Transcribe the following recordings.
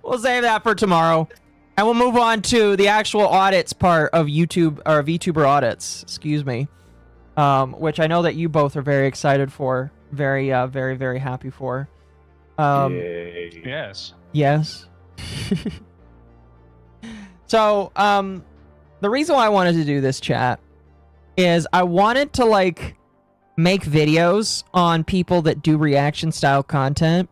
We'll save that for tomorrow. And we'll move on to the actual audits part of YouTube, or Vtuber Audits, excuse me. Which I know that you both are very excited for. Very, very happy for. Yay. Yes. Yes. So, the reason why I wanted to do this, chat, is I wanted to, like, make videos on people that do reaction-style content.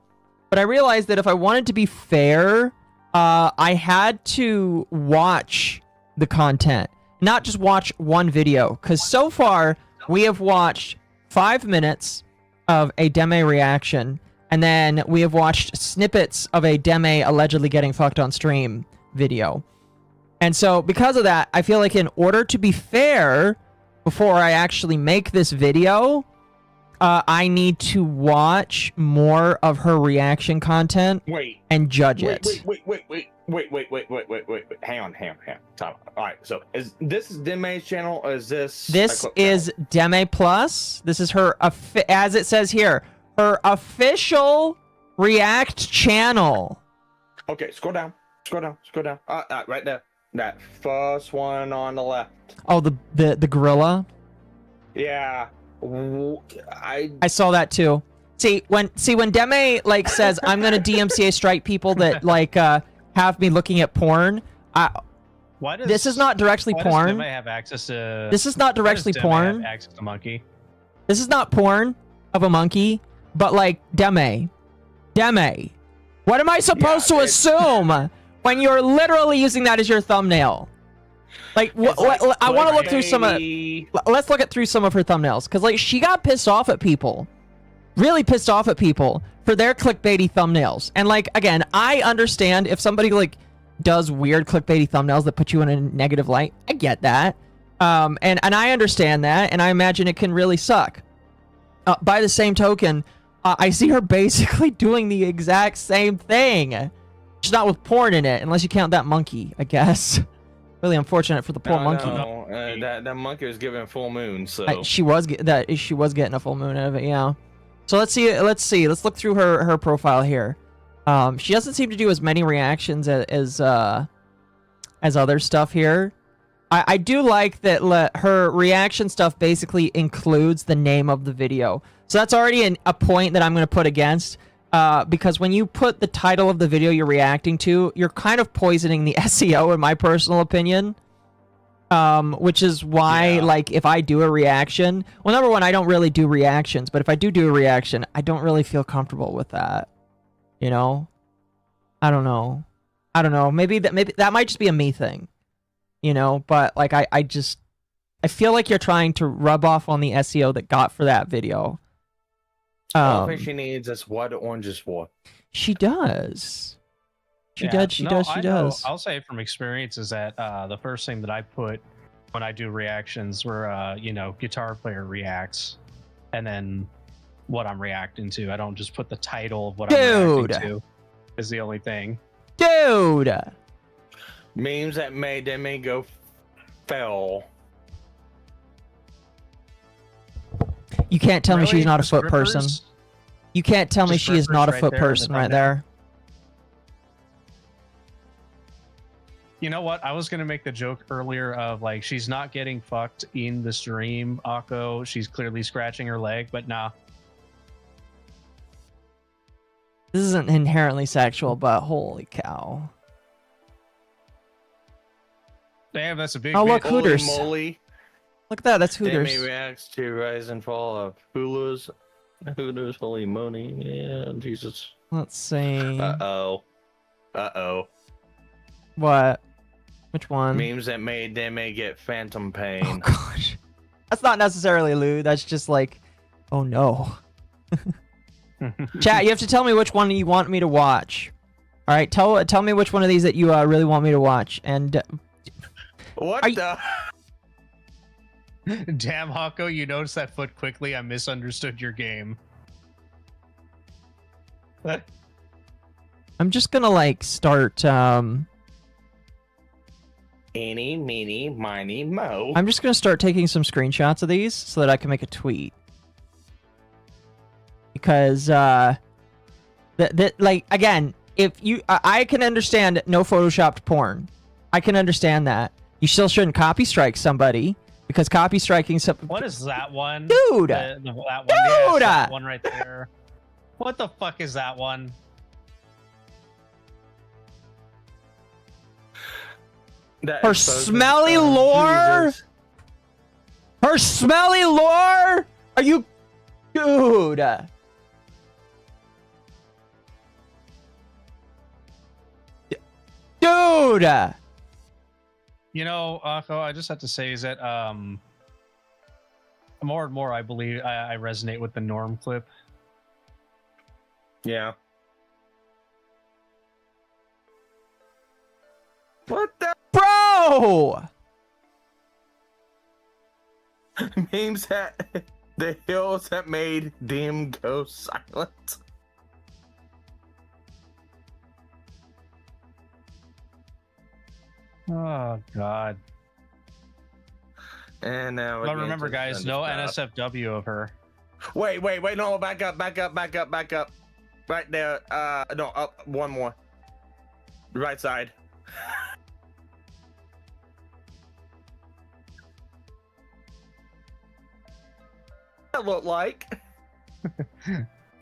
But I realized that if I wanted to be fair, I had to watch the content. Not just watch one video. Because so far, we have watched 5 minutes of a Deme reaction. And then we have watched snippets of a Deme allegedly getting fucked on stream video. And so, because of that, I feel like in order to be fair, before I actually make this video, I need to watch more of her reaction content and judge it. Wait. Hang on. Time. All right. So, is this Deme's channel? Or is this? This is Deme Plus. This is her, as it says here, her official React channel. Okay, scroll down. Right there. That first one on the left. Oh, the gorilla. Yeah. I saw that too. See when Deme like says I'm gonna DMCA strike people that like have me looking at porn. This is not directly porn. Does Deme have access to? This is not directly porn. Have access to monkey. This is not porn of a monkey, but like Deme. What am I supposed to assume when you're literally using that as your thumbnail? Like, I want to look through some of. Let's look through some of her thumbnails, because like she got pissed off at people, really pissed off at people for their clickbaity thumbnails. And like again, I understand if somebody like does weird clickbaity thumbnails that put you in a negative light. I get that, and I understand that, and I imagine it can really suck. By the same token, I see her basically doing the exact same thing. Just not with porn in it, unless you count that monkey, I guess. Really unfortunate for the poor monkey. No. That monkey was given full moon, so she was getting a full moon out of it, yeah. So let's see. Let's look through her profile here. She doesn't seem to do as many reactions as other stuff here. I do like that her reaction stuff basically includes the name of the video. So that's already a point that I'm going to put against. Because when you put the title of the video you're reacting to, you're kind of poisoning the SEO, in my personal opinion. Which is why, like, if I do a reaction... Well, number one, I don't really do reactions, but if I do a reaction, I don't really feel comfortable with that. You know? I don't know. Maybe that might just be a me thing. You know? But, like, I feel like you're trying to rub off on the SEO that got for that video. I think she needs us what oranges for. She does. She does. I'll say from experience is that the first thing that I put when I do reactions were, guitar player reacts, and then what I'm reacting to. I don't just put the title of what I'm reacting to. Is the only thing. Dude! Memes that made them go fell. You can't tell me she's not a foot person. You can't tell me she is not a foot person right there. You know what? I was going to make the joke earlier of like, she's not getting fucked in the stream, Occo. She's clearly scratching her leg, but nah. This isn't inherently sexual, but holy cow. Damn, that's a big... Oh, look, Holy Hooters. moly. Look at that, that's Hooters. Demi reacts to rise and fall of Hooters, holy moly. Yeah, Jesus. Let's see. Uh-oh. What? Which one? Memes that made Demi get phantom pain. Oh, gosh. That's not necessarily lewd. That's just like, oh, no. Chat, you have to tell me which one you want me to watch. All right, tell me which one of these that you really want me to watch. And what the... Damn, Hako, you noticed that foot quickly. I misunderstood your game. I'm just gonna like start Eeny, meeny, miny, mo. I'm just gonna start taking some screenshots of these so that I can make a tweet. Because like again, if you, I can understand no photoshopped porn. I can understand that. You still shouldn't copy strike somebody because copy striking some. What is that one? Dude! That one, Dude! Yes, that one right there. What the fuck is that one? That Her exposes- smelly lore? Jesus. Her smelly lore? Are you, dude? Dude! You know, Akko, I just have to say is that more and more I believe I resonate with the Norm clip. Yeah. What the Bro! memes that the hills that made Dim go silent? Oh God! And now But remember, guys, no NSFW of her. Wait, no, back up. Right there. No, up one more. Right side. That look like.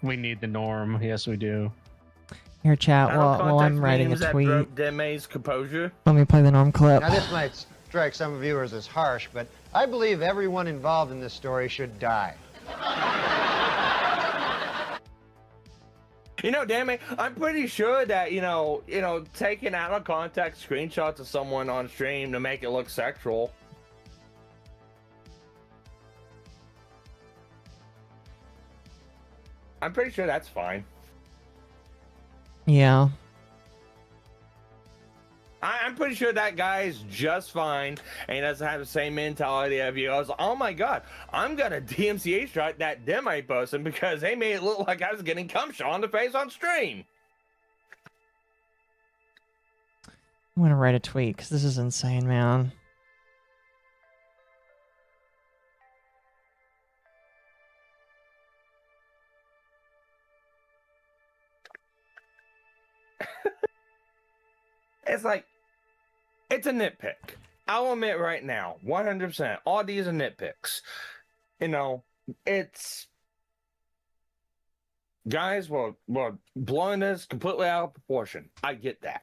We need the Norm. Yes, we do. Here, chat, Out of while I'm context writing a memes that tweet. broke Deme's composure. Let me play the Norm clip. Now, this might strike some viewers as harsh, but I believe everyone involved in this story should die. You know, Deme, I'm pretty sure that you know, taking out of context screenshots of someone on stream to make it look sexual. I'm pretty sure that's fine. Yeah. I'm pretty sure that guy's just fine and he doesn't have the same mentality of you. I was like, oh my god, I'm gonna DMCA strike that Demi person because they made it look like I was getting cum shot on the face on stream. I'm gonna write a tweet because this is insane, man. It's like, it's a nitpick. I'll admit right now, 100%. All these are nitpicks. You know, it's guys were blowing this completely out of proportion. I get that.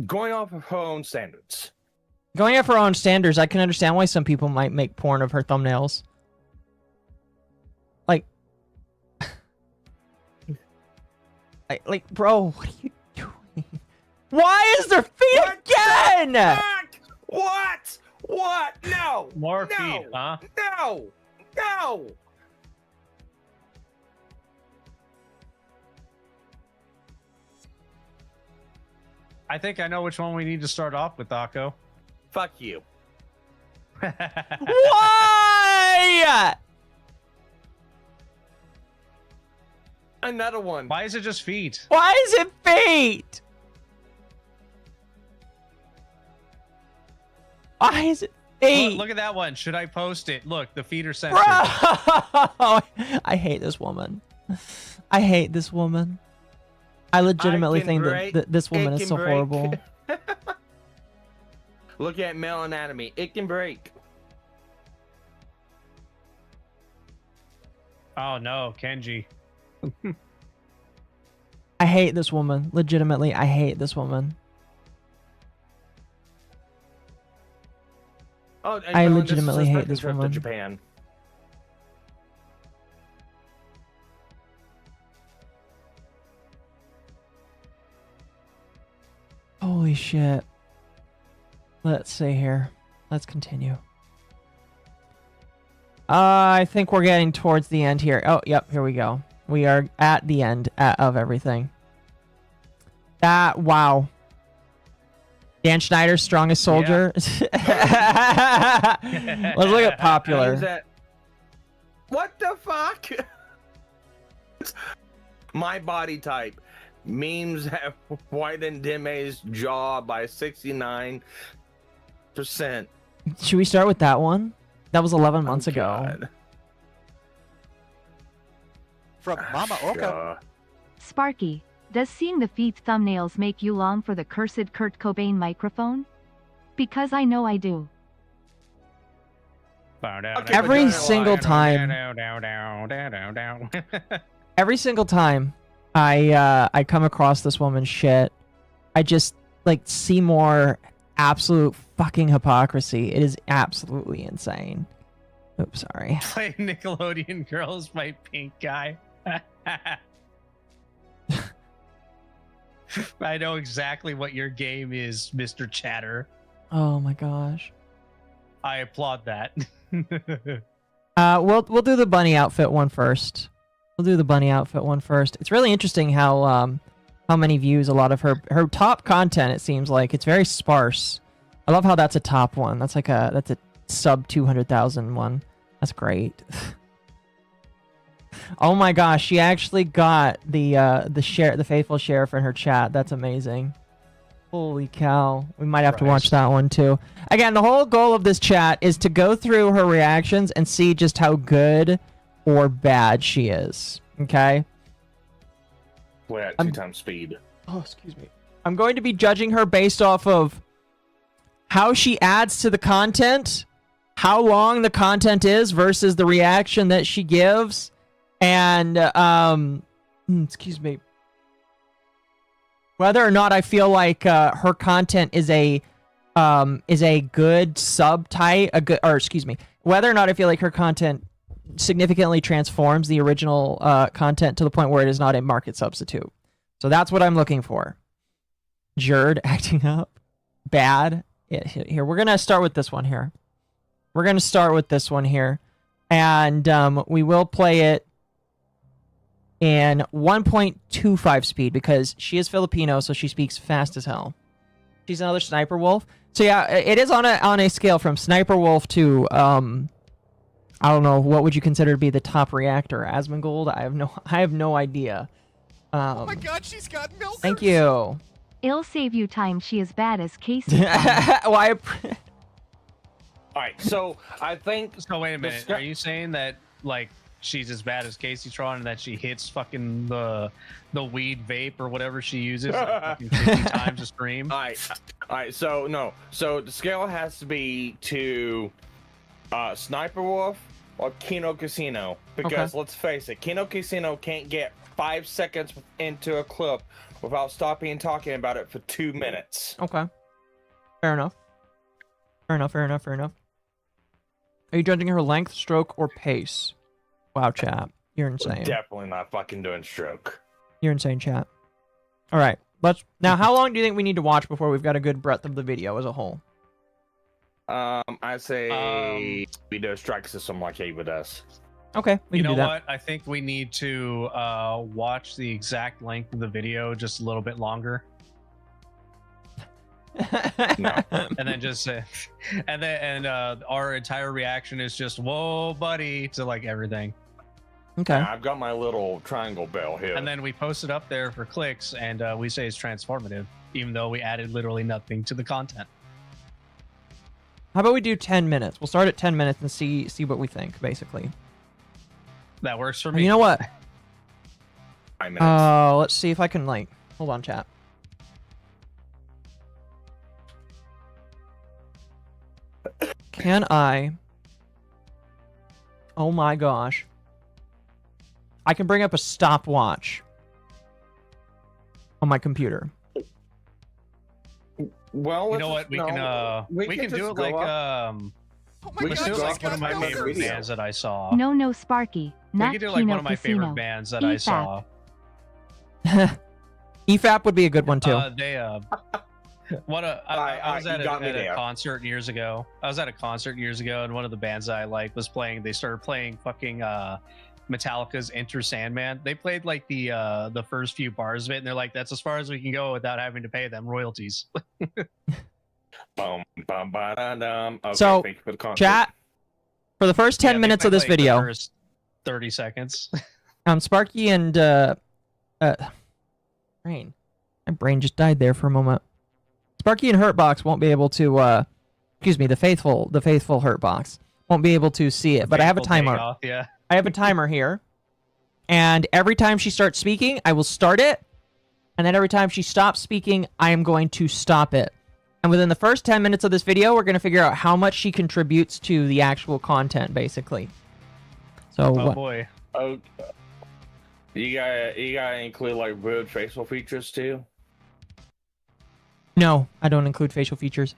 Going off of her own standards. Going off her own standards, I can understand why some people might make porn of her thumbnails. Like, like, bro, what are you doing? Why is there feet What again? What? What? No. More no. feet, huh? No. No. I think I know which one we need to start off with, Akko. Fuck you. Why? Another one. Why is it just feet? Why is it feet? Why is it feet? Look at that one. Should I post it? Look, the feet are Bro! censored. I hate this woman. I hate this woman. I legitimately think that this woman is so horrible. Look at male anatomy. It can break. Oh no, Kenji. I hate this woman. Legitimately, I hate this woman. Oh, and I no, legitimately this is a hate this trip to woman. Japan. Holy shit. Let's see here. Let's continue. I think we're getting towards the end here. Oh, yep, here we go. We are at the end of everything. Wow. Dan Schneider, strongest soldier. Let's look at popular. What the fuck? My body type. Memes have widened Deme's jaw by 69%. Should we start with that one? That was 11 months ago. God. From MommaOcco. Sure. Sparky, Does seeing the feed thumbnails make you long for the cursed Kurt Cobain microphone? Because I know I do. Every single time. Every single time I come across this woman's shit, I just like see more absolute fucking hypocrisy. It is absolutely insane. Oops, sorry. Play Nickelodeon Girls by Pink Guy. I know exactly what your game is, Mr. Chatter. Oh my gosh. I applaud that. We'll do the bunny outfit one first. We'll do the bunny outfit one first. It's really interesting how many views a lot of her top content, it seems like. It's very sparse. I love how that's a top one. That's a sub 200,000 one. That's great. Oh my gosh, she actually got the faithful sheriff in her chat. That's amazing. Holy cow. We might have to watch that one too. Again, the whole goal of this chat is to go through her reactions and see just how good or bad she is. Okay? We're at 2 times speed. Oh, excuse me. I'm going to be judging her based off of how she adds to the content, how long the content is versus the reaction that she gives, and excuse me, whether or not I feel like her content is a good subtype, whether or not I feel like her content significantly transforms the original content to the point where it is not a market substitute. So that's what I'm looking for. Jerd acting up. Bad. Yeah, here, we're going to start with this one here. And we will play it in 1.25 speed because she is Filipino, so she speaks fast as hell. She's another Ssniperwolf. So yeah, it is on a scale from Ssniperwolf to I don't know, what would you consider to be the top reactor? Asmongold? I have no idea. Oh my god, she's got milkers! Thank you. It'll save you time. She is bad as Casey. Why? Alright, so I think... So wait a minute, are you saying that, like, she's as bad as Casey Tron and that she hits fucking the weed vape or whatever she uses like fucking 50 times a stream? Alright, so no. So the scale has to be to Ssniperwolf or Kino Casino. Because let's face it, Kino Casino can't get 5 seconds into a clip without stopping and talking about it for 2 minutes. Okay. Fair enough. Are you judging her length, stroke, or pace? Wow, chat. You're insane. Definitely not fucking doing stroke. You're insane, chat. All right. Now, how long do you think we need to watch before we've got a good breadth of the video as a whole? I say we do a strike system like Ava does. Okay, we can do that. What? I think we need to watch the exact length of the video just a little bit longer. No. And then just our entire reaction is just whoa buddy to like everything. Okay. Yeah, I've got my little triangle bell here. And then we post it up there for clicks and we say it's transformative even though we added literally nothing to the content. How about we do 10 minutes? We'll start at 10 minutes and see what we think, basically. That works for me. You know what? 5 minutes. Let's see if I can, like... Hold on, chat. Can I... Oh my gosh. I can bring up a stopwatch on my computer. Well, you know what? We can do it like Oh my let's god, do it she's like one got of my milkers! favorite bands that I saw. No, Sparky. Not We could do like Kino one of my Casino. favorite bands that I saw. EFAP would be a good one too. I was at a concert years ago. And one of the bands I liked was playing. They started playing fucking Metallica's Enter Sandman. They played like the first few bars of it, and they're like, "That's as far as we can go without having to pay them royalties." Okay, So, thank you for the concert. Chat, for the first 10 minutes of this video, the first 30 seconds. Sparky and brain. My brain just died there for a moment. Sparky and Hurtbox won't be able to excuse me, the faithful Hurtbox won't be able to see it, but I have a timer. Yeah. I have a timer here. And every time she starts speaking, I will start it. And then every time she stops speaking, I am going to stop it. And within the first 10 minutes of this video, we're going to figure out how much she contributes to the actual content, basically. So, Oh boy. Oh, you gotta include like weird facial features too. No, I don't include facial features.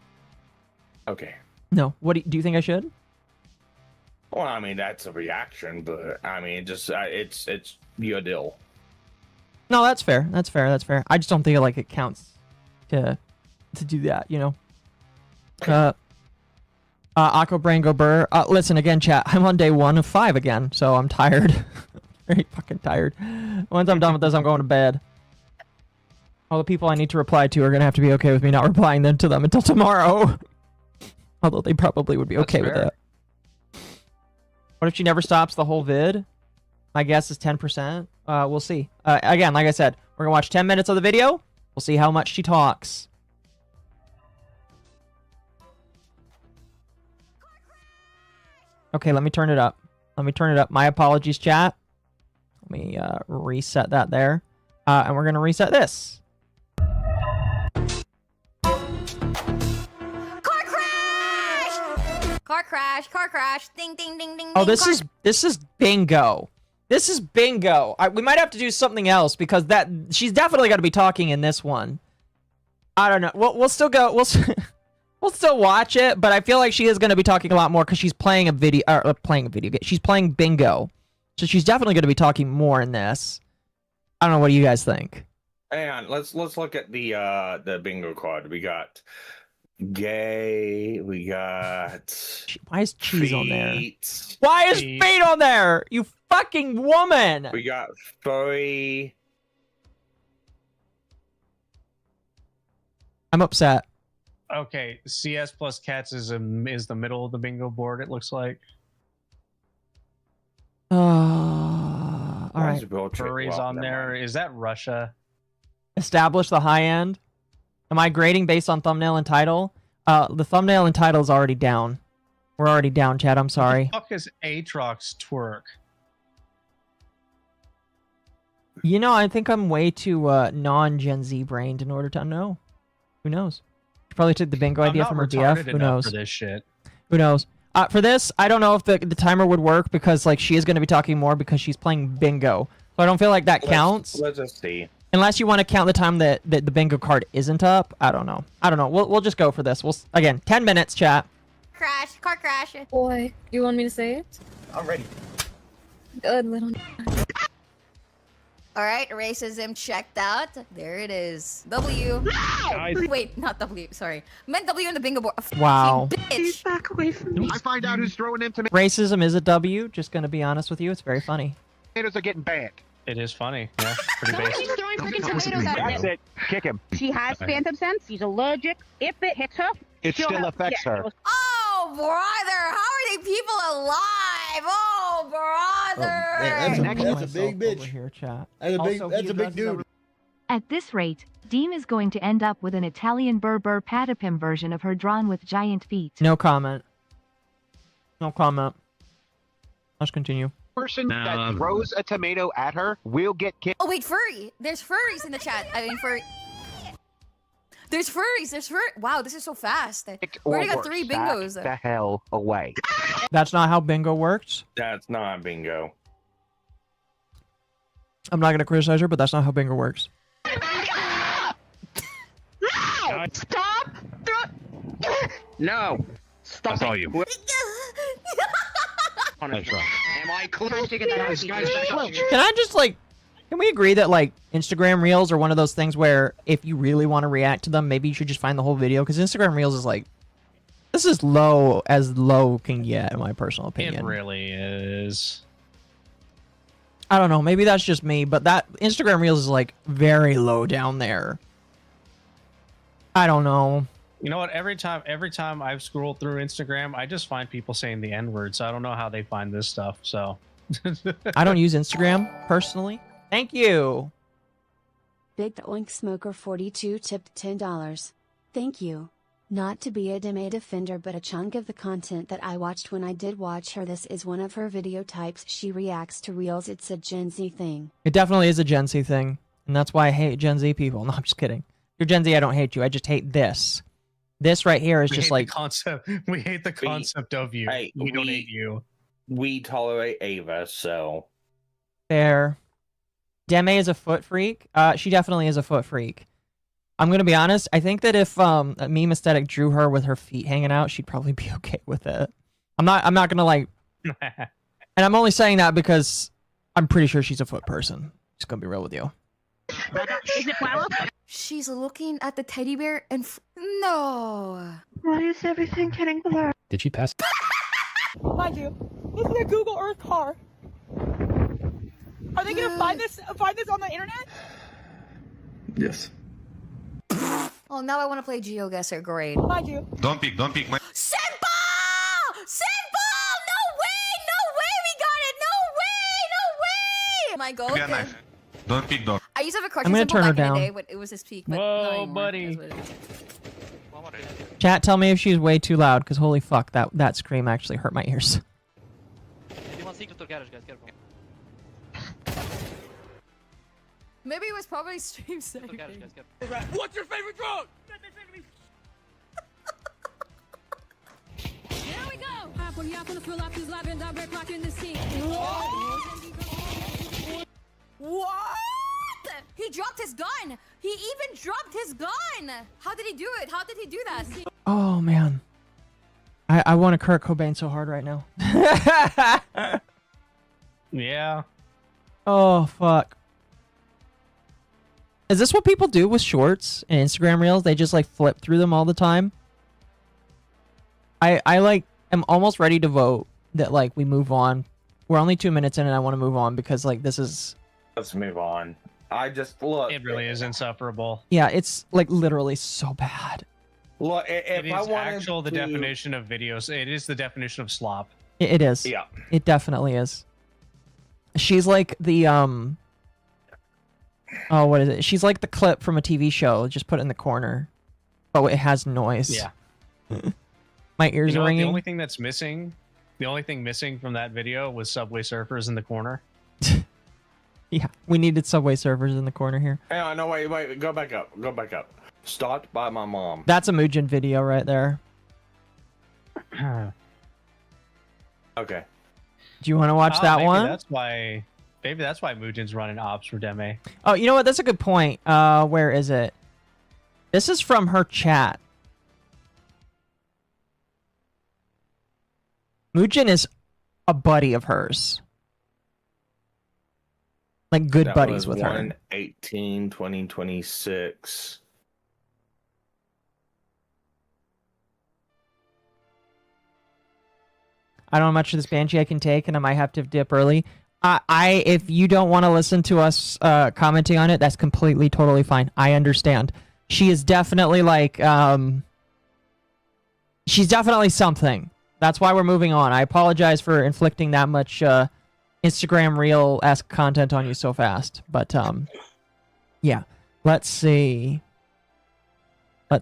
Okay. No. What do you think I should? Well, I mean that's a reaction, but I mean it's your deal. No, that's fair. That's fair. That's fair. I just don't think it counts to do that, you know. Akko Brango Burr. Listen again, chat. I'm on day 1 of 5 again, so I'm tired. Very fucking tired. Once I'm done with this, I'm going to bed. All the people I need to reply to are gonna have to be okay with me not replying to them until tomorrow. Although they probably would be okay with that. What if she never stops the whole vid? My guess is 10%. We'll see. Again, like I said, we're gonna watch 10 minutes of the video. We'll see how much she talks. Okay, let me turn it up. Let me turn it up. My apologies, chat. Let me reset that there. And we're gonna reset this. Car crash, ding, ding, ding, ding. Oh, this is bingo. This is bingo. We might have to do something else because she's definitely got to be talking in this one. I don't know. We'll still go. We'll still watch it, but I feel like she is going to be talking a lot more because she's playing a video. Playing a video game. She's playing bingo, so she's definitely going to be talking more in this. I don't know. What do you guys think? Hang on. Let's look at the bingo card. We got gay. We got. Why is cheese on there? feet. Why is feet on there? You fucking woman! We got furry. I'm upset. Okay, CS plus cats is the middle of the bingo board. It looks like All right. furries on there. Is that Russia? Establish the high end. Am I grading based on thumbnail and title? The thumbnail and title is already down. We're already down, Chad. I'm sorry. What the fuck is Aatrox twerk? You know, I think I'm way too non-Gen Z brained in order to know. Who knows? She probably took the bingo idea from her BF. Who knows? For this shit. Who knows? For this, I don't know if the timer would work because like she is going to be talking more because she's playing bingo. So I don't feel like that counts. Let's just see. Unless you want to count the time that the bingo card isn't up. I don't know. I don't know. We'll just go for this. Again, 10 minutes, chat. Car crash. Boy, you want me to say it? I'm ready. Good little. All right, racism checked out. There it is. W. Wait, not W. Sorry, meant W in the bingo board. Wow. Bitch. Back away from me. I find out who's throwing in Racism is a W. Just going to be honest with you. It's very funny. tomatoes are getting banned. It is funny. Yeah, pretty basic. She's throwing freaking tomatoes at That's him. it. Kick him. She has phantom sense. She's allergic. If it hits her, It she'll still have- affects her. Oh, brother, how are they people alive? Oh, brother. That's a big bitch. Over here, chat. That's a big dude. At this rate, Deem is going to end up with an Italian Berber Patapim version of her drawn with giant feet. No comment. No comment. Let's continue. Person that throws a tomato at her will get kicked. Oh wait, furry. There's furries in the chat. I mean, furry. There's furries. There's fur. Wow, this is so fast. We already got 3 bingos. Back the hell away. That's not how bingo works. That's not bingo. I'm not going to criticize her, but that's not how bingo works. Stop! No. Stop! I saw you. That's right. Am I close to get that out? Can I just can we agree that Instagram Reels are one of those things where if you really want to react to them, maybe you should just find the whole video? Because Instagram Reels is this is low as low can get, in my personal opinion. It really is. I don't know. Maybe that's just me, but that Instagram Reels is very low down there. I don't know. You know what? Every time I've scrolled through Instagram, I just find people saying the N-word, so I don't know how they find this stuff. So I don't use Instagram personally. Thank you. Big Oink Smoker 42 tipped $10. Thank you. Not to be a Deme defender, but a chunk of the content that I watched when I did watch her, this is one of her video types. She reacts to Reels. It's a Gen Z thing. It definitely is a Gen Z thing. And that's why I hate Gen Z people. No, I'm just kidding. If you're Gen Z, I don't hate you. I just hate this. This right here is We just hate like... the concept. We hate the concept of you. Hey, we don't hate you. We tolerate Ava, so... Fair. Deme is a foot freak. She definitely is a foot freak. I'm gonna be honest. I think that if a meme aesthetic drew her with her feet hanging out, she'd probably be okay with it. I'm not gonna like... And I'm only saying that because I'm pretty sure she's a foot person. Just gonna be real with you. Is it flower? She's looking at the teddy bear and no. Why is everything getting blurred? Did she pass? Mind you, this is a Google Earth car. Are they gonna find this on the internet? Yes. Oh, now I want to play GeoGuessr. Great. Mind you. Don't peek my... Senpai! Senpai! No way! We got it! No way! My goal. Okay. Don't peek, dog. I used to have a crush I'm on gonna Senpai turn her back in the down. day, but it was his peak. But Whoa, not anymore. buddy. That's what it is. Chat, tell me if she's way too loud, because holy fuck, that scream actually hurt my ears. Maybe it was probably stream setting. What's your favorite drug? Here we go. What? He dropped his gun! He even dropped his gun! How did he do it? How did he do that? Oh, man. I want to Kurt Cobain so hard right now. Yeah. Oh, fuck. Is this what people do with shorts and Instagram reels? They just like flip through them all the time? I like am almost ready to vote that like we move on. We're only 2 minutes in and I want to move on because like this is... Let's move on. I just look. It really is insufferable. Yeah, it's like literally so bad. Look, It if I is wanted the to... definition of videos. It is the definition of slop. It is. Yeah. It definitely is. She's like the oh, what is it? She's like the clip from a TV show. Just put it in the corner. But it has noise. Yeah. My ears are ringing. The only thing that's missing, from that video was Subway Surfers in the corner. Yeah, we needed Subway Surfers in the corner here. Hang on, no, wait, go back up. Stopped by my mom. That's a Mugen video right there. Okay. Do you want to watch that maybe one? Maybe that's why Mugen's running ops for Deme. Oh, you know what? That's a good point. Where is it? This is from her chat. Mugen is a buddy of hers. Like good That buddies was with her. 1/18/2026. I don't know how much of this Banshee I can take, and I might have to dip early. If you don't want to listen to us commenting on it, that's completely, totally fine. I understand. She is definitely like, she's definitely something. That's why we're moving on. I apologize for inflicting that much Instagram Reel-esque content on you so fast. But, yeah. Let's see. Yeah,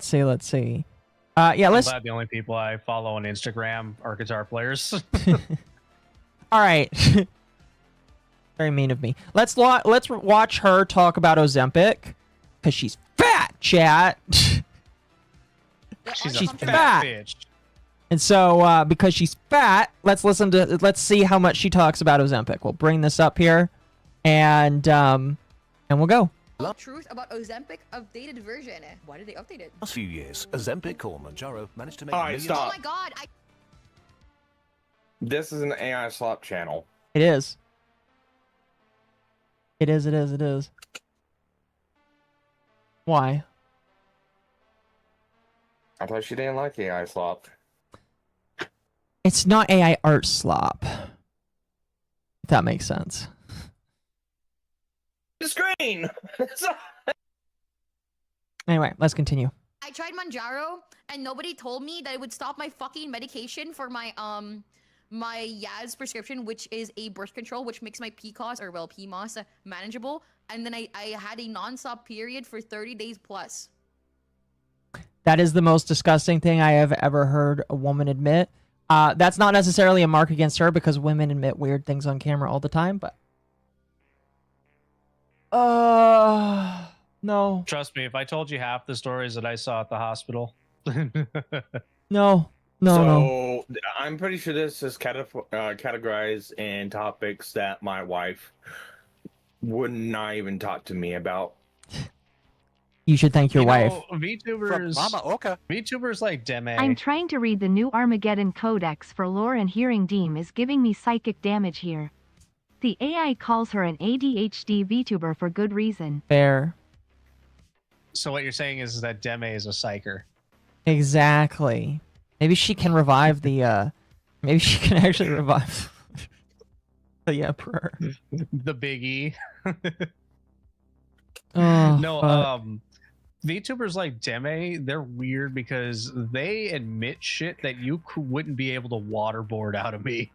I'm let's... glad the only people I follow on Instagram are guitar players. All right. Very mean of me. Let's watch her talk about Ozempic, because she's fat, chat. She's a fat fat. bitch. And so, because she's fat, let's see how much she talks about Ozempic. We'll bring this up here, and we'll go. Truth about Ozempic updated version. Why did they update it? Last few years, Ozempic or Mounjaro managed to make All right, millions. stop. Oh my god! This is an AI slop channel. It is. It is. Why? I thought she didn't like AI slop. It's not AI art slop. If that makes sense. The screen! Anyway, let's continue. I tried Mounjaro and nobody told me that it would stop my fucking medication for my my Yaz prescription, which is a birth control, which makes my PCOS or PMOS manageable. And then I had a non-stop period for 30 days plus. That is the most disgusting thing I have ever heard a woman admit. That's not necessarily a mark against her because women admit weird things on camera all the time, but No. Trust me, if I told you half the stories that I saw at the hospital. No. No. I'm pretty sure this is categorized in topics that my wife would not even talk to me about. You should thank your wife. VTubers, MommaOcco. VTubers like Deme. I'm trying to read the new Armageddon Codex for lore and hearing Deem is giving me psychic damage here. The AI calls her an ADHD VTuber for good reason. Fair. So what you're saying is that Deme is a psyker. Exactly. Maybe she can revive the, maybe she can actually revive the Emperor. The Big E. Oh, no, VTubers like Deme, they're weird because they admit shit that you wouldn't be able to waterboard out of me.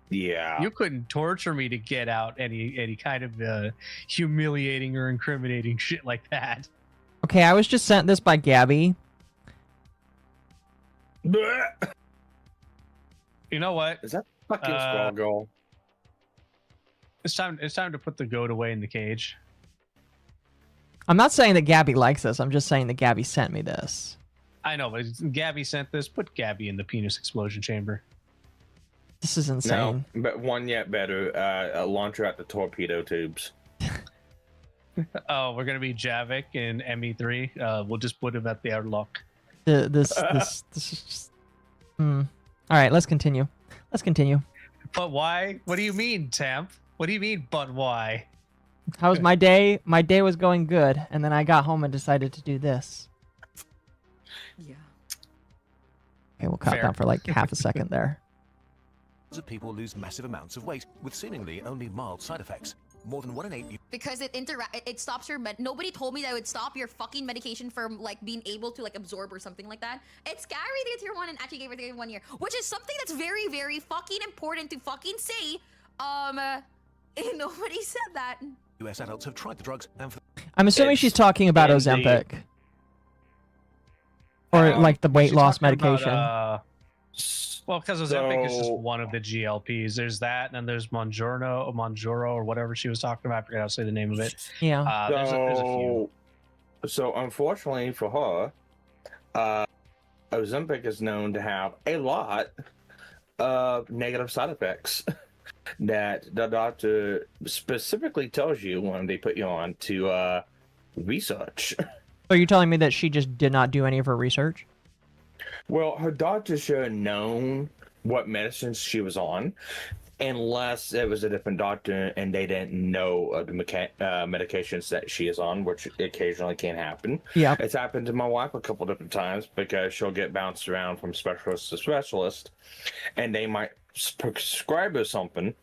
Yeah. You couldn't torture me to get out any kind of humiliating or incriminating shit like that. Okay, I was just sent this by Gabby. Blech. You know what? Is that fucking Squall Girl? It's time to put the goat away in the cage. I'm not saying that Gabby likes this. I'm just saying that Gabby sent me this. I know, but Gabby sent this. Put Gabby in the penis explosion chamber. This is insane. No, but one yet better. Launch her at the torpedo tubes. Oh, we're gonna be Javik in ME3. We'll just put him at the airlock. This is just. All right, let's continue. Let's continue. But why? What do you mean, Temp? What do you mean, but why? How was my day? My day was going good, and then I got home and decided to do this. Yeah. Okay, we'll cut that for like half a second there. Of people lose massive amounts of weight with seemingly only mild side effects. More than 1 in 8. Because it stops your nobody told me that it would stop your fucking medication from like being able to like absorb or something like that. It's scary that tier 1 and actually gave it 1 year, which is something that's very, very fucking important to fucking say. Nobody said that. US adults have tried the drugs and I'm assuming she's talking about Ozempic. Or like the weight loss medication. Well, because Ozempic is just one of the GLPs. There's that, and then there's Monjaro, or whatever she was talking about. I forget how to say the name of it. Yeah. There's a few. So unfortunately for her, Ozempic is known to have a lot of negative side effects that the doctor specifically tells you when they put you on to research. So you're telling me that she just did not do any of her research? Well, her doctor should have known what medicines she was on, unless it was a different doctor and they didn't know of the medications that she is on, which occasionally can happen. Yeah. It's happened to my wife a couple different times because she'll get bounced around from specialist to specialist, and they might prescribe her something,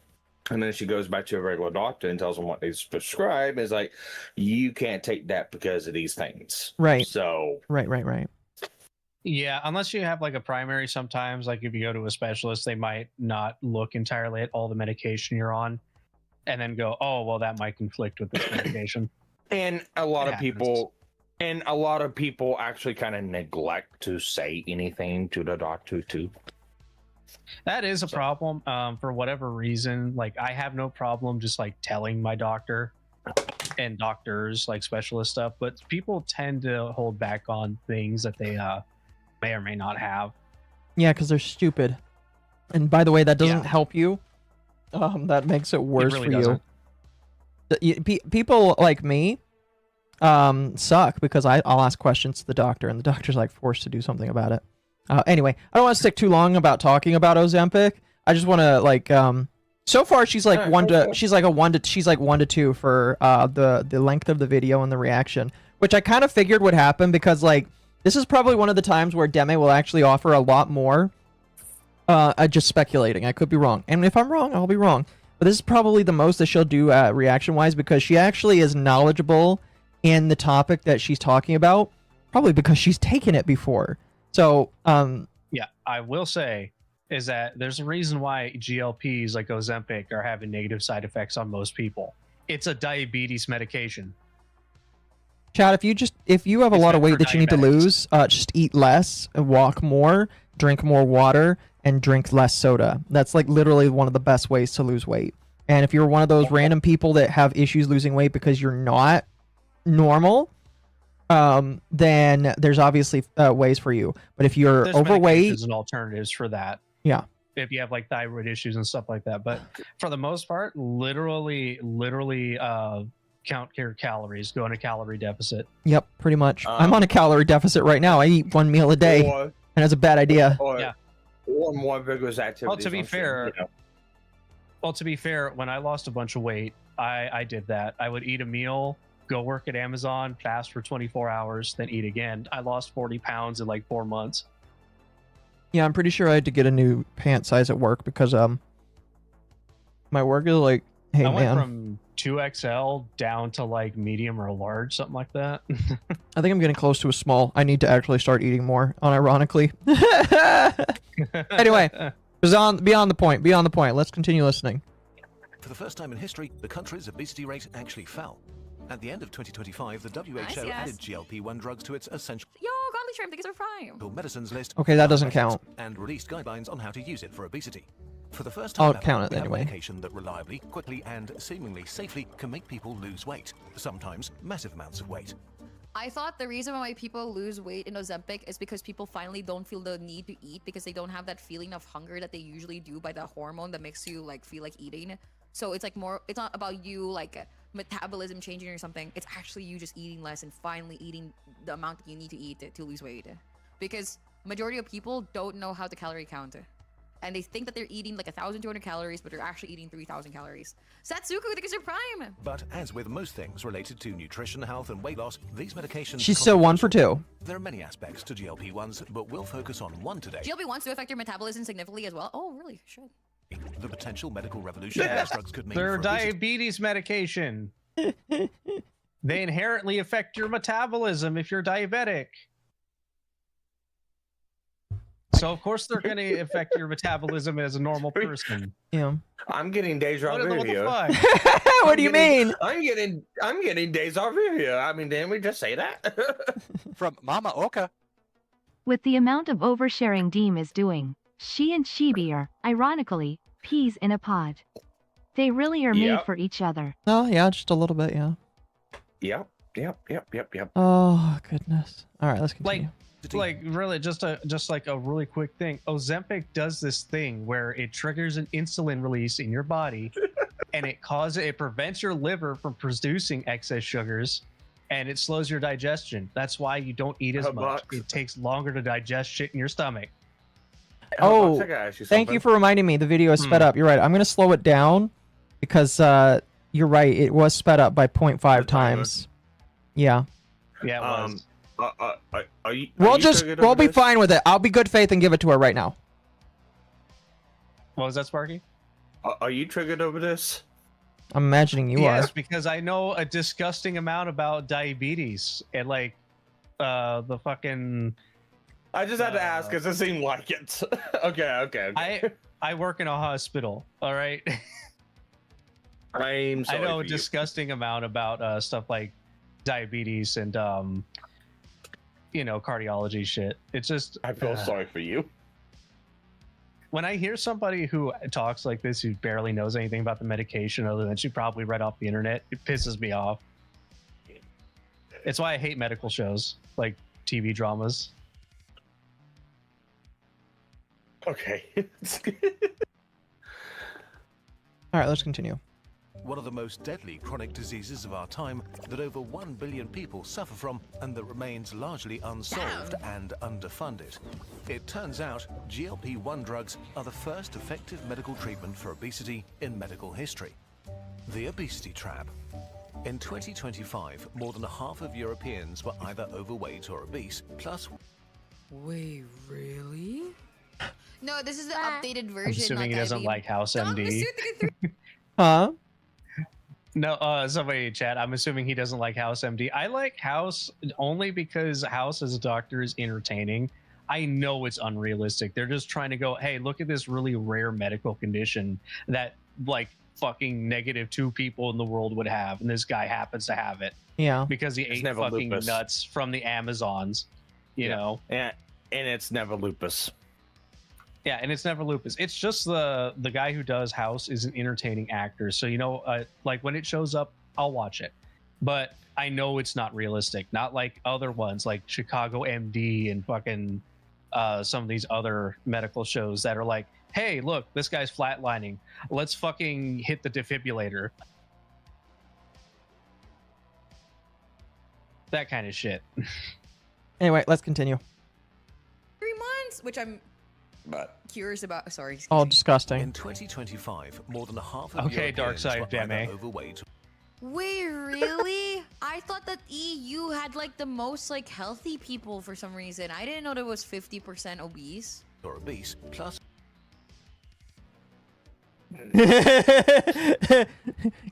and then she goes back to a regular doctor and tells them what they prescribe. It's like, you can't take that because of these things. Right. So. Right. Yeah, unless you have like a primary, sometimes like if you go to a specialist, they might not look entirely at all the medication you're on and then go, oh, well, that might conflict with this medication. And a lot of people actually kind of neglect to say anything to the doctor too. That is a problem. For whatever reason, like I have no problem just like telling my doctor and doctors, like specialist stuff, but people tend to hold back on things that they may or may not have. Yeah, because they're stupid. And by the way, that doesn't help you. That makes it worse really for doesn't. you. People like me suck because I'll ask questions to the doctor, and the doctor's like forced to do something about it. Anyway, I don't want to stick too long about talking about Ozempic. I just want to like so far she's like she's like 1 to 2 for the length of the video and the reaction, which I kind of figured would happen because like this is probably one of the times where Deme will actually offer a lot more. Just speculating. I could be wrong. And if I'm wrong, I'll be wrong. But this is probably the most that she'll do reaction-wise because she actually is knowledgeable in the topic that she's talking about. Probably because she's taken it before. So, yeah, I will say is that there's a reason why GLPs like Ozempic are having negative side effects on most people. It's a diabetes medication. Chad, if you have a lot of weight that you need to lose, just eat less, walk more, drink more water, and drink less soda. That's like literally one of the best ways to lose weight. And if you're one of those random people that have issues losing weight because you're not normal, then there's obviously ways for you. But if you're There's overweight, medications and alternatives for that. yeah. If you have like thyroid issues and stuff like that, but for the most part, literally count your calories, go in a calorie deficit. Yep, pretty much. I'm on a calorie deficit right now. I eat 1 meal a day, and it's a bad idea. Yeah. Or more vigorous activities. Well, to be fair, when I lost a bunch of weight, I did that. I would eat a meal, go work at Amazon, fast for 24 hours, then eat again. I lost 40 pounds in like 4 months. Yeah, I'm pretty sure I had to get a new pant size at work because my work is like, hey I man, went from 2XL down to like medium or large, something like that. I think I'm getting close to a small. I need to actually start eating more, unironically. Anyway, beyond the point. Let's continue listening. For the first time in history, the country's obesity rate actually fell. At the end of 2025, the WHO added GLP-1 drugs to its essential Yo, Godly Shrimp, thank you for Prime. medicines list. Okay, that doesn't count. And released guidelines on how to use it for obesity. For the first I'll time count ever, it we have anyway. medication that reliably, quickly, and seemingly safely can make people lose weight, sometimes massive amounts of weight. I thought the reason why people lose weight in Ozempic is because people finally don't feel the need to eat because they don't have that feeling of hunger that they usually do by the hormone that makes you like feel like eating. So it's like more, it's not about you like metabolism changing or something. It's actually you just eating less and finally eating the amount that you need to eat to lose weight. Because majority of people don't know how to calorie count. And they think that they're eating like 1,200 calories, but they're actually eating 3,000 calories. Satsuku, thank you for Prime. But as with most things related to nutrition, health, and weight loss, these medications... She's still 1 for 2. There are many aspects to GLP-1s, but we'll focus on one today. GLP-1s do affect your metabolism significantly as well. Oh, really? Should. The potential medical revolution these drugs could mean They're for obesity. diabetes medication. They inherently affect your metabolism if you're diabetic. So of course they're going to affect your metabolism as a normal person. Yeah. I'm getting deja vu What the here. fuck? What do you mean? I'm getting deja vu here. I mean, didn't we just say that? From MommaOcco. With the amount of oversharing Deem is doing, she and Chibi are, ironically, peas in a pod. They really are made Yep. for each other. Oh, yeah, just a little bit, yeah. Yep. Oh, goodness. All right, let's continue. Like really just like a really quick thing. Ozempic does this thing where it triggers an insulin release in your body and it prevents your liver from producing excess sugars and it slows your digestion. That's why you don't eat as much. It takes longer to digest shit in your stomach. Oh, thank you for reminding me. The video is sped up. You're right. I'm going to slow it down because you're right. It was sped up by 0.5 times. Yeah. Yeah, it was. We'll be fine with it. I'll be good faith and give it to her right now. What was that, Sparky? Are you triggered over this? I'm imagining you Yes, are. because I know a disgusting amount about diabetes and like the fucking. I just had to ask because it seemed like it. Okay. I work in a hospital. All right. I'm sorry I know for a you. disgusting amount about stuff like diabetes and cardiology shit. It's just I feel sorry for you. When I hear somebody who talks like this who barely knows anything about the medication other than she probably read off the internet, it pisses me off. It's why I hate medical shows like TV dramas. Okay. All right, let's continue. One of the most deadly chronic diseases of our time that over 1 billion people suffer from and that remains largely unsolved and underfunded. It turns out GLP-1 drugs are the first effective medical treatment for obesity in medical history. The obesity trap. In 2025, more than half of Europeans were either overweight or obese, plus... Wait, really? No, this is the updated version. I'm assuming he doesn't like House MD. Huh? No, somebody in chat. I'm assuming he doesn't like House MD. I like House only because House as a doctor is entertaining. I know it's unrealistic. They're just trying to go, hey, look at this really rare medical condition that like fucking -2 people in the world would have, and this guy happens to have it. Yeah. Because he ate never fucking lupus. nuts from the Amazons, you know. And it's never lupus. Yeah, and it's never lupus. It's just the guy who does House is an entertaining actor. So like when it shows up, I'll watch it. But I know it's not realistic. Not like other ones like Chicago MD and fucking some of these other medical shows that are like, hey, look, this guy's flatlining. Let's fucking hit the defibrillator. That kind of shit. Anyway, let's continue. 3 months, which I'm curious about. Sorry. excuse All me. disgusting. In 2025, more than half of Okay, Europeans Darkseid, were damn either it. overweight Wait, really? I thought that EU had like the most like healthy people for some reason. I didn't know there was 50% obese. or obese, plus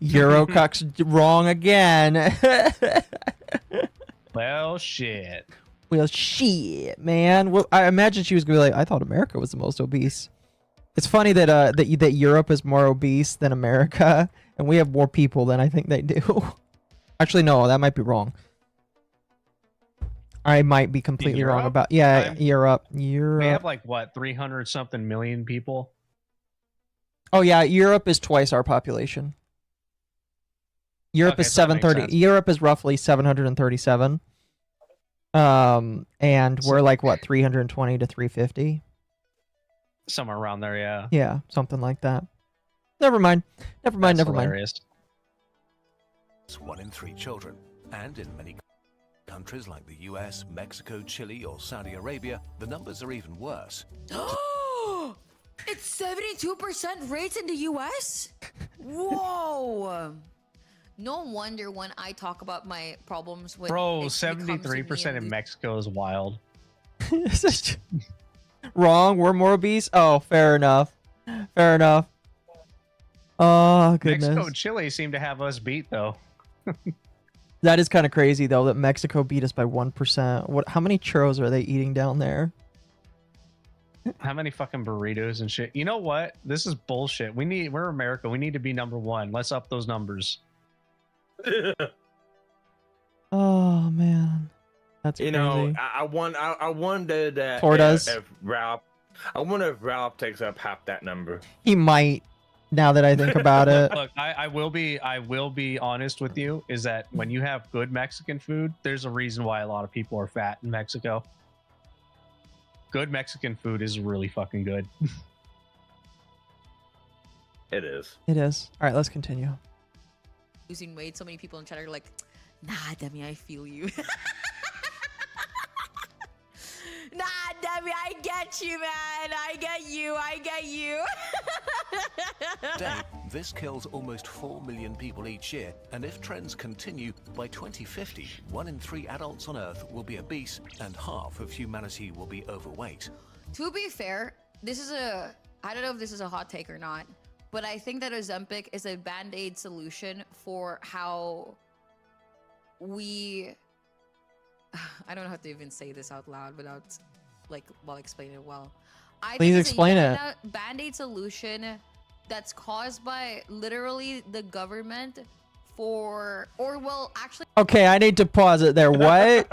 Eurocuck's wrong again. Well, shit. Well, shit, man. Well, I imagine she was gonna be like, I thought America was the most obese. It's funny that that Europe is more obese than America, and we have more people than I think they do. Actually, no, that might be wrong. I might be completely wrong Europe? about Europe. We have like what 300 something million people. Oh yeah, Europe is twice our population. Europe Okay, is so that makes 730. sense. Europe is roughly 737. And we're like what 320 to 350. Somewhere around there, yeah. Yeah, something like that. Never mind. Never mind. That's Never mind. hilarious. 1 in 3 children. And in many countries like the US, Mexico, Chile, or Saudi Arabia, the numbers are even worse. It's 72% rates in the US? Whoa! No wonder when I talk about my problems with Bro, it becomes 73% in immediately- Mexico is wild. Wrong. We're more obese. Oh, fair enough. Fair enough. Oh goodness. Mexico and Chile seem to have us beat though. That is kind of crazy though that Mexico beat us by 1%. What? How many churros are they eating down there? How many fucking burritos and shit? You know what? This is bullshit. We're America. We need to be #1. Let's up those numbers. Oh man, that's You crazy. know, I wonder that Tor does. if Ralph, I wonder if Ralph takes up half that number. He might. Now that I think about it. Look, I will be honest with you, is that when you have good Mexican food, there's a reason why a lot of people are fat in Mexico. Good Mexican food is really fucking good. It is. It is. All right, let's continue. losing weight. So many people in chat are like, nah, Demi, I feel you. Nah, Demi, I get you, man. I get you. I get you. Today, this kills almost 4 million people each year, and if trends continue, by 2050, 1 in 3 adults on Earth will be obese, and half of humanity will be overweight. To be fair, this is I don't know if this is a hot take or not, but I think that Ozempic is a band-aid solution for how we... I don't know how to even say this out loud without, like, while explaining it well. I Please think it's explain it. a band-aid solution that's caused by literally the government for, or well, actually... Okay, I need to pause it there. What?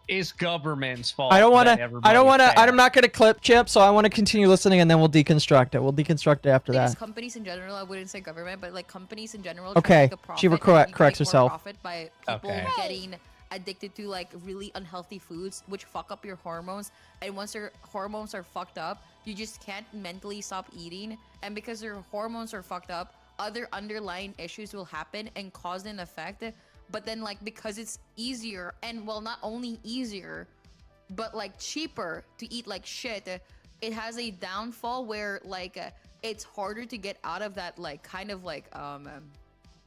It's government's fault. I don't want that to. everybody's fat. I'm not going to clip Chip, so I want to continue listening, and then we'll deconstruct it. We'll deconstruct it after I think that. it's companies in general. I wouldn't say government, but like companies in general. Okay, try to make a profit Shiva and corrects make more herself. Profit by people Okay. getting addicted to like really unhealthy foods, which fuck up your hormones. And once your hormones are fucked up, you just can't mentally stop eating. And because your hormones are fucked up, other underlying issues will happen and cause an effect. But then like because it's easier, and well, not only easier, but like cheaper to eat like shit, it has a downfall where like it's harder to get out of that like kind of like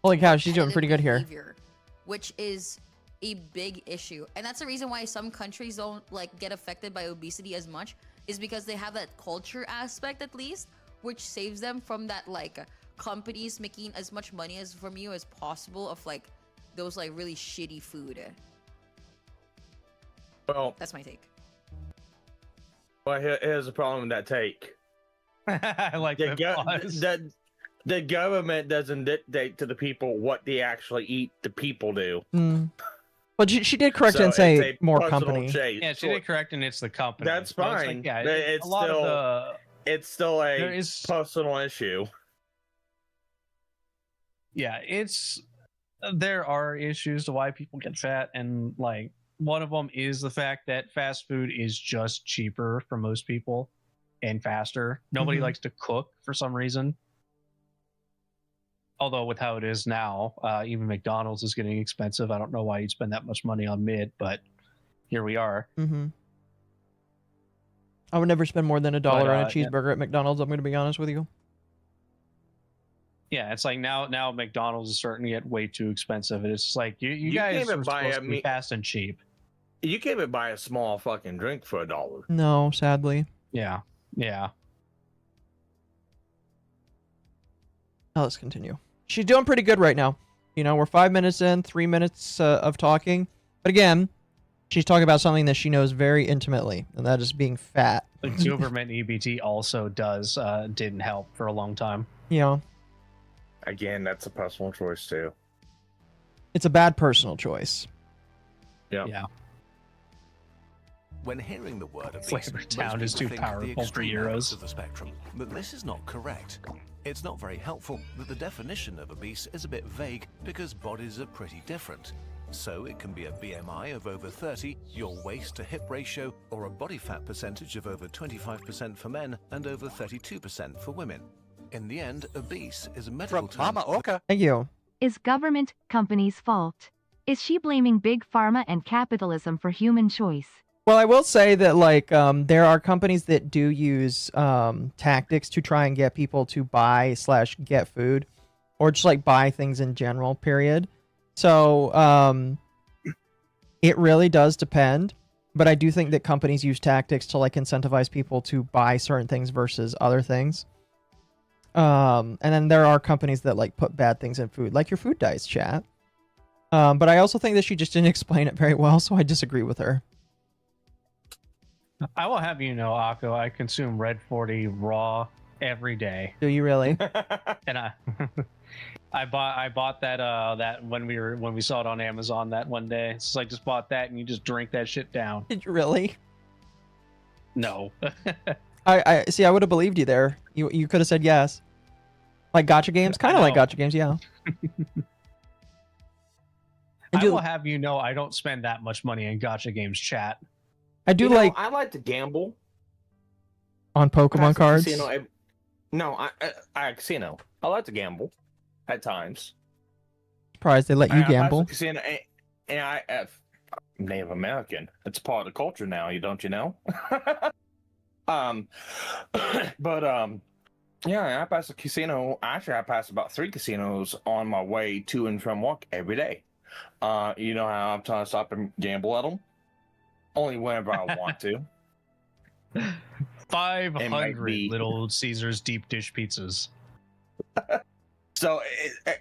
Holy cow, she's doing pretty good here. behavior, which is a big issue. And that's the reason why some countries don't like get affected by obesity as much, is because they have that culture aspect at least, which saves them from that like companies making as much money as from you as possible of like those like really shitty food. Well, That's my take. here's the problem with that take. I like The, that pause. the government doesn't dictate to the people what they actually eat. The people do. Hmm. But she did correct So and it's say a more personal company. chase. Yeah, she did correct, and it's the company. That's So it's fine. like, yeah, but a lot of the it's still a there is personal issue. yeah, it's there are issues to why people get fat, and like one of them is the fact that fast food is just cheaper for most people and faster. Nobody Mhm. likes to cook for some reason. Although with how it is now, even McDonald's is getting expensive. I don't know why you'd spend that much money on mid, but here we are. Mm-hmm. I would never spend more than $1 on a yeah. cheeseburger at McDonald's. I'm going to be honest with you. Yeah, it's like now McDonald's is starting to get way too expensive. It's just like you guys can't even are buy supposed a to be fast and cheap. You can't even buy a small fucking drink for $1. No, sadly. Yeah. Now let's continue. She's doing pretty good right now. You know, we're 5 minutes in, 3 minutes of talking. But again, she's talking about something that she knows very intimately, and that is being fat. Like Silverman EBT also didn't help for a long time. Yeah. Again, that's a personal choice too. It's a bad personal choice. Yeah. When hearing the word obese, Flavor Town is too powerful for Euros. Of the spectrum, but this is not correct. It's not very helpful that the definition of obese is a bit vague because bodies are pretty different. So it can be a BMI of over 30, your waist to hip ratio, or a body fat percentage of over 25% for men and over 32% for women. In the end, obese is a medical term. MommaOcco. Thank you. Is government companies' fault? Is she blaming big pharma and capitalism for human choice? Well, I will say that, like, there are companies that do use tactics to try and get people to buy/get food, or just like buy things in general, period. So it really does depend, but I do think that companies use tactics to like incentivize people to buy certain things versus other things. And then there are companies that like put bad things in food, like your food dice, chat. But I also think that she just didn't explain it very well, so I disagree with her. I will have you know, Akko, I consume Red 40 raw every day. Do you really? And I bought that when we saw it on Amazon that one day. It's like just bought that and you just drink that shit down. Did you really? No. I see. I would have believed you there. You could have said yes. Like gotcha games, kind of like gotcha games, yeah. I will have you know, I don't spend that much money in gotcha games, chat. I do like. I like to gamble On Pokemon cards. Casino. No, I casino. I like to gamble at times. Surprised they let you I gamble. Casino, and I'm Native American. It's part of the culture now. Don't you know? Yeah, I pass a casino. Actually, I pass about 3 casinos on my way to and from work every day. You know how I'm trying to stop and gamble at them? Only whenever I want to. 500 Little Caesars deep dish pizzas. So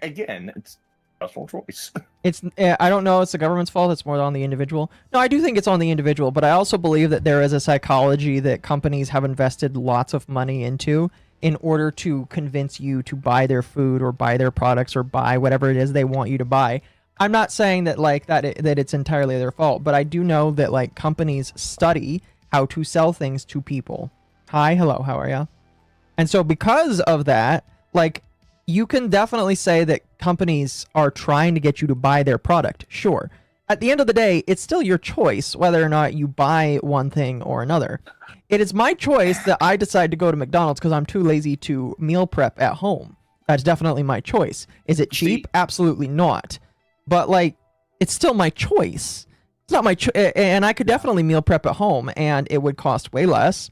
again, it's personal choice. It's I don't know. It's the government's fault. It's more on the individual. No, I do think it's on the individual, but I also believe that there is a psychology that companies have invested lots of money into in order to convince you to buy their food or buy their products or buy whatever it is they want you to buy. I'm not saying that like that it's entirely their fault, but I do know that like companies study how to sell things to people. Hi, hello, how are ya? And so because of that, like you can definitely say that companies are trying to get you to buy their product. Sure. At the end of the day, it's still your choice whether or not you buy one thing or another. It is my choice that I decide to go to McDonald's because I'm too lazy to meal prep at home. That's definitely my choice. Is it cheap? Absolutely not. But like, it's still my choice. It's not my and I could definitely meal prep at home, and it would cost way less,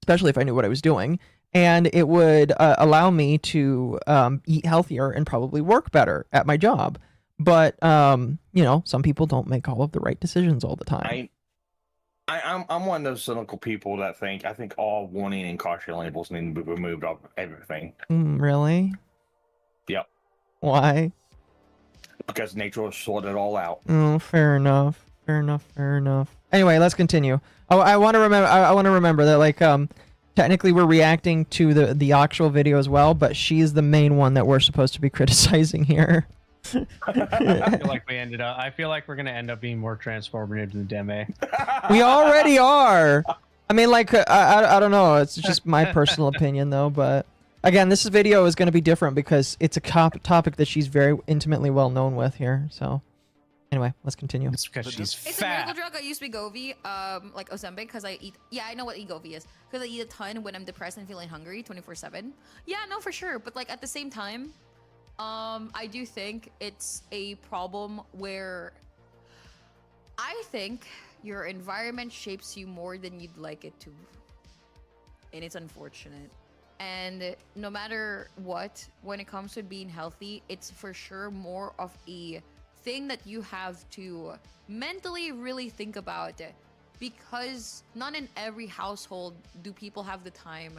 especially if I knew what I was doing, and it would allow me to eat healthier and probably work better at my job. But you know, some people don't make all of the right decisions all the time. I'm one of those cynical people that I think all warning and caution labels need to be removed off everything. Really? Yep. Why? Because nature will sort it all out. Oh, fair enough. Fair enough. Anyway, let's continue. I want to remember. I want to remember that, like, technically we're reacting to the actual video as well, but she's the main one that we're supposed to be criticizing here. I feel like I feel like we're gonna end up being more transformative than Deme. We already are. I mean, like, I don't know. It's just my personal opinion, though. But again, this video is going to be different because it's a topic that she's very intimately well known with here. So, anyway, let's continue. It's because she's It's a miracle drug. I use Wegovy, like Ozempic, because I eat. Yeah, I know what Wegovy is, because I eat a ton when I'm depressed and feeling hungry, 24/7. Yeah, no, for sure. But like at the same time, I do think it's a problem where I think your environment shapes you more than you'd like it to, and it's unfortunate. And no matter what, when it comes to being healthy, it's for sure more of a thing that you have to mentally really think about, because not in every household do people have the time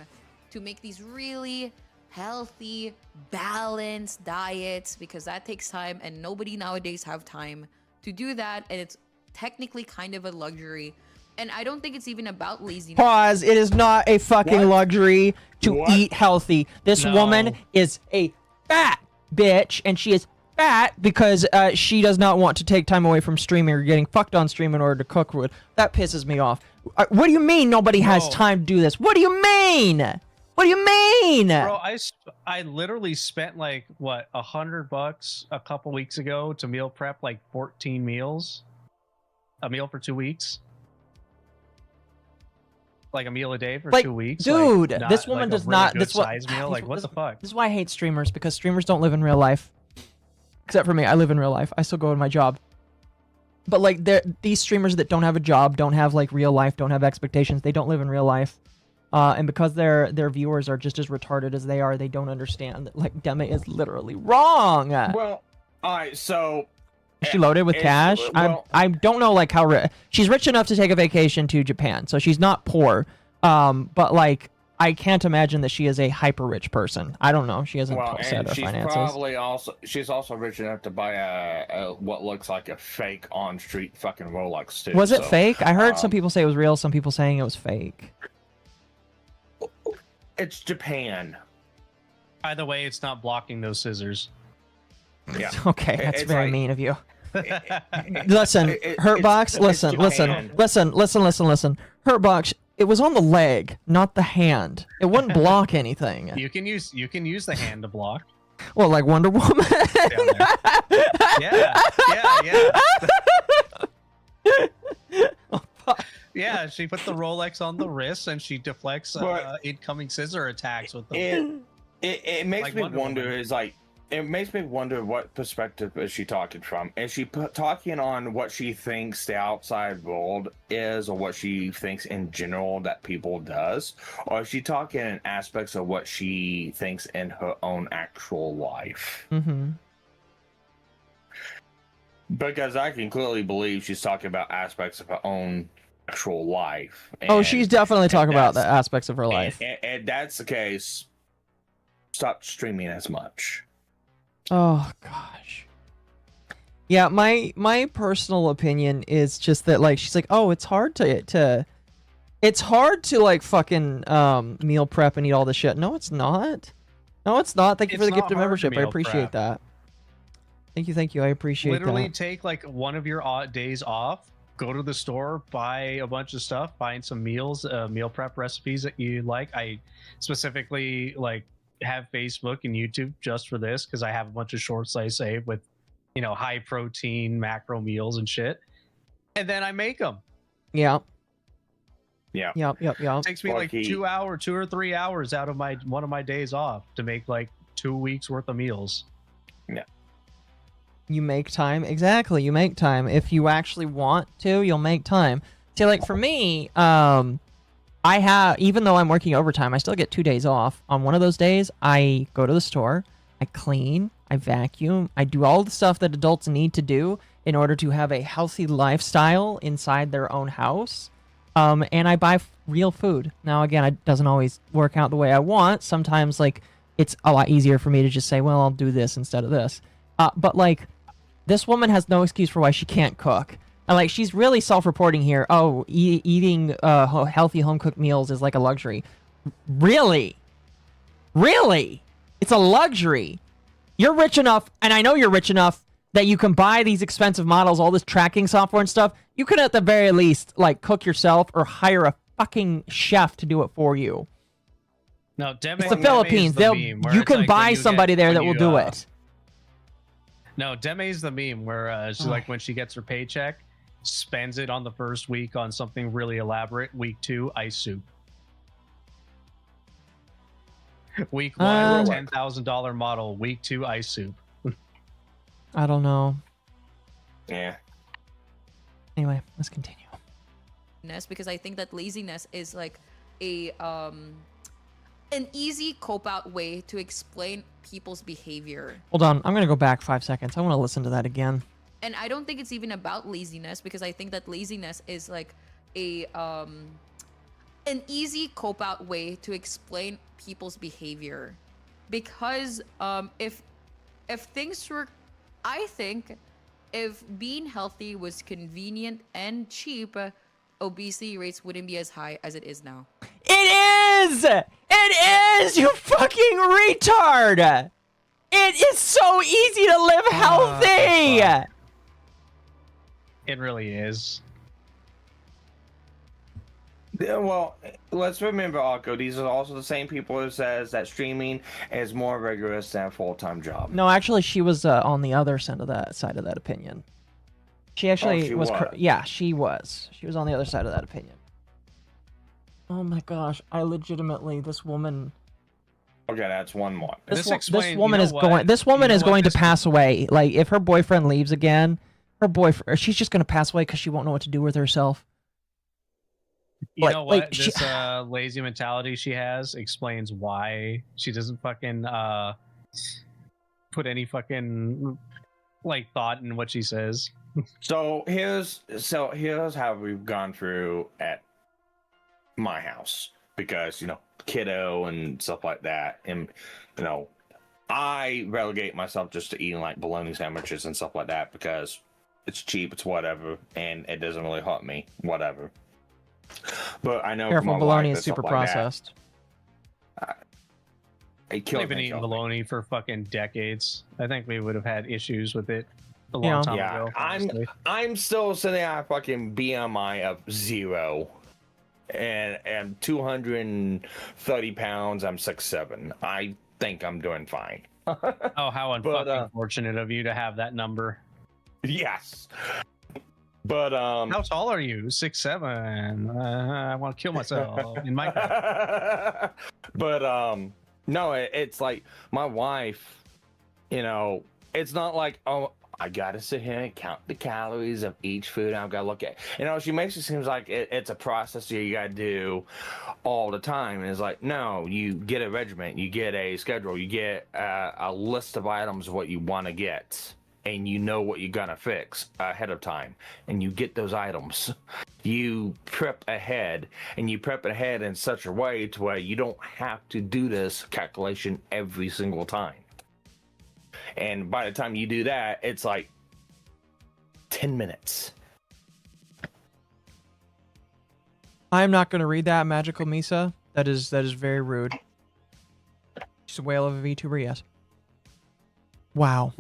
to make these really healthy, balanced diets, because that takes time and nobody nowadays have time to do that, and it's technically kind of a luxury. And I don't think it's even about laziness. Pause. It is not a fucking luxury to eat healthy. This woman is a fat bitch, and she is fat because she does not want to take time away from streaming or getting fucked on stream in order to cook food. That pisses me off. What do you mean nobody has time to do this? What do you mean? What do you mean? Bro, I literally spent like what $100 a couple weeks ago to meal prep like 14 meals, a meal for 2 weeks, like a meal a day for 2 weeks. Dude, like, this woman does not. This size meal. Like what the fuck? This is why I hate streamers, because streamers don't live in real life. Except for me, I live in real life. I still go to my job. But like, these streamers that don't have a job, don't have like real life, don't have expectations. They don't live in real life. And because their viewers are just as retarded as they are, they don't understand that like Deme is literally wrong. Well, all right, so is she loaded with cash? I don't know like how she's rich enough to take a vacation to Japan, so she's not poor. But like I can't imagine that she is a hyper rich person. I don't know. She hasn't said her finances. She's also rich enough to buy a what looks like a fake on street fucking Rolex too. Was it fake? I heard some people say it was real. Some people saying it was fake. It's Japan. By the way, it's not blocking those scissors. Yeah. Okay, that's it's very like, mean of you. Listen, Hurtbox. Listen. Hurtbox. It was on the leg, not the hand. It wouldn't block anything. You can use the hand to block. Well, like Wonder Woman. Yeah. Yeah, she put the Rolex on the wrist and she deflects incoming scissor attacks with them. It makes like me Wonder wonder. Woman. It makes me wonder what perspective is she talking from? Is she talking on what she thinks the outside world is, or what she thinks in general that people does, or is she talking in aspects of what she thinks in her own actual life? Mm-hmm. Because I can clearly believe she's talking about aspects of her own actual life. She's definitely talking about the aspects of her life. And that's the case, stop streaming as much. Oh gosh. Yeah, my personal opinion is just that like she's like, oh, it's hard to like fucking meal prep and eat all this shit. No, it's not. No, it's not. Thank you for the gift of membership. I appreciate that. Thank you. I appreciate that. Literally take like one of your days off, go to the store, buy a bunch of stuff, find some meals, meal prep recipes that you like. I specifically like have Facebook and YouTube just for this because I have a bunch of shorts I save with, high protein macro meals and shit. And then I make them. Yeah. Yeah. Yep. It takes me like 2 or 3 hours out of one of my days off to make like 2 weeks worth of meals. Yeah. You make time. Exactly. You make time. If you actually want to, you'll make time. See, like for me, even though I'm working overtime, I still get 2 days off. On one of those days, I go to the store, I clean, I vacuum, I do all the stuff that adults need to do in order to have a healthy lifestyle inside their own house. And I buy real food. Now, again, it doesn't always work out the way I want. Sometimes, like, it's a lot easier for me to just say, well, I'll do this instead of this. But, like, this woman has no excuse for why she can't cook. And, like, she's really self-reporting here. Oh, eating healthy home-cooked meals is like a luxury. Really? Really? It's a luxury. You're rich enough, and I know you're rich enough that you can buy these expensive models, all this tracking software and stuff. You could at the very least like cook yourself or hire a fucking chef to do it for you. No, Deme, It's the Philippines. You can buy somebody there that will do it. No, Deme's the meme where she's like when she gets her paycheck, spends it on the first week on something really elaborate. Week 2, ice soup. Week 1, $10,000 model. Week 2, ice soup. I don't know. Yeah. Anyway, let's continue. Because I think that laziness is like a an easy cope out way to explain people's behavior. Hold on, I'm gonna go back 5 seconds. I want to listen to that again. And I don't think it's even about laziness, because I think that laziness is like a an easy cope out way to explain people's behavior. Because if things were, I think if being healthy was convenient and cheap, obesity rates wouldn't be as high as it is now. It is! It is, you fucking retard! It is so easy to live healthy! It really is. Yeah, well, let's remember, Occo, these are also the same people who says that streaming is more rigorous than a full-time job. No, actually, she was on the other side of that opinion. She actually was. Yeah, she was. She was on the other side of that opinion. Oh my gosh, I legitimately, this woman. Okay, that's one more. This woman is going. This woman is going to pass away. Like, if her boyfriend leaves again, she's just going to pass away because she won't know what to do with herself. You know what? This lazy mentality she has explains why she doesn't fucking put any fucking like thought in what she says. So here's how we've gone through at my house, because kiddo and stuff like that, and I relegate myself just to eating like bologna sandwiches and stuff like that because it's cheap, it's whatever, and it doesn't really hurt me, whatever. But I know careful, bologna is super processed. I've been eating bologna for fucking decades. I think we would have had issues with it a long time ago. I'm still sitting at a fucking BMI of 0, and 230 pounds. I'm 6'7". I think I'm doing fine. Oh, how unfortunate of you to have that number. Yes. But how tall are you? 6'7". I want to kill myself in my But no, it's like my wife, it's not like, oh, I gotta sit here and count the calories of each food. I've gotta look at, she makes it seem like it's a process you gotta do all the time. And it's like, no, you get a regiment, you get a schedule, you get a list of items of what you want to get. And you know what you're gonna fix ahead of time, and you get those items. You prep ahead, and you prep ahead in such a way to where you don't have to do this calculation every single time. And by the time you do that, it's like 10 minutes. I'm not gonna read that, Magical Misa. That is very rude. She's a whale of a VTuber, yes. Wow.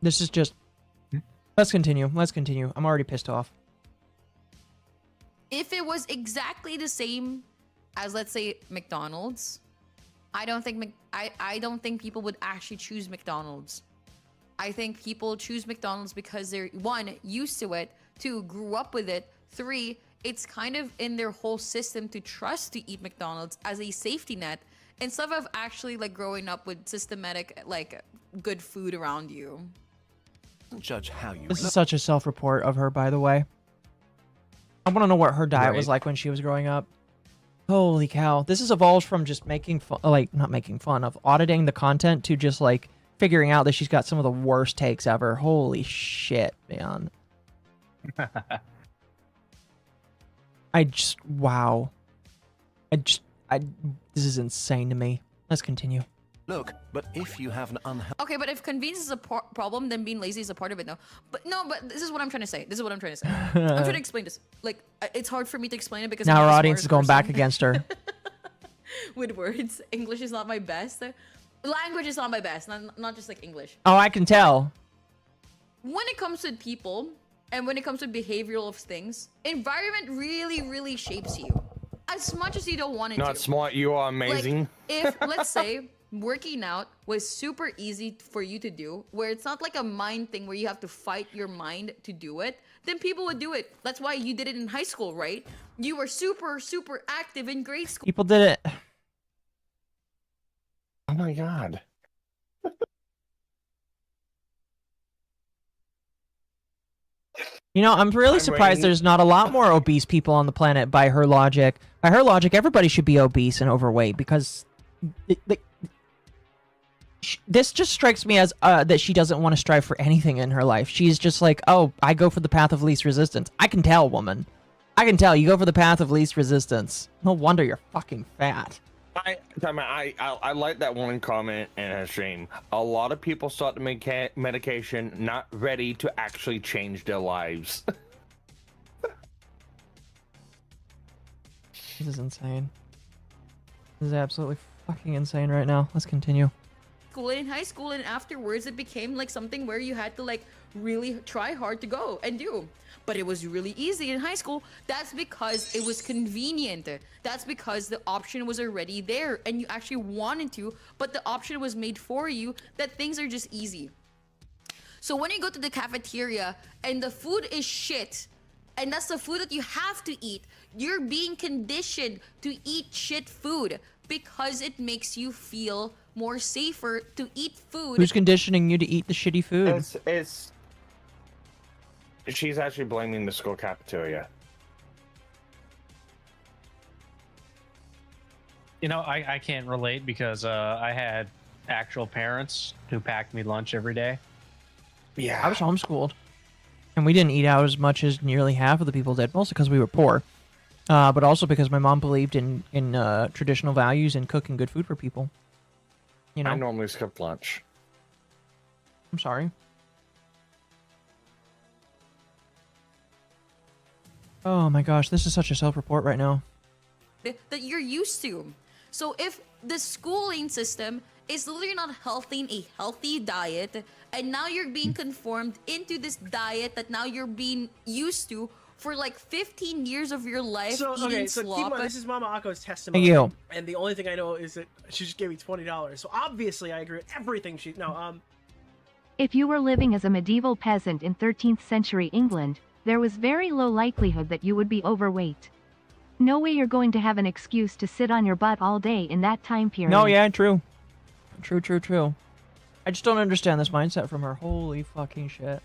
This is just... Let's continue. I'm already pissed off. If it was exactly the same as, let's say, McDonald's, I don't think people would actually choose McDonald's. I think people choose McDonald's because they're, 1, used to it, 2, grew up with it, 3, it's kind of in their whole system to trust to eat McDonald's as a safety net, instead of actually like growing up with systematic like good food around you. Judge how you. This is such a self-report of her, by the way. I want to know what her diet was like when she was growing up. Holy cow. This has evolved from just making fun, not making fun of auditing the content to just like figuring out that she's got some of the worst takes ever. Holy shit, man. Wow. This is insane to me. Let's continue. Look, but if you have an unhealthy... Okay, but if convenience is a problem, then being lazy is a part of it now. But this is what I'm trying to say. I'm trying to explain this. Like, it's hard for me to explain it because... Now our audience is going back against her. With words. English is not my best. language is not my best, not just like English. Oh, I can tell. When it comes to people and when it comes to behavioral of things, environment really shapes you. As much as you don't want it to. Not smart, you are amazing. Like, if, let's say, working out was super easy for you to do, where it's not like a mind thing where you have to fight your mind to do it, then people would do it. That's why you did it in high school, right? You were super active in grade school. People did it. Oh my god. You know, I'm really surprised there's not a lot more obese people on the planet by her logic. By her logic, everybody should be obese and overweight because this just strikes me as that she doesn't want to strive for anything in her life. She's just like, oh, I go for the path of least resistance. I can tell, woman. I can tell. You go for the path of least resistance. No wonder you're fucking fat. I like that one comment in her stream. A lot of people start the medication not ready to actually change their lives. This is insane. This is absolutely fucking insane right now. Let's continue. In high school, and afterwards it became like something where you had to like really try hard to go and do. But it was really easy in high school. That's because it was convenient. That's because the option was already there and you actually wanted to, but the option was made for you, that things are just easy. So when you go to the cafeteria and the food is shit, and that's the food that you have to eat, you're being conditioned to eat shit food because it makes you feel more safer to eat food. Who's conditioning you to eat the shitty food? She's actually blaming the school cafeteria. You know, I can't relate because I had actual parents who packed me lunch every day. Yeah. I was homeschooled. And we didn't eat out as much as nearly half of the people did, mostly because we were poor. But also because my mom believed in traditional values and cooking good food for people. You know? I normally skip lunch. I'm sorry. Oh my gosh, this is such a self-report right now. That you're used to. So if the schooling system is literally not helping a healthy diet, and now you're being conformed into this diet that now you're being used to for like 15 years of your life. So eating okay, so slop. keep in mind, this is MommaOcco's testimony. Thank you. And the only thing I know is that she just gave me $20. So obviously I agree with everything she If you were living as a medieval peasant in 13th century England, there was very low likelihood that you would be overweight. No way you're going to have an excuse to sit on your butt all day in that time period. No, yeah, true. True. I just don't understand this mindset from her. Holy fucking shit.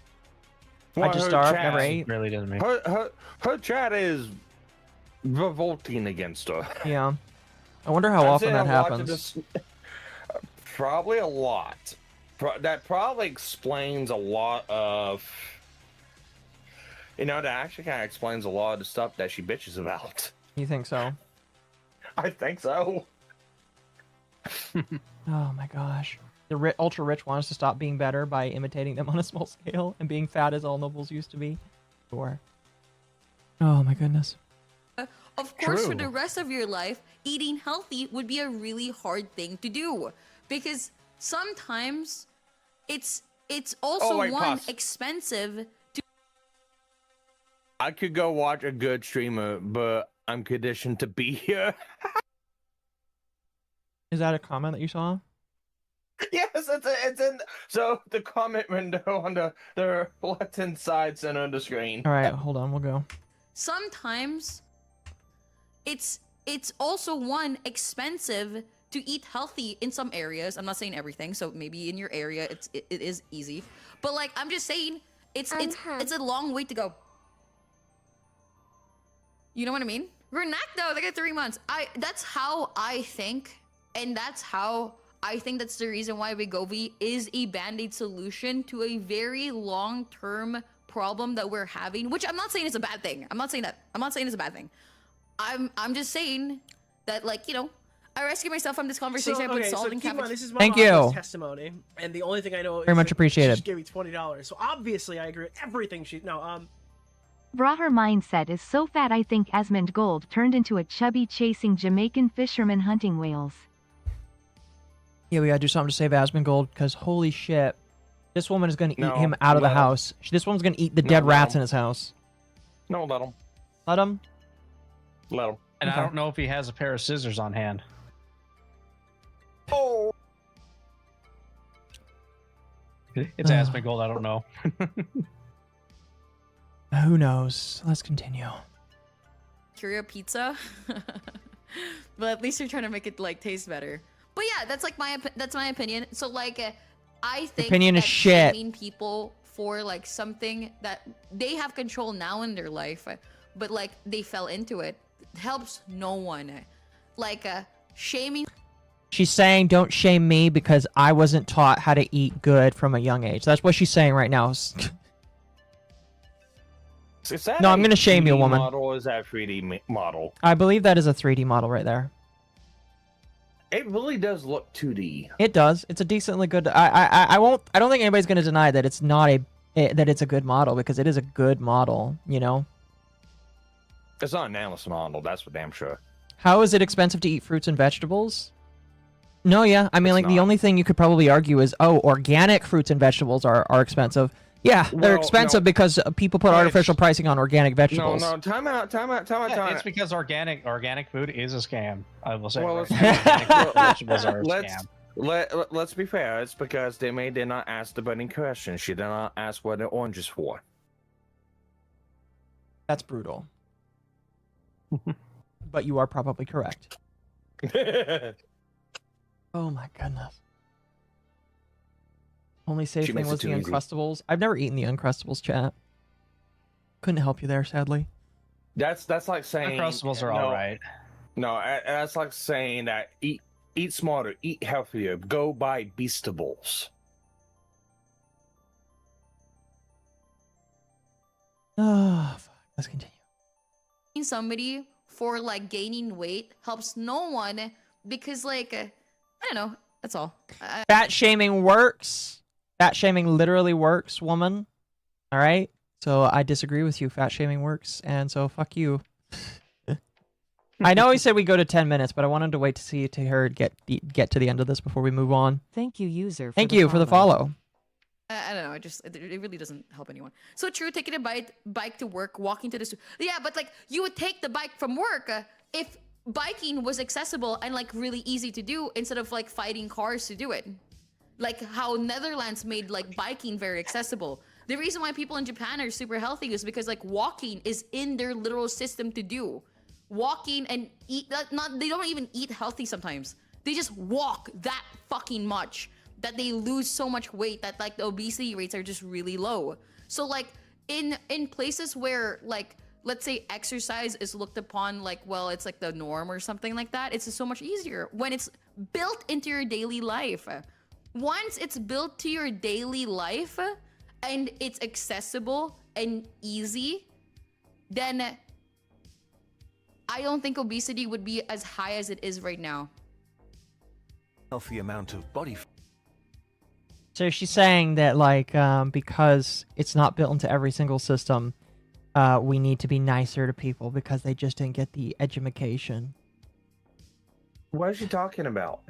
Well, I just her starved, chat never ate. Really doesn't make her chat is revolting against her. Yeah. I wonder how often that happens. Probably a lot. That probably explains a lot of... You know, that actually kind of explains a lot of the stuff that she bitches about. You think so? I think so. Oh my gosh. The ultra rich want us to stop being better by imitating them on a small scale and being fat as all nobles used to be. Sure. Oh my goodness. Of course, for the rest of your life, eating healthy would be a really hard thing to do. Because sometimes it's also expensive to... I could go watch a good streamer, but I'm conditioned to be here. Is that a comment that you saw? Yes, it's in. So the comment window on the left-hand side center of the screen. All right, hold on, we'll go. Sometimes it's also expensive to eat healthy in some areas. I'm not saying everything, so maybe in your area it is easy. But like I'm just saying, it's a long way to go. You know what I mean? We're not though. They got 3 months. That's how I think, and that's how I think that's the reason why Wegovy is a band-aid solution to a very long-term problem that we're having, which I'm not saying is a bad thing. I'm not saying it's a bad thing. I'm just saying that, like, you know, I rescue myself from this conversation. I put salt in cabbage. This is Thank you. Testimony, and the only thing I know very much appreciated. She just gave me $20. So obviously I agree with everything she Brah, her mindset is so fat I think Asmund Gold turned into a chubby chasing Jamaican fisherman hunting whales. Yeah, we gotta do something to save Asmongold, because holy shit. This woman is gonna eat No, him out of the let him. house. This woman's gonna eat the No, dead let rats him. in his house. No, let him. Let him? Let him. And Okay. I don't know if he has a pair of scissors on hand. Oh. It's Asmongold, I don't know. Who knows? Let's continue. Curio pizza. But at least you're trying to make it like taste better. But yeah, that's like that's my opinion. So like I think Opinion is that shit. shaming people for like something that they have control now in their life, but like they fell into it, helps no one. Like shaming. She's saying, don't shame me because I wasn't taught how to eat good from a young age. That's what she's saying right now. Is that No, I'm a gonna shame you, 2D woman. Model or is that a 3D model? I believe that is a 3D model right there. It really does look 2D. It does. It's a decently good. I don't think anybody's gonna deny that it's not that it's a good model, because it is a good model. You know. It's not an analyst model. That's for damn sure. How is it expensive to eat fruits and vegetables? No, yeah. I mean, It's like the not. only thing you could probably argue is, oh, organic fruits and vegetables are expensive. Yeah, they're Well, expensive no. because people put No, artificial pricing on organic vegetables. No, time out. Yeah, it's because organic food is a scam. I will say. Well, right let's- now. Organic fruit and vegetables are a Let's scam. let's be fair. It's because Demi did not ask the burning question. She did not ask what the orange is for. That's brutal. But you are probably correct. Oh my goodness. Only safe She thing makes it was the too easy. Uncrustables. I've never eaten the Uncrustables, chat. Couldn't help you there, sadly. That's like saying Uncrustables are no, all right. No, that's like saying that eat smarter, eat healthier, go buy Beastables. Oh, fuck. Let's continue. Somebody for like gaining weight helps no one because like I don't know. That's all. Fat shaming works. Fat shaming literally works, woman. All right? So I disagree with you. Fat shaming works, and so fuck you. I know he said we go to 10 minutes, but I wanted to wait to see to her get to the end of this before we move on. Thank you, user. Thank you for the follow. I don't know. It really doesn't help anyone. So true. Taking a bike to work, walking to the yeah, but like you would take the bike from work if biking was accessible and like really easy to do instead of like fighting cars to do it. Like how Netherlands made like biking very accessible. The reason why people in Japan are super healthy is because like walking is in their literal system to do. Walking and eat they don't even eat healthy sometimes. They just walk that fucking much that they lose so much weight that like the obesity rates are just really low. So like in places where like let's say exercise is looked upon like, well, it's like the norm or something like that, it's just so much easier when it's built into your daily life. Once it's built to your daily life and it's accessible and easy, then I don't think obesity would be as high as it is right now. Healthy amount of body fat. So she's saying that like because it's not built into every single system, we need to be nicer to people because they just didn't get the education. What is she talking about?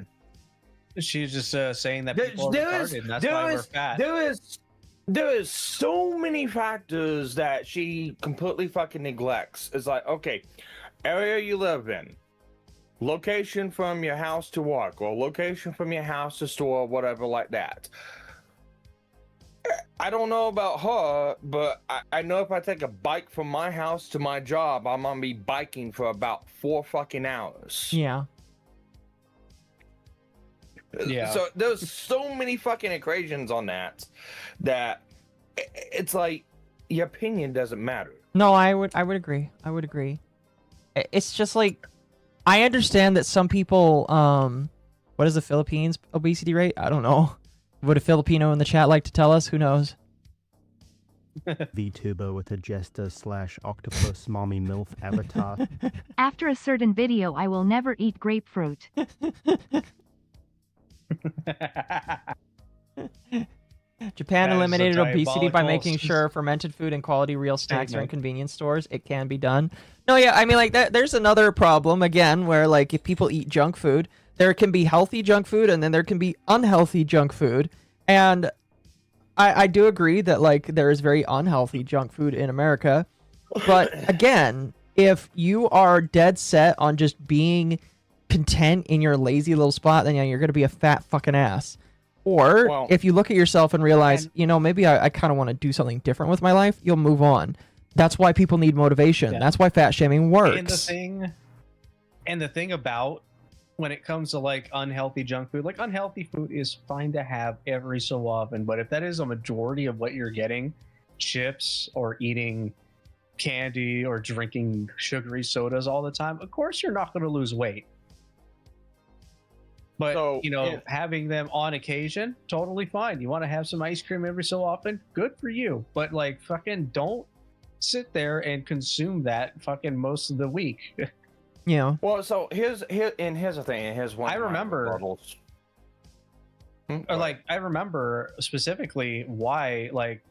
She's just saying that people are retarded, and that's why we're fat. There is so many factors that she completely fucking neglects. It's like, okay, area you live in, location from your house to work, or location from your house to store, whatever like that. I don't know about her, but I know if I take a bike from my house to my job, I'm gonna be biking for about 4 fucking hours. Yeah. Yeah. So there's so many fucking equations on that it's like your opinion doesn't matter. No, I would agree. I would agree. It's just like I understand that some people what is the Philippines obesity rate? I don't know. Would a Filipino in the chat like to tell us? Who knows? VTuber with a jester/octopus mommy MILF avatar. After a certain video, I will never eat grapefruit. Japan That is a eliminated obesity by diabolical making sure fermented food and quality real snacks are in statement. convenience stores. It can be done. No, yeah, I mean, like, there's another problem, again, where, like, if people eat junk food, There can be healthy junk food, and then there can be unhealthy junk food. And I do agree that like there is very unhealthy junk food in America. But again, if you are dead set on just being content in your lazy little spot, then yeah, you're gonna be a fat fucking ass. Or if you look at yourself and realize, you know, maybe I kind of want to do something different with my life, you'll move on. That's why people need motivation. That's why fat shaming works. And the thing about when it comes to like unhealthy junk food, like unhealthy food is fine to have every so often, but if that is a majority of what you're getting, chips or eating candy or drinking sugary sodas all the time, of course you're not going to lose weight. But, you know, having them on occasion, totally fine. You want to have some ice cream every so often? Good for you. But, like, fucking don't sit there and consume that fucking most of the week. Yeah. Well, so here's the thing. Here's one. I remember. Or, like, I remember specifically why, like,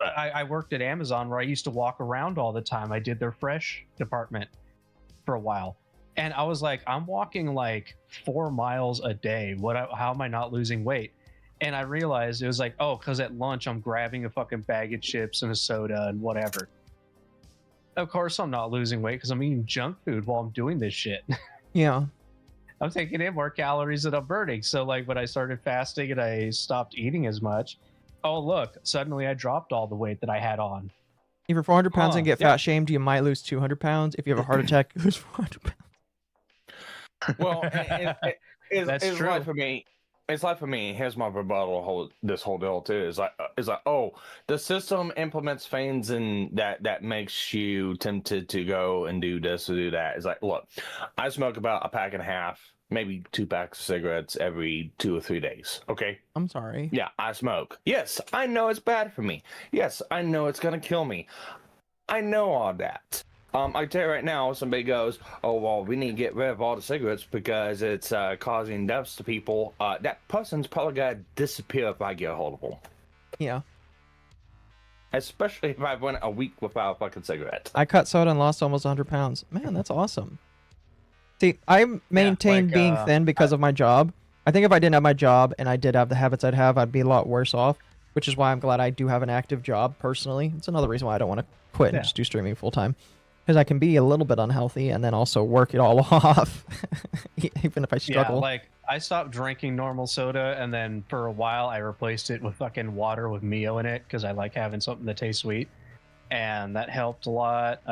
I worked at Amazon where I used to walk around all the time. I did their fresh department for a while. And I was like, I'm walking like 4 miles a day. How am I not losing weight? And I realized it was like, oh, because at lunch I'm grabbing a fucking bag of chips and a soda and whatever. Of course I'm not losing weight because I'm eating junk food while I'm doing this shit. Yeah. I'm taking in more calories than I'm burning. So like when I started fasting and I stopped eating as much, oh look, suddenly I dropped all the weight that I had on. If you're 400 pounds and get fat shamed, you might lose 200 pounds. If you have a heart attack, you lose 400 pounds. Well, it's true. like for me. It's like for me. Here's my rebuttal. This whole deal too is like, oh, the system implements things and that makes you tempted to go and do this or do that. It's like, look, I smoke about a pack and a half, maybe 2 packs of cigarettes every 2 or 3 days. Okay. I'm sorry. Yeah, I smoke. Yes, I know it's bad for me. Yes, I know it's gonna kill me. I know all that. I tell you right now, somebody goes, oh, well, we need to get rid of all the cigarettes because it's causing deaths to people. That person's probably got to disappear if I get a hold of them. Yeah. Especially if I went a week without a fucking cigarette. I cut soda and lost almost 100 pounds. Man, that's awesome. See, I maintained being thin because of my job. I think if I didn't have my job and I did have the habits I'd have, I'd be a lot worse off, which is why I'm glad I do have an active job personally. It's another reason why I don't want to quit and just do streaming full time. Because I can be a little bit unhealthy and then also work it all off, even if I struggle. Yeah, like I stopped drinking normal soda, and then for a while I replaced it with fucking water with Mio in it because I like having something that tastes sweet, and that helped a lot.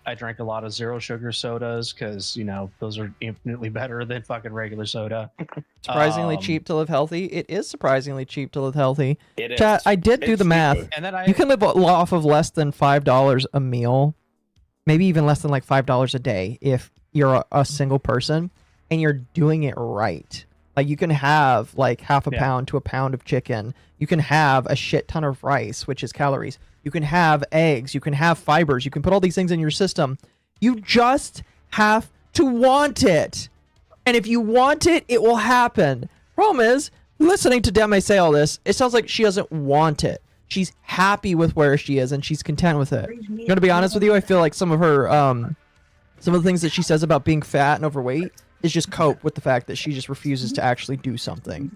I drank a lot of zero sugar sodas because, you know, those are infinitely better than fucking regular soda. Surprisingly cheap to live healthy. It is surprisingly cheap to live healthy. It Chat, is. I did do the math. And then You can live off of less than $5 a meal, maybe even less than like $5 a day if you're a single person and you're doing it right. Like you can have like half a pound to a pound of chicken. You can have a shit ton of rice, which is calories. You can have eggs. You can have fibers. You can put all these things in your system. You just have to want it. And if you want it, it will happen. Problem is, listening to Deme say all this, it sounds like she doesn't want it. She's happy with where she is and she's content with it. I'm gonna be honest with you, I feel like some of her some of the things that she says about being fat and overweight is just cope with the fact that she just refuses to actually do something.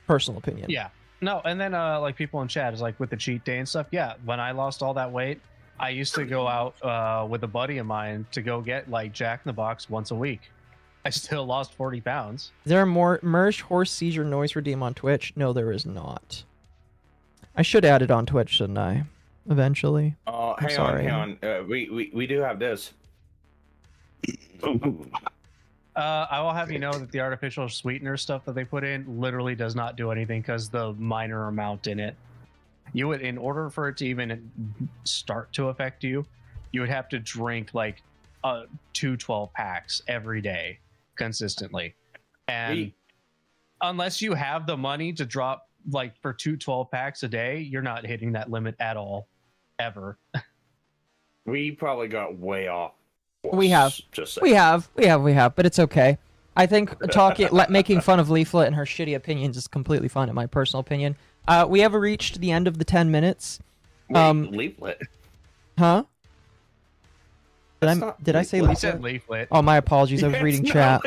Personal opinion. Yeah. No, and then like people in chat is like with the cheat day and stuff. Yeah, when I lost all that weight, I used to go out with a buddy of mine to go get like Jack in the Box once a week. I still lost 40 pounds. Is there a more merged horse seizure noise redeem on Twitch? No, there is not. I should add it on Twitch, shouldn't I? Eventually. Hang on. We do have this. I will have you know that the artificial sweetener stuff that they put in literally does not do anything because the minor amount in it. You would, in order for it to even start to affect you, you would have to drink like 2 12 packs every day consistently. And unless you have the money to drop like for 2 12 packs a day, you're not hitting that limit at all, ever. We probably got way off. We have, but it's okay. I think making fun of Leaflet and her shitty opinions is completely fine, in my personal opinion. We have reached the end of the 10 minutes. Wait, Leaflet? Huh? Did I say I said leaflet? leaflet. Oh, my apologies. I was reading chat.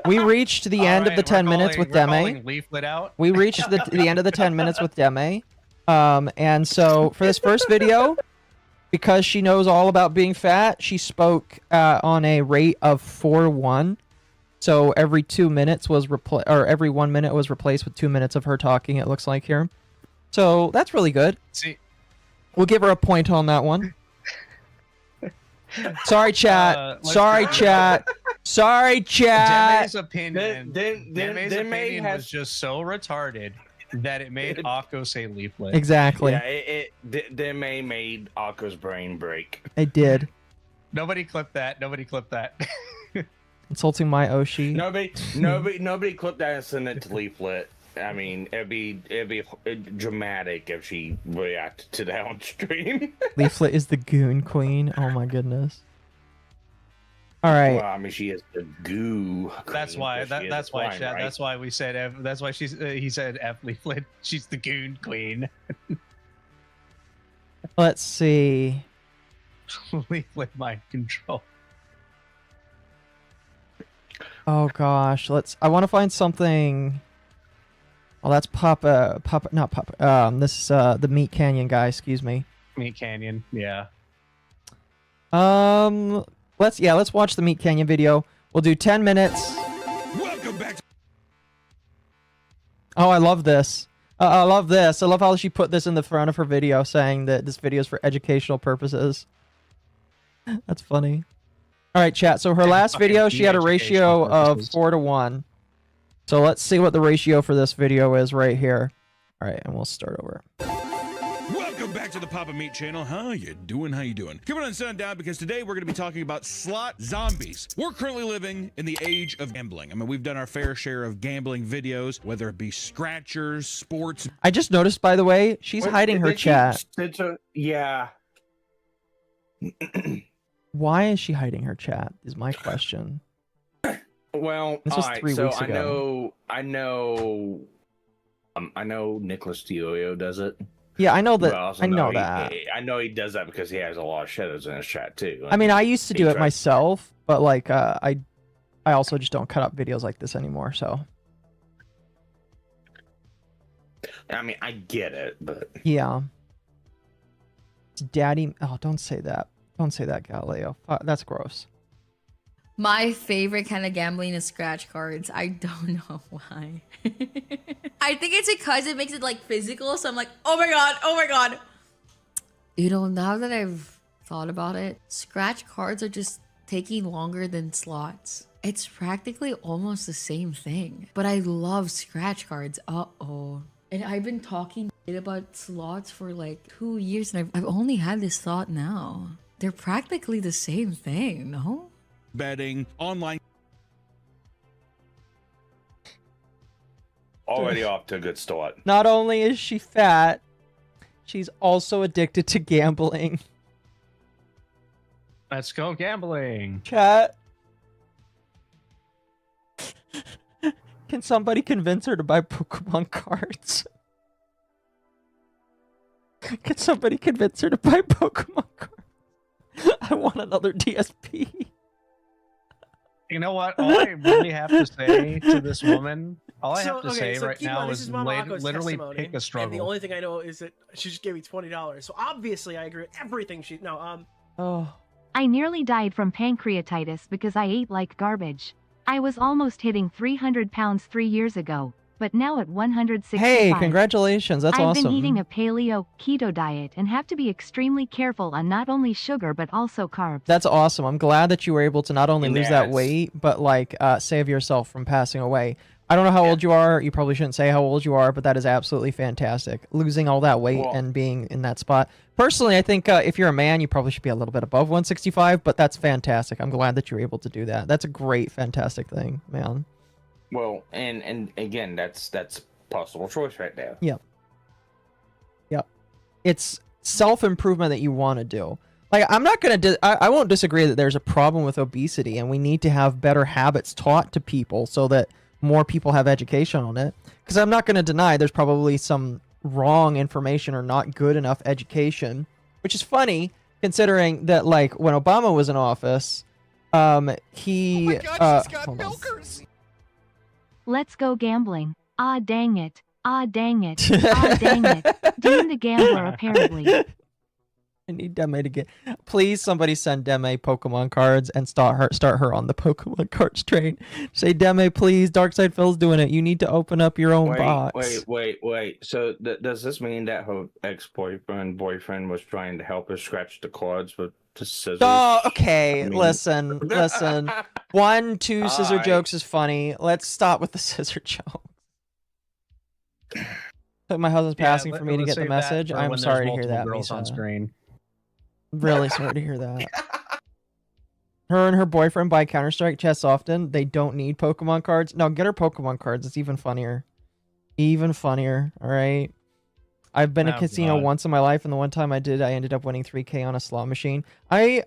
We reached the end of the 10 minutes with Deme. Leaflet out. We reached the end of the 10 minutes with Deme. And so for this first video, because she knows all about being fat, she spoke on a rate of 4:1. So every 2 minutes was every 1 minute was replaced with 2 minutes of her talking, it looks like here. So that's really good. See, we'll give her a point on that one. Sorry, chat. Sorry, chat. Sorry, chat. Deme's opinion was just so retarded that it made Occo say leaflet. Exactly. Yeah, Deme made Occo's brain break. It did. Nobody clipped that. Nobody clipped that. Insulting my Oshi. Nobody clipped that and sent it to leaflet. I mean, it'd be dramatic if she reacted to that on stream. Leaflet is the goon queen. Oh my goodness. All right. Well, I mean, she is the goo. That's why. That's why. Chat, right? That's why we said F. That's why he said F leaflet. She's the goon queen. Let's see. Leaflet mind control. Oh gosh. I want to find something. Oh, that's Papa. Not Papa. This is the Meat Canyon guy. Excuse me. Meat Canyon. Yeah. Let's watch the Meat Canyon video. We'll do 10 minutes. Welcome back. Oh, I love this. I love this. I love how she put this in the front of her video, saying that this video is for educational purposes. That's funny. All right, chat. So her last video, she had a ratio of 4:1. So let's see what the ratio for this video is right here. All right, and we'll start over. Welcome back to the Papa Meat channel. How you doing? How you doing? Come on, sit down, because today we're going to be talking about slot zombies. We're currently living in the age of gambling. I mean, we've done our fair share of gambling videos, whether it be scratchers, sports. I just noticed, by the way, she's hiding her chat. Yeah. Why is she hiding her chat? Is my question. Well, this was 3 weeks ago. I know Nicholas Dioyo does it. Yeah, I know that. But I know that. I know he does that because he has a lot of shadows in his chat too. I mean, I used to do it myself, but like, I also just don't cut up videos like this anymore. So. I mean, I get it, but yeah. It's Daddy. Oh, don't say that. Don't say that, Galileo. That's gross. My favorite kind of gambling is scratch cards. I don't know why. I think it's because it makes it like physical. So I'm like, oh my God, oh my God. You know, now that I've thought about it, scratch cards are just taking longer than slots. It's practically almost the same thing. But I love scratch cards. Uh-oh. And I've been talking about slots for like 2 years and I've only had this thought now. They're practically the same thing, no? Betting, online. Already off to a good start. Not only is she fat, she's also addicted to gambling. Let's go gambling. Chat. Can somebody convince her to buy Pokemon cards? Can somebody convince her to buy Pokemon cards? I want another DSP. You know what? All I really have to say to this woman, all I have to say right now is literally pick a struggle. And the only thing I know is that she just gave me $20. So obviously I agree with everything she... No, Oh. I nearly died from pancreatitis because I ate like garbage. I was almost hitting 300 pounds 3 years ago, but now at 165. Hey, congratulations. That's awesome. I've been eating a paleo keto diet and have to be extremely careful on not only sugar but also carbs. That's awesome. I'm glad that you were able to not only lose that weight, but like save yourself from passing away. I don't know how old you are. You probably shouldn't say how old you are, but that is absolutely fantastic. Losing all that weight and being in that spot. Personally, I think if you're a man, you probably should be a little bit above 165, but that's fantastic. I'm glad that you're able to do that. That's a great, fantastic thing, man. Well, and again, that's possible choice right there. Yep. Yep. It's self-improvement that you want to do. Like, I'm not going to... I won't disagree that there's a problem with obesity, and we need to have better habits taught to people so that more people have education on it. Because I'm not going to deny there's probably some wrong information or not good enough education, which is funny considering that like when Obama was in office, he hold on. Let's go gambling. Ah, dang it. Ah, dang it. Ah, dang it. Dean the gambler, apparently. I need Deme to get. Please, somebody send Deme Pokemon cards and start her on the Pokemon cards train. Say, Deme, please. Darkside Phil's doing it. You need to open up your own box. Wait. So does this mean that her ex-boyfriend was trying to help her scratch the cards with the scissors? Oh, okay. I mean- listen. 1, 2 scissor Alright. jokes is funny. Let's stop with the scissor joke. My husband's passing for me to get the message. I'm sorry to hear that, girls on Misa. screen. Really sorry to hear that. Her and her boyfriend buy Counter-Strike chests often. They don't need Pokemon cards. No, get her Pokemon cards. It's even funnier. Even funnier. All right. I've been a casino once in my life, and the one time I did, I ended up winning 3K on a slot machine. I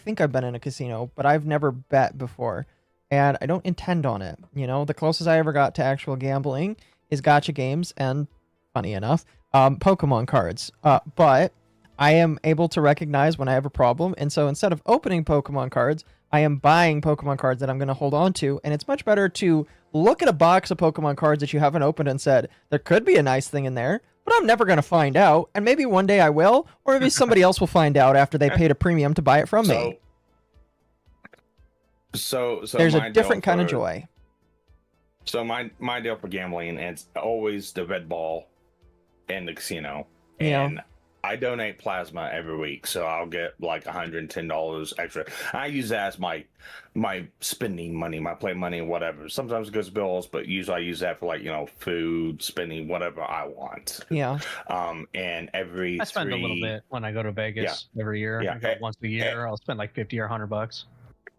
think I've been in a casino, but I've never bet before, and I don't intend on it. You know, the closest I ever got to actual gambling is gacha games, and funny enough, Pokemon cards. But I am able to recognize when I have a problem, and so instead of opening Pokemon cards, I am buying Pokemon cards that I'm going to hold on to, and it's much better to look at a box of Pokemon cards that you haven't opened and said, there could be a nice thing in there, but I'm never going to find out, and maybe one day I will, or maybe somebody else will find out after they paid a premium to buy it from me. So There's my a different deal kind of for- joy. So my deal for gambling, it's always the red ball and the casino. Yeah. And I donate plasma every week, so I'll get like $110 extra. I use that as my spending money, my play money, whatever. Sometimes it goes to bills, but usually I use that for like, food, spending, whatever I want. Yeah. And every I spend a little bit when I go to Vegas every year. Yeah. I go once a year. I'll spend like $50 or $100.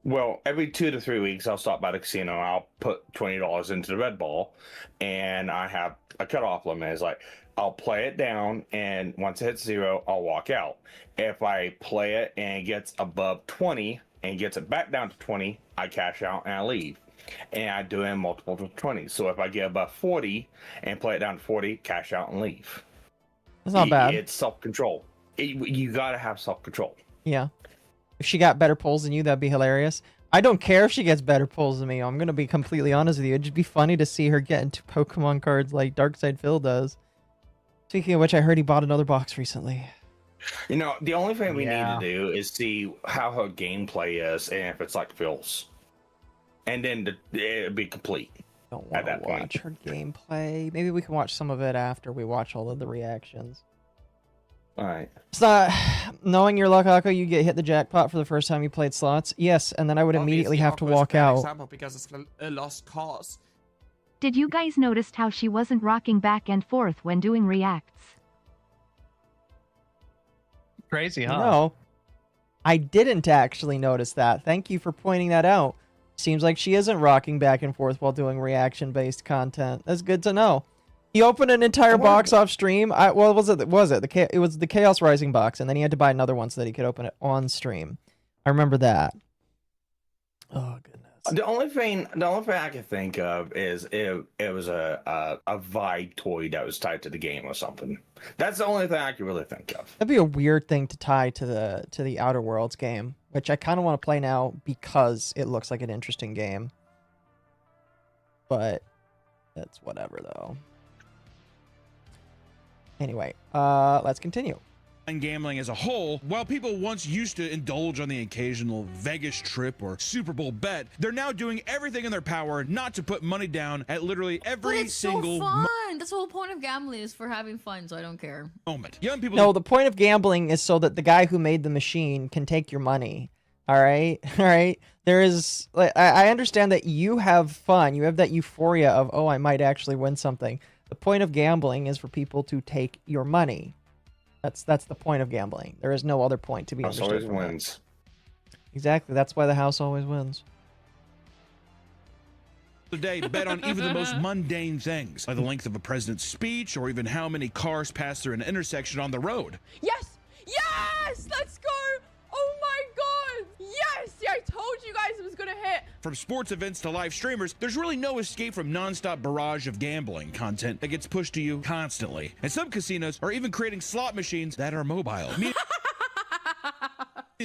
Well, every 2 to 3 weeks, I'll stop by the casino. I'll put $20 into the red ball, and I have a cutoff limit. It's like I'll play it down, and once it hits 0, I'll walk out. If I play it and it gets above 20 and gets it back down to 20, I cash out and I leave. And I do it in multiple 20s. So if I get above 40 and play it down to 40, cash out and leave. It's not bad. It's self-control. You gotta have self-control. Yeah. If she got better pulls than you, that'd be hilarious. I don't care if she gets better pulls than me. I'm going to be completely honest with you. It'd just be funny to see her get into Pokemon cards like Darkside Phil does. Speaking of which, I heard he bought another box recently. The only thing we need to do is see how her gameplay is and if it's like Phil's. And then it'd be complete. Don't want to watch her gameplay. Maybe we can watch some of it after we watch all of the reactions. All right. It's not knowing your luck, Akko. You get hit the jackpot for the first time you played slots. Yes, and then I would immediately have to walk out. Example because it's a lost cause. Did you guys notice how she wasn't rocking back and forth when doing reacts? Crazy, huh? No, I didn't actually notice that. Thank you for pointing that out. Seems like she isn't rocking back and forth while doing reaction-based content. That's good to know. He opened an entire box off stream. It was the Chaos Rising box, and then he had to buy another one so that he could open it on stream. I remember that. Oh goodness. The only thing I can think of is it was a Vibe toy that was tied to the game or something. That's the only thing I can really think of. That'd be a weird thing to tie to the Outer Worlds game, which I kind of want to play now because it looks like an interesting game. But that's whatever though. Anyway, let's continue. And gambling as a whole, while people once used to indulge on the occasional Vegas trip or Super Bowl bet, they're now doing everything in their power not to put money down at literally every But it's single so fun. That's the whole point of gambling, is for having fun, so I don't care. moment. Young people. No, the point of gambling is so that the guy who made the machine can take your money. All right, all right. There is, like, I understand that you have fun. You have that euphoria of, oh, I might actually win something. The point of gambling is for people to take your money. That's the point of gambling. There is no other point to be House understood. always from that. wins. Exactly. That's why the house always wins. Today bet on even the most mundane things, like the length of a president's speech or even how many cars pass through an intersection on the road. Yes! Yes! Let's go! Oh my god! Yes! Yeah, I told you guys it was gonna hit! From sports events to live streamers, there's really no escape from non-stop barrage of gambling content that gets pushed to you constantly. And some casinos are even creating slot machines that are mobile.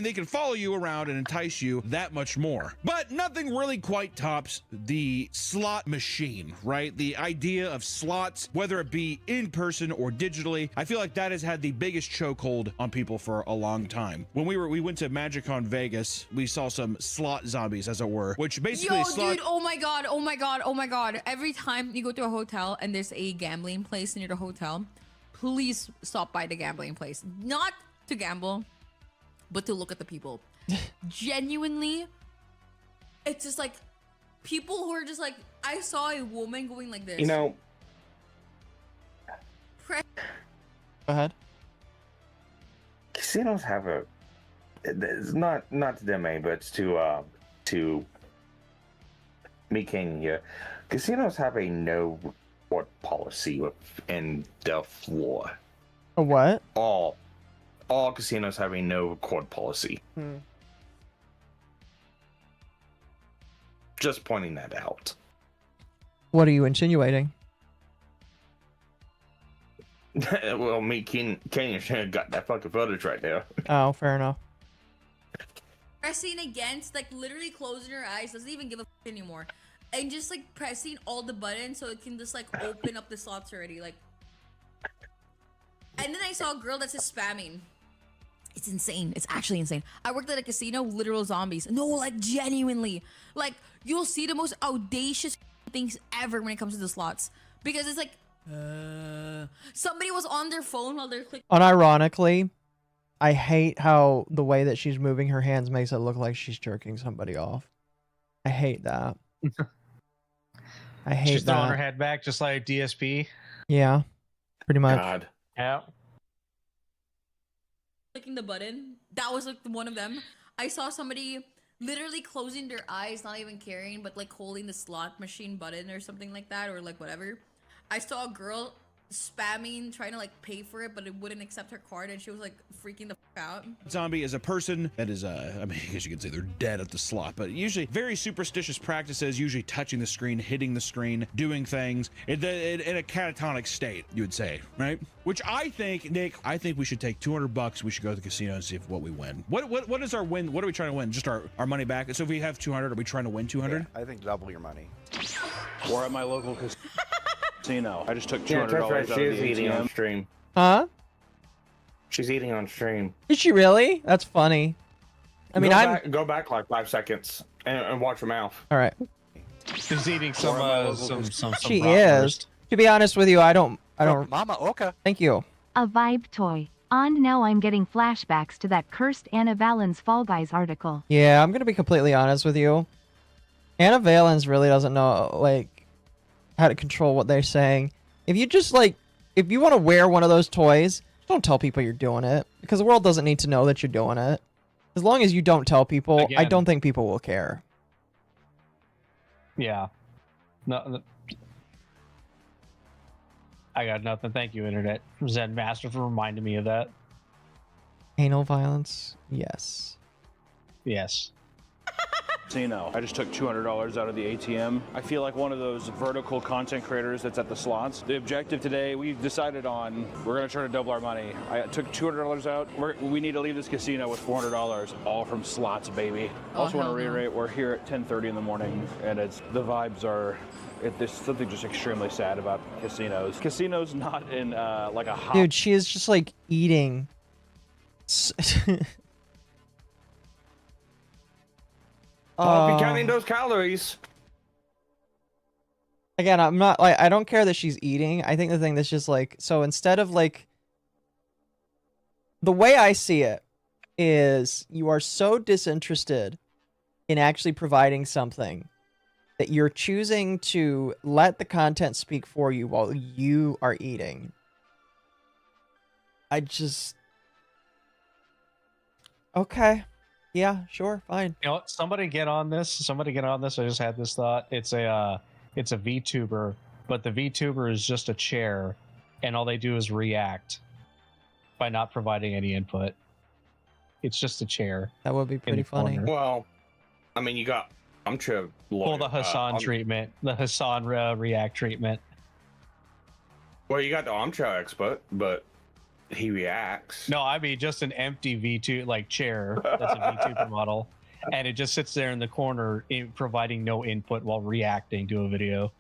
they can follow you around and entice you that much more. But nothing really quite tops the slot machine, right? The idea of slots, whether it be in person or digitally, I feel like that has had the biggest chokehold on people for a long time. When we went to MagicCon Vegas, we saw some slot zombies, as it were, which basically dude, oh my god, oh my god, oh my god. Every time you go to a hotel and there's a gambling place near the hotel, please stop by the gambling place. Not to gamble, but to look at the people. Genuinely, it's just like people who are just like, I saw a woman going like this. You know, Go ahead. casinos have a. It's not to them, but it's to me, King here. Casinos have a no report policy in the floor. A what? All casinos have a no record policy. Just pointing that out. What are you insinuating? Well, me, King, should have got that fucking footage right there. Oh, fair enough. Pressing against, like literally closing her eyes, doesn't even give a fuck anymore. And just like pressing all the buttons so it can just like open up the slots already. Like, and then I saw a girl that's just spamming. It's insane. It's actually insane. I worked at a casino, literal zombies. No, like genuinely. Like, you'll see the most audacious things ever when it comes to the slots. Because it's like, somebody was on their phone while they're clicking. Unironically, I hate how the way that she's moving her hands makes it look like she's jerking somebody off. I hate that. I hate She's that. throwing her head back just like DSP. Yeah, pretty much. God. Yeah. Clicking the button. That was like one of them. I saw somebody literally closing their eyes, not even caring, but like holding the slot machine button or something like that, or like whatever. I saw a girl spamming, trying to like pay for it, but it wouldn't accept her card, and she was like freaking the fuck out. Zombie is a person that is, I mean, I guess you could say they're dead at the slot, but usually very superstitious practices, usually touching the screen, hitting the screen, doing things in a catatonic state, you would say, right? Which I think, Nick, I think we should take $200. We should go to the casino and see if what we win. What is our win? What are we trying to win? Just our money back? So if we have 200, are we trying to win 200? Yeah, I think double your money. Or at my local casino. I just took $200 Yeah, that's right. out She of is the eating on ATM. stream. Huh? She's eating on stream. Is she really? That's funny. I mean, go back like 5 seconds and watch her mouth. All right. She's eating some She is. To be honest with you, I don't. MommaOcco. Thank you. A vibe toy. And now I'm getting flashbacks to that cursed Anna Valens Fall Guys article. Yeah, I'm gonna be completely honest with you. Anna Valens really doesn't know like how to control what they're saying. If you just like, if you want to wear one of those toys, don't tell people you're doing it because the world doesn't need to know that you're doing it. As long as you don't tell people, I don't think people will care. Yeah. No. I got nothing. Thank you, Internet Zen Master, for reminding me of that. Anal violence? Yes. Yes. Casino. I just took $200 out of the ATM. I feel like one of those vertical content creators that's at the slots. The objective today, we decided on, we're going to try to double our money. I took $200 out. We need to leave this casino with $400, all from slots, baby. Also want to reiterate, we're here at 10:30 in the morning, and the vibes are, there's something just extremely sad about casinos. Casinos not in like a hot... Dude, she is just like eating. I'll be counting those calories. Again, I'm not like, I don't care that she's eating. I think the thing that's just like, so instead of like, the way I see it is you are so disinterested in actually providing something that you're choosing to let the content speak for you while you are eating. I just... Okay. Yeah, sure, fine. You know what? Somebody get on this. Somebody get on this. I just had this thought. It's a VTuber, but the VTuber is just a chair, and all they do is react by not providing any input. It's just a chair. That would be pretty funny. Well, I mean, you got... I'm sure... Pull the Hassan treatment. The Hassan react treatment. Well, you got the armchair expert, but he reacts. No, I mean just an empty V2 like chair that's a VTuber model, and it just sits there in the corner, providing no input while reacting to a video.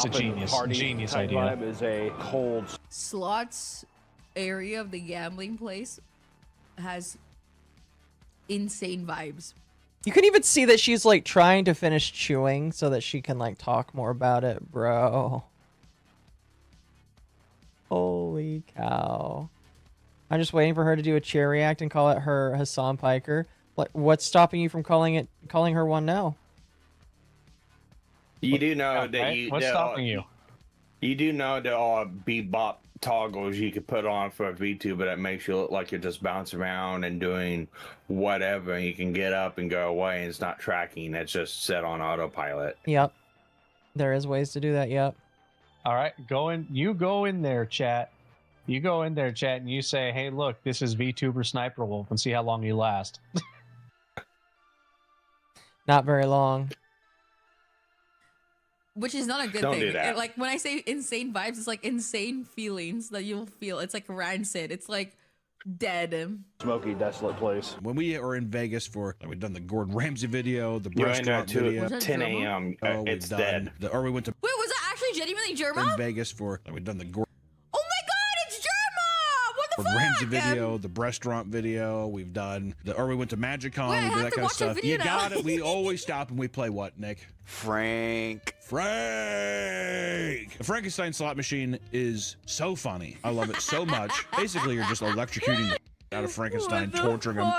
It's a genius idea. Vibe is a cold. Slots area of the gambling place has insane vibes. You can even see that she's like trying to finish chewing so that she can like talk more about it, bro. Holy cow. I'm just waiting for her to do a chair react and call it her Hassan Piker. What's stopping you from calling her one now? You do know that right? What's stopping you? You do know there are bebop toggles you can put on for a VTuber that makes you look like you're just bouncing around and doing whatever. And you can get up and go away, and it's not tracking. It's just set on autopilot. Yep. There is ways to do that, yep. All right, you go in there, chat. You go in there, chat, and you say, hey, look, this is VTuber Ssniperwolf, and see how long you last. Not very long. Which is not a good Don't thing. do that. Like when I say insane vibes, it's like insane feelings that you'll feel. It's like rancid. It's like dead. Smoky, desolate place. When we are in Vegas for, we've done the Gordon Ramsay video, the You're in there restaurant too video. at 10 a.m. It's dead. Or we went to Wait, was that actually genuinely Germa? in Vegas for, we've done the Gordon Oh my god, it's Germa! What the fuck? Ramsay video, the restaurant video. We've done or we went to MagicCon, Wait, I we have did that to kind of watch that stuff. video You now. got it. We always stop and we play what, Nick? Frank. Frank. The Frankenstein slot machine is so funny. I love it so much. Basically, you're just electrocuting the out of Frankenstein, torturing him.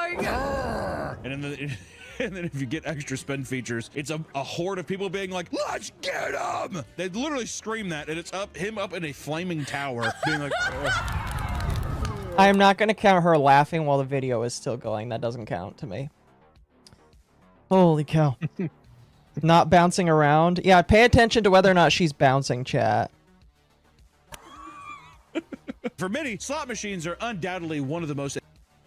And then if you get extra spin features, it's a horde of people being like, let's get him! They literally scream that, and it's him up in a flaming tower, being like, ugh. I am not going to count her laughing while the video is still going. That doesn't count to me. Holy cow. Not bouncing around. Yeah, pay attention to whether or not she's bouncing, chat. For many, slot machines are undoubtedly one of the most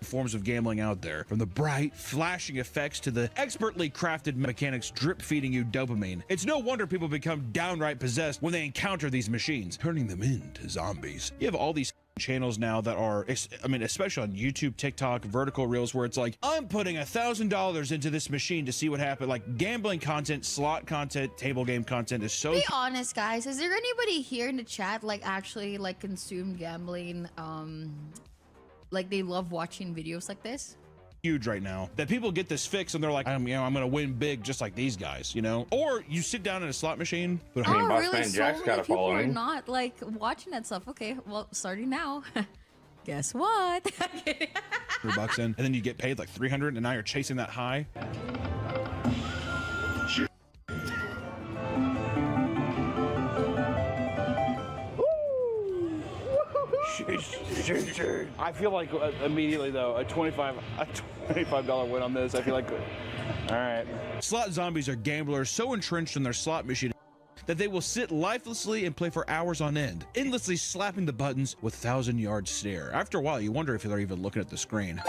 forms of gambling out there. From the bright, flashing effects to the expertly crafted mechanics drip-feeding you dopamine. It's no wonder people become downright possessed when they encounter these machines, turning them into zombies. You have all these channels now that are, I mean, especially on YouTube, TikTok, vertical reels, where it's like, I'm putting $1,000 into this machine to see what happens. Like, gambling content, slot content, table game content is so... Be honest, guys. Is there anybody here in the chat like actually like consume gambling? Like they love watching videos like this? Huge right now that people get this fix and they're like, I'm gonna win big just like these guys, you know. Or you sit down in a slot machine. Oh, really? So many people are not like watching that stuff. Okay, well, starting now. Guess what? $3 in, and then you get paid like 300, and now you're chasing that high. I feel like immediately though a $25 win on this. I feel like, all right. Slot zombies are gamblers so entrenched in their slot machine that they will sit lifelessly and play for hours on end, endlessly slapping the buttons with 1,000-yard stare. After a while, you wonder if they're even looking at the screen.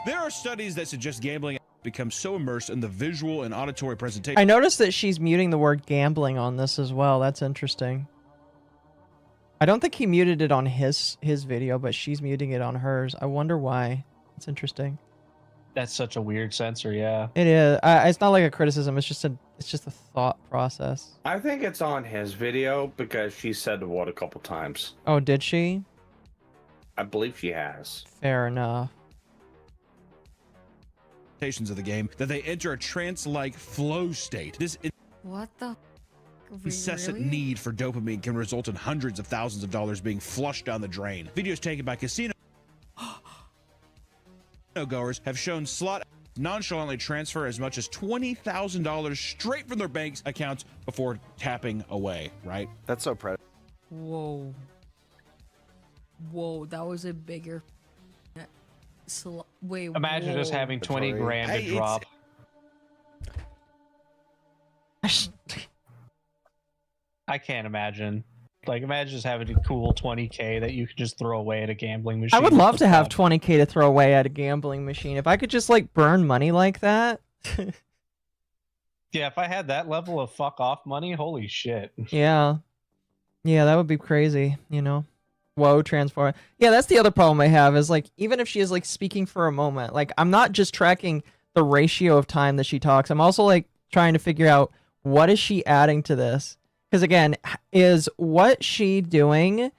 There are studies that suggest gambling becomes so immersed in the visual and auditory presentation. I noticed that she's muting the word gambling on this as well. That's interesting. I don't think he muted it on his video, but she's muting it on hers. I wonder why. It's interesting. That's such a weird censor, yeah. It is. It's not like a criticism. It's just a thought process. I think it's on his video because she said the word a couple times. Oh, did she? I believe she has. Fair enough. Of the game that they enter a trance-like flow state. This What the? incessant need for dopamine can result in hundreds of thousands of dollars being flushed down the drain. Videos taken by casino goers have shown slot nonchalantly transfer as much as $20,000 straight from their bank's accounts before tapping away, right? That's so predatory. Whoa. Whoa, that was a bigger... Wait, Imagine just having 20 grand to drop. I can't imagine. Like, imagine just having a cool 20K that you could just throw away at a gambling machine. I would love to have 20K to throw away at a gambling machine. If I could just like burn money like that. Yeah, if I had that level of fuck off money, holy shit. Yeah. Yeah, that would be crazy, you know? Whoa, transform. Yeah, that's the other problem I have is like, even if she is like speaking for a moment, like I'm not just tracking the ratio of time that she talks. I'm also like trying to figure out what is she adding to this? Because again, is what she doing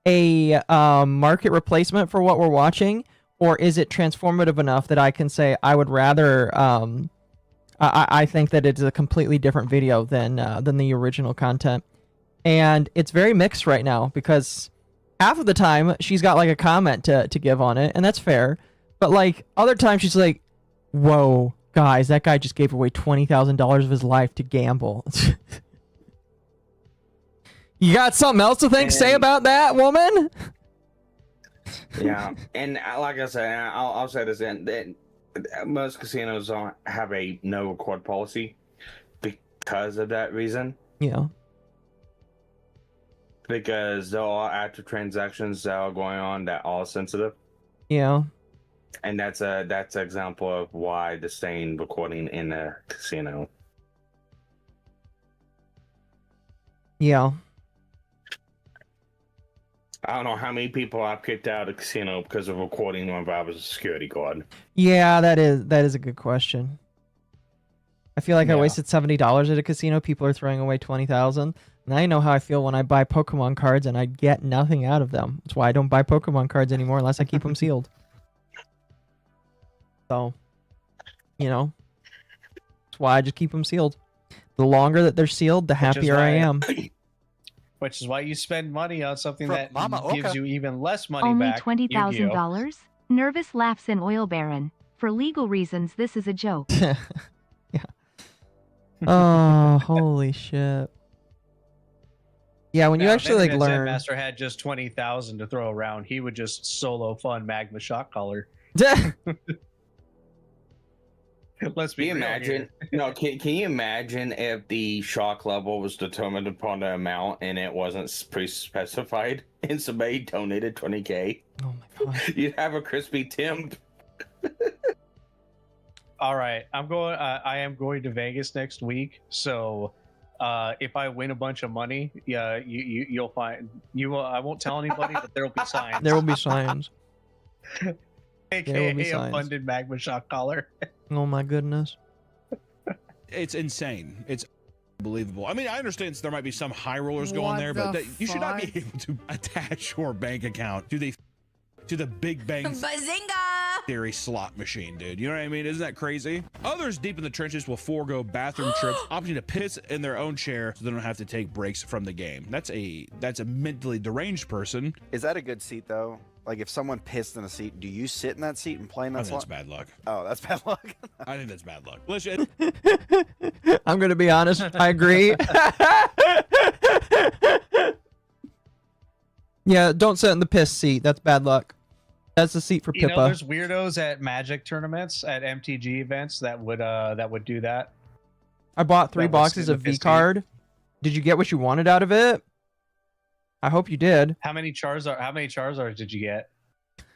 a market replacement for what we're watching? Or is it transformative enough that I can say I would rather, I think that it's a completely different video than the original content. And it's very mixed right now because half of the time she's got like a comment to give on it, and that's fair. But like other times she's like, whoa, guys, that guy just gave away $20,000 of his life to gamble. You got something else to say about that, woman? Yeah, and like I said, I'll say this: that most casinos don't have a no record policy because of that reason. Yeah. Because there are active transactions that are going on that are sensitive. Yeah. And that's an example of why the staying recording in a casino. Yeah. I don't know how many people I've kicked out of the casino because of recording when I was a security guard. Yeah, that is a good question. I feel like I wasted $70 at a casino. People are throwing away $20,000. Now you know how I feel when I buy Pokemon cards and I get nothing out of them. That's why I don't buy Pokemon cards anymore unless I keep them sealed. So, you know, that's why I just keep them sealed. The longer that they're sealed, the happier I am. Which is why you spend money on something From that MommaOcco. gives you even less money Only back. $20,000? Nervous laughs in oil baron. For legal reasons, this is a joke. Oh, holy shit. Yeah, when you actually like learn. Master had just 20,000 to throw around. He would just solo fund magma shock collar. Let's be Can you imagine? No, can you imagine if the shock level was determined upon the amount and it wasn't pre-specified and somebody donated 20K? Oh my god! You'd have a crispy Tim. All right, I am going to Vegas next week, so if I win a bunch of money, yeah, you'll find I won't tell anybody, but there will be signs. There will be signs. AKA a funded magma shock collar. Oh my goodness. It's insane. It's unbelievable. I mean, I understand there might be some high rollers going What there, but the you should not be fuck? able to attach your bank account to the Big Bang Bazinga! Theory slot machine, dude. You know what I mean? Isn't that crazy? Others deep in the trenches will forego bathroom trips, opting to piss in their own chair so they don't have to take breaks from the game. That's a mentally deranged person. Is that a good seat though? Like if someone pissed in a seat, do you sit in that seat and play in that I think slot? that's bad luck. Oh, that's bad luck. I think that's bad luck. Listen, I'm gonna be honest. I agree. Yeah, don't sit in the piss seat. That's bad luck. That's the seat for You Pippa. know, there's weirdos at Magic tournaments, at MTG events that would do that. I bought 3 That was boxes in of the V piss seat. card. Did you get what you wanted out of it? I hope you did. How many Charizards did you get?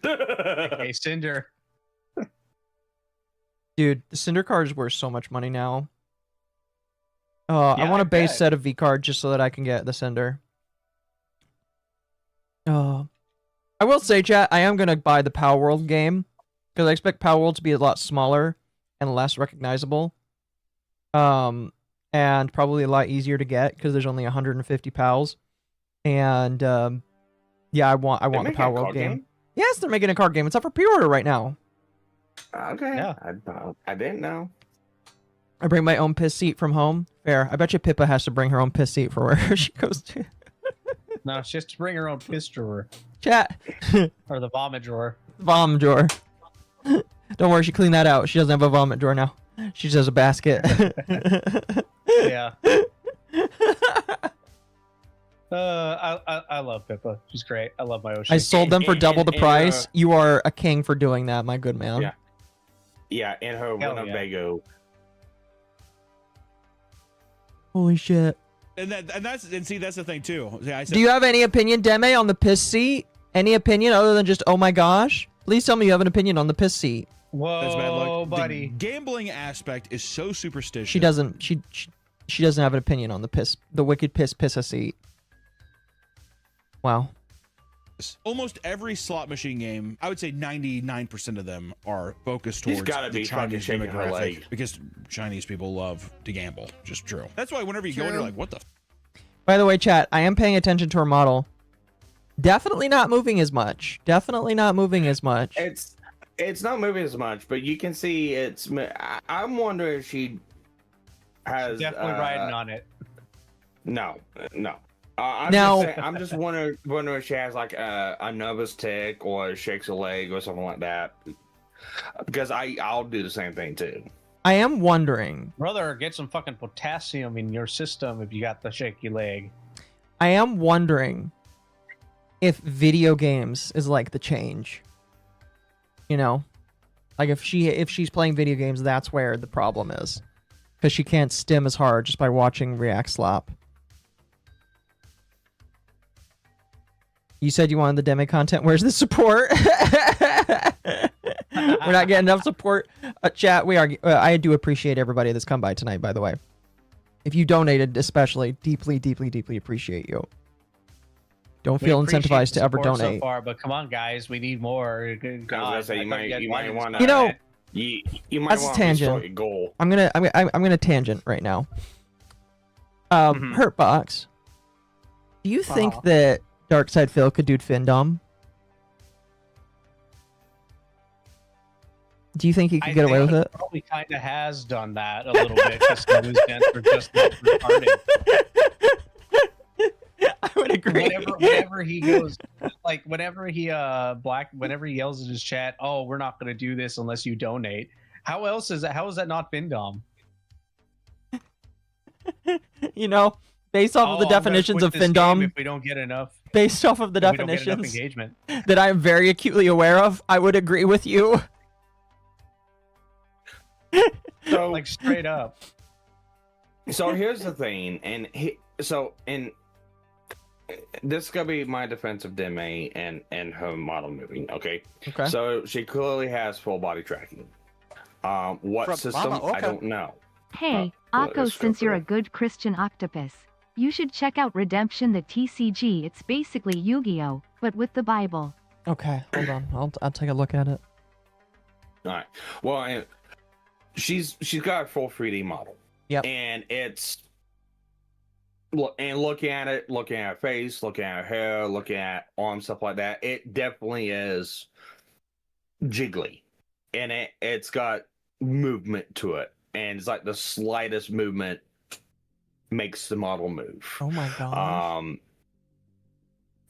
Hey, Cinder. Dude, the Cinder card is worth so much money now. I Yeah, want I a base bet. set of V card just so that I can get the Cinder. I will say, chat, I am going to buy the Power World game because I expect Power World to be a lot smaller and less recognizable. And probably a lot easier to get because there's only 150 pals. And yeah, I want the making Power a World card game. game? Yes, they're making a card game. It's up for pre-order right now. Okay. Yeah. I didn't know. I bring my own piss seat from home. Fair. I bet you Pippa has to bring her own piss seat for wherever she goes to. No, it's just to bring her own piss drawer. Chat. Or the vomit drawer. Vomit drawer. Don't worry, she cleaned that out. She doesn't have a vomit drawer now. She just has a basket. Yeah. I love Pippa. She's great. I love my ocean. I sold them for double the and, price. You are a king for doing that, my good man. Yeah. Yeah, in her Hell yeah. Winnebago. Holy shit. and see that's the thing too. Yeah, I said, Do you have any opinion, Deme, on the piss seat? Any opinion other than just, oh my gosh? Please tell me you have an opinion on the piss seat. Whoa, That's bad luck. buddy. The gambling aspect is so superstitious. She doesn't. She doesn't have an opinion on the wicked piss a seat. Wow. Almost every slot machine game, I would say 99% of them are focused He's towards gotta the be fucking Chinese shaking her demographic leg. because Chinese people love to gamble. Just true. That's why whenever you go in, you're like, what the? By the way, chat, I am paying attention to her model. Definitely not moving as much. Definitely not moving as much. It's not moving as much, but you can see it's. I'm wondering if she has Definitely riding on it. No. Now- I'm just wondering if she has like a nervous tick or shakes a leg or something like that. Because I'll do the same thing too. I am wondering. Brother, get some fucking potassium in your system if you got the shaky leg. I am wondering if video games is like the change. You know, like if she's playing video games, that's where the problem is, because she can't stim as hard just by watching React slop. You said you wanted the demo content. Where's the support? We're not getting enough support. Chat, we are. I do appreciate everybody that's come by tonight, by the way. If you donated, especially, deeply, deeply, deeply appreciate you. Don't feel incentivized to ever donate. So far, but come on, guys, we need more. I was gonna say, you might want to. You know, you might that's a want to tangent. start your goal. I'm gonna tangent right now. Hurtbox, do you think that Darkside Phil could do Findom? Do you think he could get away with it? Probably kind of has done that a little bit because some of his dents are just not retarded. I would agree. Whenever he goes, like whenever he whenever he yells in his chat, "Oh, we're not going to do this unless you donate." How else is that? How is that not Findom? You know, based off of the definitions of Findom, if we don't get enough, based off of the if we don't get enough definitions engagement, that I am very acutely aware of, I would agree with you. So like straight up. So here's the thing, and this is gonna be my defense of Deme and her model moving. Okay. Okay. So she clearly has full body tracking. What From system? MommaOcco. I don't know. Hey, let's Occo, go since you're for a good Christian octopus, you should check out Redemption the TCG. It's basically Yu-Gi-Oh, but with the Bible. Okay, hold on. I'll take a look at it. All right. Well, and she's got a full 3D model. Yep. And it's looking at it, looking at her face, looking at her hair, looking at arms, stuff like that. It definitely is jiggly, and it's got movement to it, and it's like the slightest movement makes the model move. Oh my god.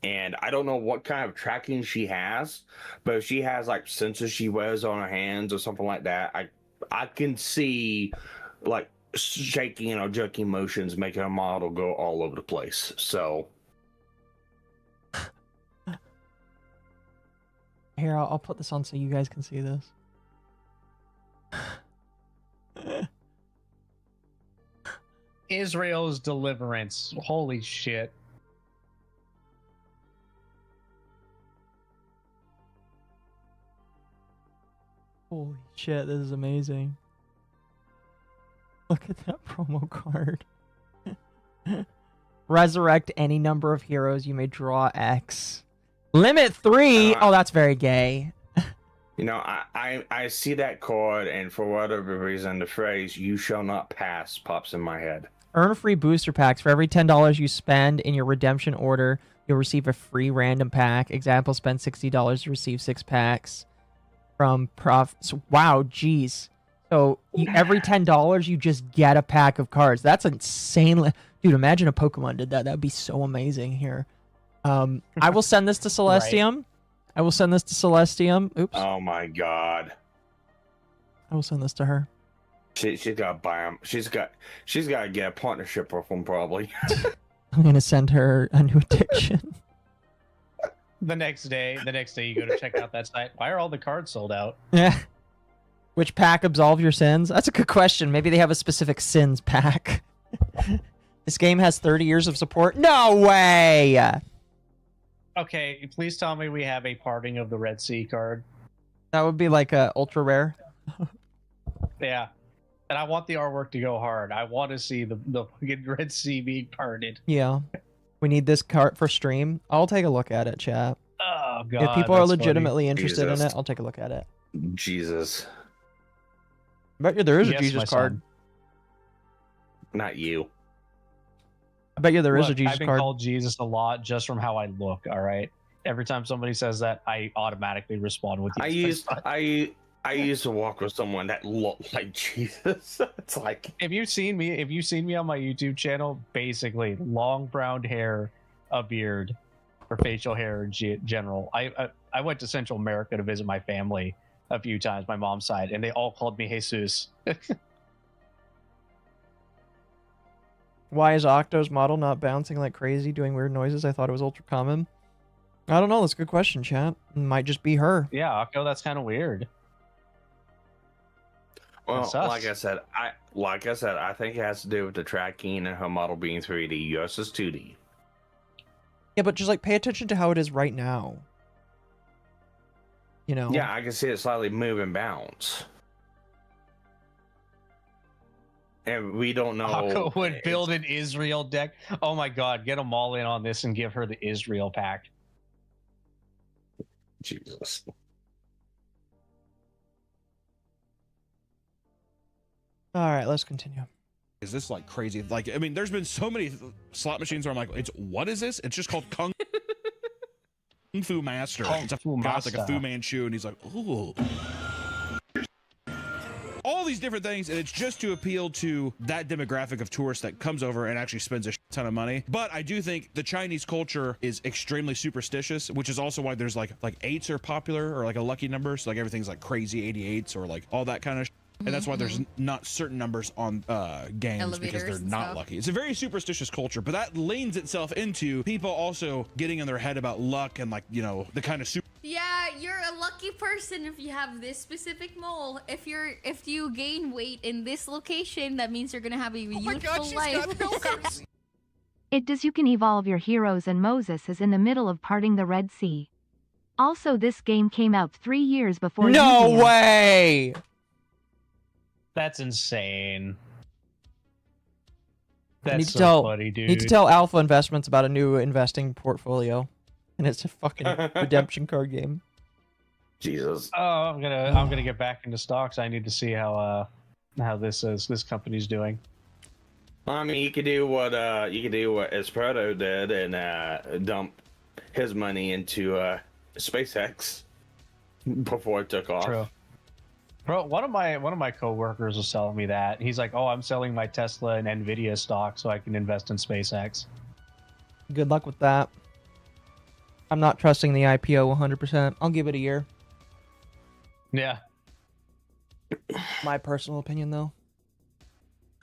And I don't know what kind of tracking she has, but if she has like sensors she wears on her hands or something like that, I can see like shaking or jerking motions making her model go all over the place. So Here, I'll put this on so you guys can see this. Israel's deliverance. Holy shit. Holy shit, this is amazing. Look at that promo card. Resurrect any number of heroes. You may draw X. Limit 3? Oh, that's very gay. you know, I see that card, and for whatever reason, the phrase "you shall not pass" pops in my head. Earn free booster packs. For every $10 you spend in your redemption order, you'll receive a free random pack. Example, spend $60 to receive 6 packs from So, wow, geez. So every $10 you just get a pack of cards. That's insanely... Dude, imagine a Pokemon did that. That'd be so amazing here. I will send this to Celestium. Right. I will send this to Celestium. Oops. Oh my god. I will send this to her. She's got to buy them. She's got to get a partnership with them probably. I'm gonna send her a new addiction. The next day you go to check out that site. Why are all the cards sold out? Yeah. Which pack absolve your sins? That's a good question. Maybe they have a specific sins pack. This game has 30 years of support? No way! Okay, please tell me we have a parting of the Red Sea card. That would be like a ultra rare. Yeah. And I want the artwork to go hard. I want to see the fucking Red Sea being parted. Yeah. We need this cart for stream. I'll take a look at it, chat. Oh god. If people are that's legitimately funny. interested in Jesus. it, I'll take a look at it. Jesus. I bet you there is a Yes, my Jesus card. son. Not you. I bet you there is a Look, Jesus I've been card. called Jesus a lot just from how I look, all right? Every time somebody says that, I automatically respond with yes, my son. I used to walk with someone that looked like Jesus. It's like, If you've seen me on my YouTube channel, basically long brown hair, a beard, or facial hair in general. I went to Central America to visit my family a few times, my mom's side, and they all called me Jesus. Why is Octo's model not bouncing like crazy, doing weird noises? I thought it was ultra common. I don't know. That's a good question, chat. It might just be her. Yeah, Octo, that's kind of weird. well, That sucks. like I said, I think it has to do with the tracking and her model being 3D. Yours is 2D. Yeah, but just like pay attention to how it is right now. You know? Yeah, I can see it slightly move and bounce. And we don't know. Octo would build an Israel deck. Oh my god, get them all in on this and give her the Israel pack. Jesus. All right, let's continue. Is this like crazy? Like, I mean, there's been so many slot machines where I'm like, what is this? It's just called Kung Fu Master. It's a guy with like a Fu Manchu, and he's like, ooh. All these different things, and it's just to appeal to that demographic of tourists that comes over and actually spends a ton of money. But I do think the Chinese culture is extremely superstitious, which is also why there's like eights are popular, or like a lucky number. So like everything's like crazy 88s or like all that kind of. And that's why there's not certain numbers on games, because they're Elevators and not stuff. lucky. It's a very superstitious culture, but that leans itself into people also getting in their head about luck and, like, you know, the kind of super. Yeah, you're a lucky person if you have this specific mole. If you gain weight in this location, that means you're gonna have a youthful life. It does. You can evolve your heroes, and Moses is in the middle of parting the Red Sea. Also, this game came out 3 years before. No Yu-Gi-Oh! way! That's insane. You need That's to so tell, funny, dude. need to tell Alpha Investments about a new investing portfolio, and it's a fucking redemption card game. Jesus. Oh, I'm gonna get back into stocks. I need to see how this company's doing. I mean, you could do what Esperto did and dump his money into SpaceX before it took off. True. Bro, one of my coworkers was telling me that. He's like, "Oh, I'm selling my Tesla and Nvidia stock so I can invest in SpaceX." Good luck with that. I'm not trusting the IPO 100%. I'll give it a year. Yeah. My personal opinion, though.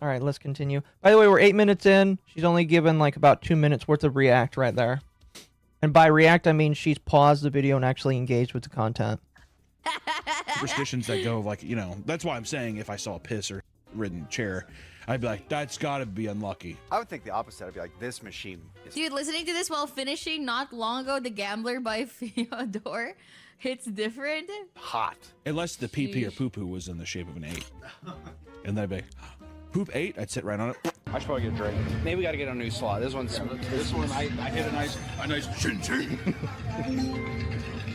All right, let's continue. By the way, we're 8 minutes in. She's only given like about 2 minutes worth of react right there. And by react, I mean she's paused the video and actually engaged with the content. Superstitions that go like, you know, that's why I'm saying if I saw a piss or ridden chair, I'd be like, that's gotta be unlucky. I would think the opposite. I'd be like, this machine is Dude, listening to this while finishing not long ago, The Gambler by Fyodor, it's different. hot. Unless the pee or poo poo was in the shape of an 8. And then I'd be like, poop 8, I'd sit right on it. I should probably get a drink. Maybe we got to get a new slot. This one's I hit a nice chin chin.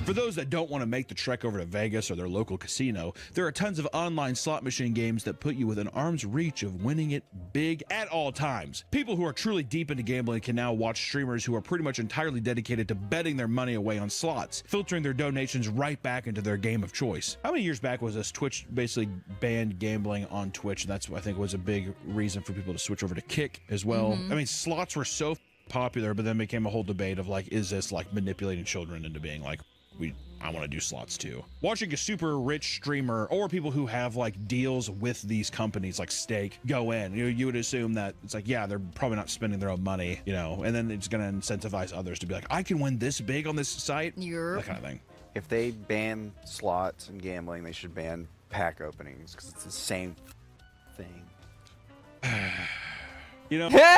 For those that don't want to make the trek over to Vegas or their local casino, there are tons of online slot machine games that put you within arm's reach of winning it big at all times. People who are truly deep into gambling can now watch streamers who are pretty much entirely dedicated to betting their money away on slots, filtering their donations right back into their game of choice. How many years back was this? Twitch basically banned gambling on Twitch, and that's what I think was a big reason for people to switch over to Kick as well. I mean, slots were so popular, but then became a whole debate of like, is this like manipulating children into being like, I want to do slots too. Watching a super rich streamer or people who have like deals with these companies like Stake go in, you would assume that it's like, yeah, they're probably not spending their own money, you know, and then it's going to incentivize others to be like, I can win this big on this site, that kind of thing. If they ban slots and gambling, they should ban pack openings because it's the same thing. You know?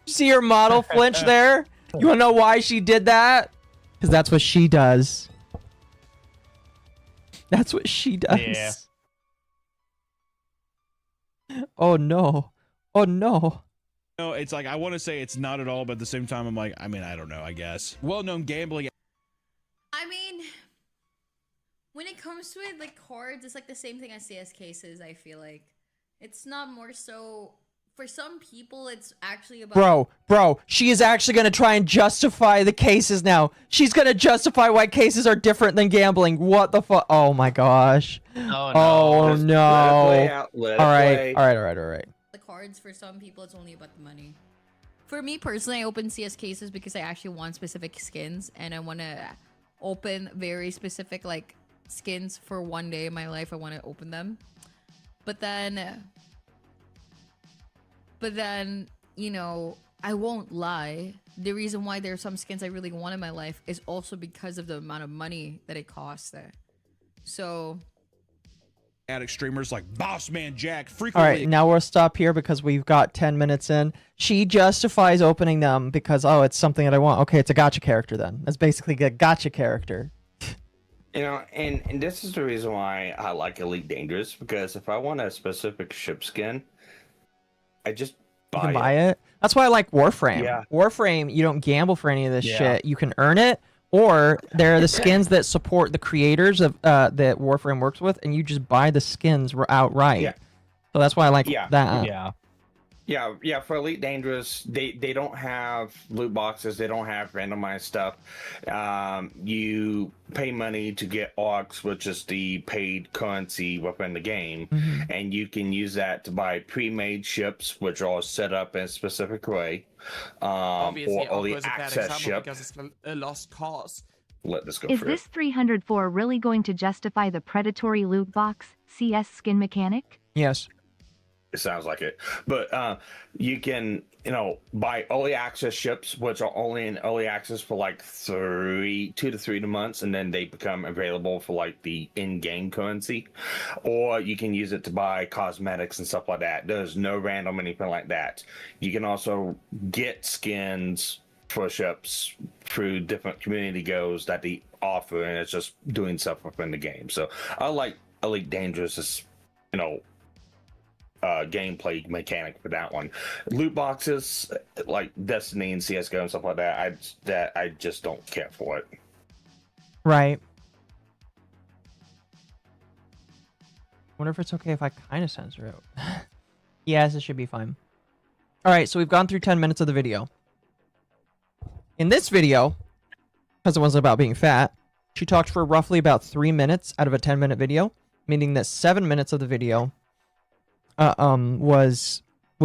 See her model flinch there? You want to know why she did that? Because that's what she does. That's what she does. Yeah. Oh no. Oh no. No, it's like I want to say it's not at all, but at the same time, I'm like, I mean, I don't know. I guess well-known gambling. I mean, when it comes to it, like cards, it's like the same thing as CS cases. I feel like it's not more so. For some people, it's actually about. Bro, she is actually going to try and justify the cases now. She's going to justify why cases are different than gambling. What the fuck? Oh my gosh. Oh no. All right. The cards, for some people, it's only about the money. For me personally, I open CS cases because I actually want specific skins, and I want to open very specific like skins for one day in my life. I want to open them, but then, you know, I won't lie. The reason why there are some skins I really want in my life is also because of the amount of money that it costs there. So. Addict streamers like Boss Man Jack All frequently. right, now we'll stop here because we've got 10 minutes in. She justifies opening them because, oh, it's something that I want. Okay, it's a gotcha character then. That's basically a gotcha character. You know, and this is the reason why I like Elite Dangerous, because if I want a specific ship skin, I just You can buy it. That's why I like Warframe. Yeah. Warframe, you don't gamble for any of this Yeah. shit. You can earn it, or there are the skins that support the creators of that Warframe works with, and you just buy the skins outright. Yeah. So that's why I like Yeah. that. Yeah, for Elite Dangerous, they don't have loot boxes, they don't have randomized stuff. You pay money to get AUX, which is the paid currency within the game, and you can use that to buy pre-made ships, which are set up in a specific way, Obviously, or Occo the is a bad access example ship. because it's a lost cause. Let this go Is through. this 304 really going to justify the predatory loot box CS skin mechanic? Yes. It sounds like it, but you can, buy early access ships, which are only in early access for like 2 to 3 months, and then they become available for like the in-game currency, or you can use it to buy cosmetics and stuff like that. There's no random anything like that. You can also get skins for ships through different community goals that they offer, and it's just doing stuff within the game. So I like Elite Dangerous, gameplay mechanic for that one. Loot boxes like Destiny and CS:GO and stuff like that, I just don't care for it. Right. Wonder if it's okay if I kind of censor it. Yes, it should be fine. All right, so we've gone through 10 minutes of the video. In this video, because it wasn't about being fat, she talked for roughly about 3 minutes out of a 10-minute video, meaning that 7 minutes of the video was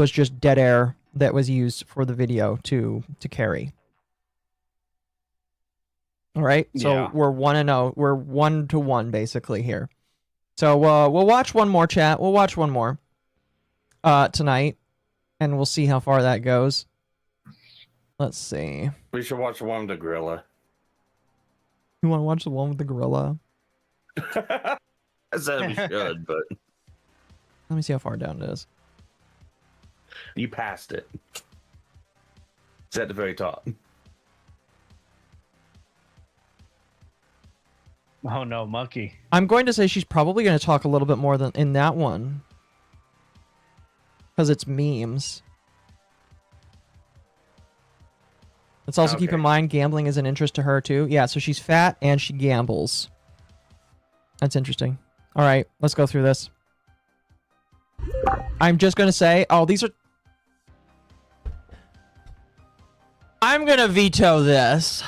just dead air that was used for the video to carry. All right, so Yeah. we're 1-0. We're 1-1 basically here. So we'll watch one more, chat. We'll watch one more tonight, and we'll see how far that goes. Let's see. We should watch the one with the gorilla. You want to watch the one with the gorilla? I said we should, but Let me see how far down it is. you passed it. It's at the very top. Oh no, monkey. I'm going to say she's probably going to talk a little bit more than in that one. Because it's memes. Let's also keep in mind gambling is an interest to her too. Yeah, so she's fat and she gambles. That's interesting. All right, let's go through this. I'm just going to say, oh, these are... I'm going to veto this.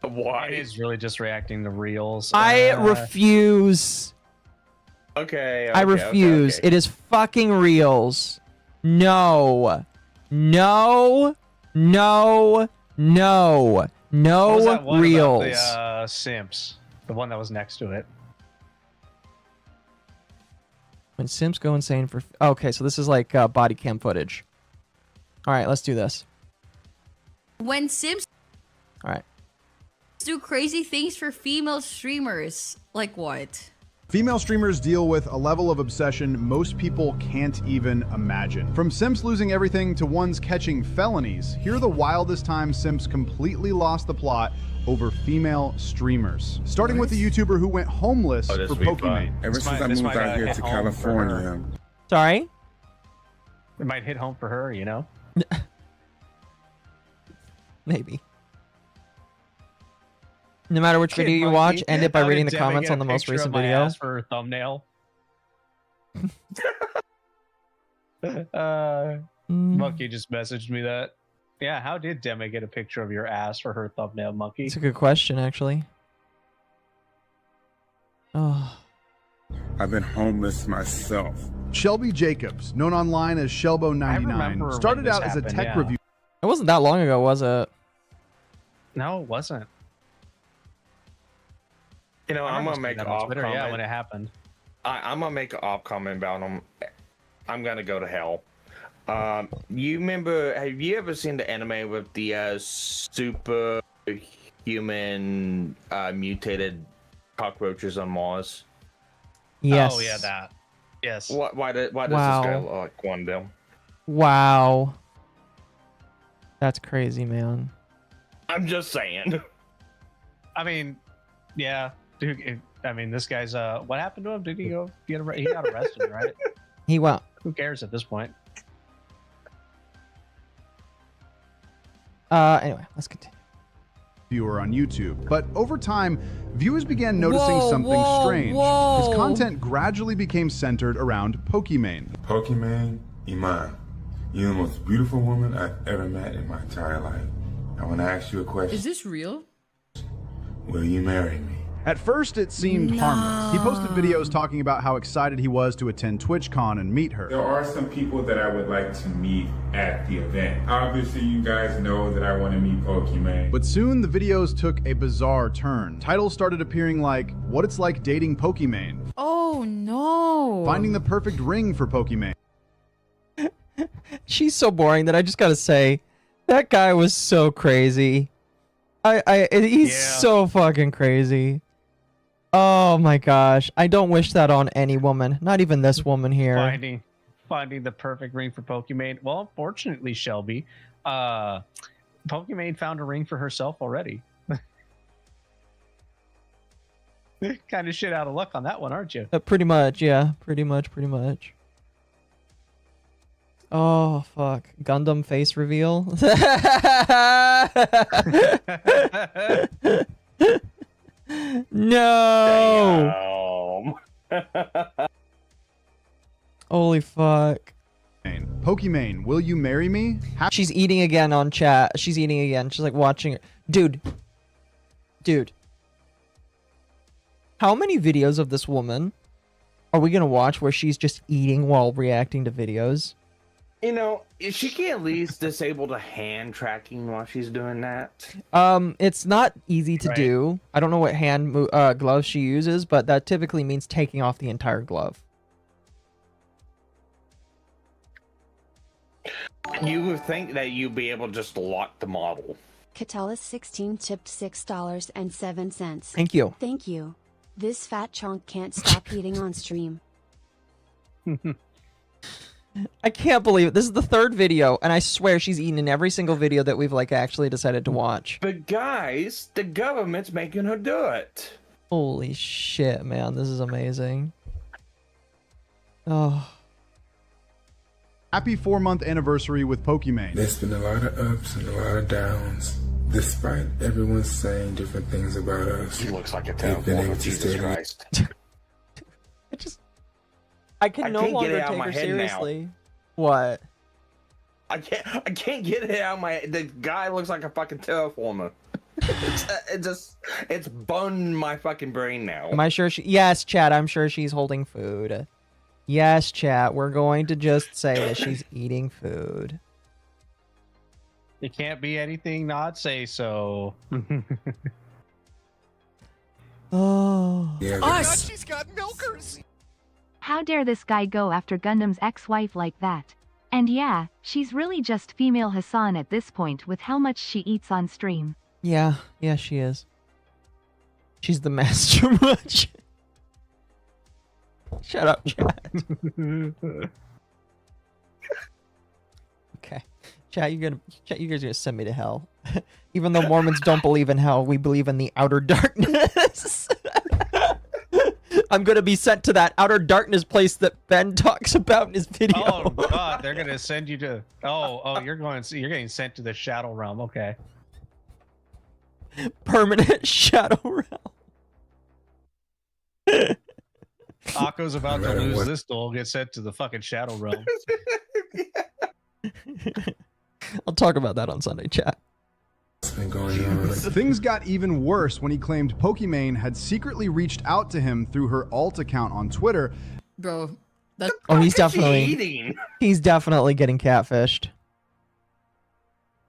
Why? It is really just reacting to reels. I refuse. Okay. I refuse. It is fucking reels. No. No. No. No. What was No that one reels. about the simps, the one that was next to it. When Sims go insane for... Okay, so this is like body cam footage. All right, let's do this. When Sims All right. do crazy things for female streamers, like what? Female streamers deal with a level of obsession most people can't even imagine. From simps losing everything to ones catching felonies, here are the wildest times simps completely lost the plot over female streamers. Starting with the YouTuber who went homeless for Pokemon. Ever since I moved out here to California. Sorry? It might hit home for her, you know? Maybe. No matter which video you watch, end it by reading the comments on the most recent video. For a thumbnail. Monkey just messaged me that. Yeah, how did Demi get a picture of your ass for her thumbnail, Monkey? It's a good question, actually. Oh. I've been homeless myself. Shelby Jacobs, known online as Shelbo99, started out as a tech review. It wasn't that long ago, was it? No, it wasn't. You know, I'm gonna make an off comment. Yeah, when it happened. I'm gonna make an off comment about him. I'm gonna go to hell. You remember? Have you ever seen the anime with the superhuman mutated cockroaches on Mars? Yes. Oh yeah, that. Yes. Why does this guy look like one of them? Wow. That's crazy, man. I'm just saying. I mean, yeah. Dude, I mean, this guy's what happened to him? Did he go get he got arrested, right? He went. Who cares at this point? Anyway, let's continue. Viewer on YouTube, but over time, viewers began noticing something strange. His content gradually became centered around Pokimane. Pokimane Iman, you're the most beautiful woman I've ever met in my entire life. I want to ask you a question. Is this real? Will you marry me? At first, it seemed harmless. He posted videos talking about how excited he was to attend TwitchCon and meet her. There are some people that I would like to meet at the event. Obviously, you guys know that I want to meet Pokimane. But soon, the videos took a bizarre turn. Titles started appearing like, what it's like dating Pokimane. Oh, no. Finding the perfect ring for Pokimane. She's so boring that I just gotta say, that guy was so crazy. He's so fucking crazy. Oh my gosh. I don't wish that on any woman. Not even this woman here. Finding the perfect ring for Pokimane. Well, unfortunately, Shelby, Pokimane found a ring for herself already. Kind of shit out of luck on that one, aren't you? Pretty much, yeah. Pretty much. Oh, fuck. Gundam face reveal. No! Holy fuck. Pokimane, will you marry me? She's eating again on chat. She's eating again. She's like watching. Dude. How many videos of this woman are we gonna watch where she's just eating while reacting to videos? You know, is she can at least disable the hand tracking while she's doing that? It's not easy to do. I don't know what hand gloves she uses, but that typically means taking off the entire glove. You would think that you'd be able to just lock the model. Catalyst16 tipped $6.07. Thank you. Thank you. This fat chunk can't stop eating on stream. I can't believe it. This is the third video, and I swear she's eaten in every single video that we've like actually decided to watch. But guys, the government's making her do it. Holy shit, man. This is amazing. Oh. Happy 4-month anniversary with Pokimane. There's been a lot of ups and a lot of downs. Despite everyone saying different things about us. She looks like a terrible Jesus Christ. I can no longer take her seriously. What? I can't get it out of my. The guy looks like a fucking terraformer. It's boned my fucking brain now. Am I sure she? Yes, chat. I'm sure she's holding food. Yes, chat. We're going to just say that she's eating food. It can't be anything not say so. Oh. Yeah, Us. She's got milkers. How dare this guy go after Gundam's ex-wife like that? And yeah, she's really just female Hassan at this point with how much she eats on stream. Yeah, she is. She's the master much. Shut up, chat. Okay. Chat, you guys are gonna send me to hell. Even though Mormons don't believe in hell, we believe in the outer darkness. I'm gonna be sent to that outer darkness place that Ben talks about in his video. Oh God, they're gonna send you to. Oh, you're getting sent to the shadow realm. Okay. Permanent shadow realm. Akko's about to lose this duel. Get sent to the fucking shadow realm. I'll talk about that on Sunday, chat. Things got even worse when he claimed Pokimane had secretly reached out to him through her alt account on Twitter. Bro, that's Oh, he's definitely getting catfished.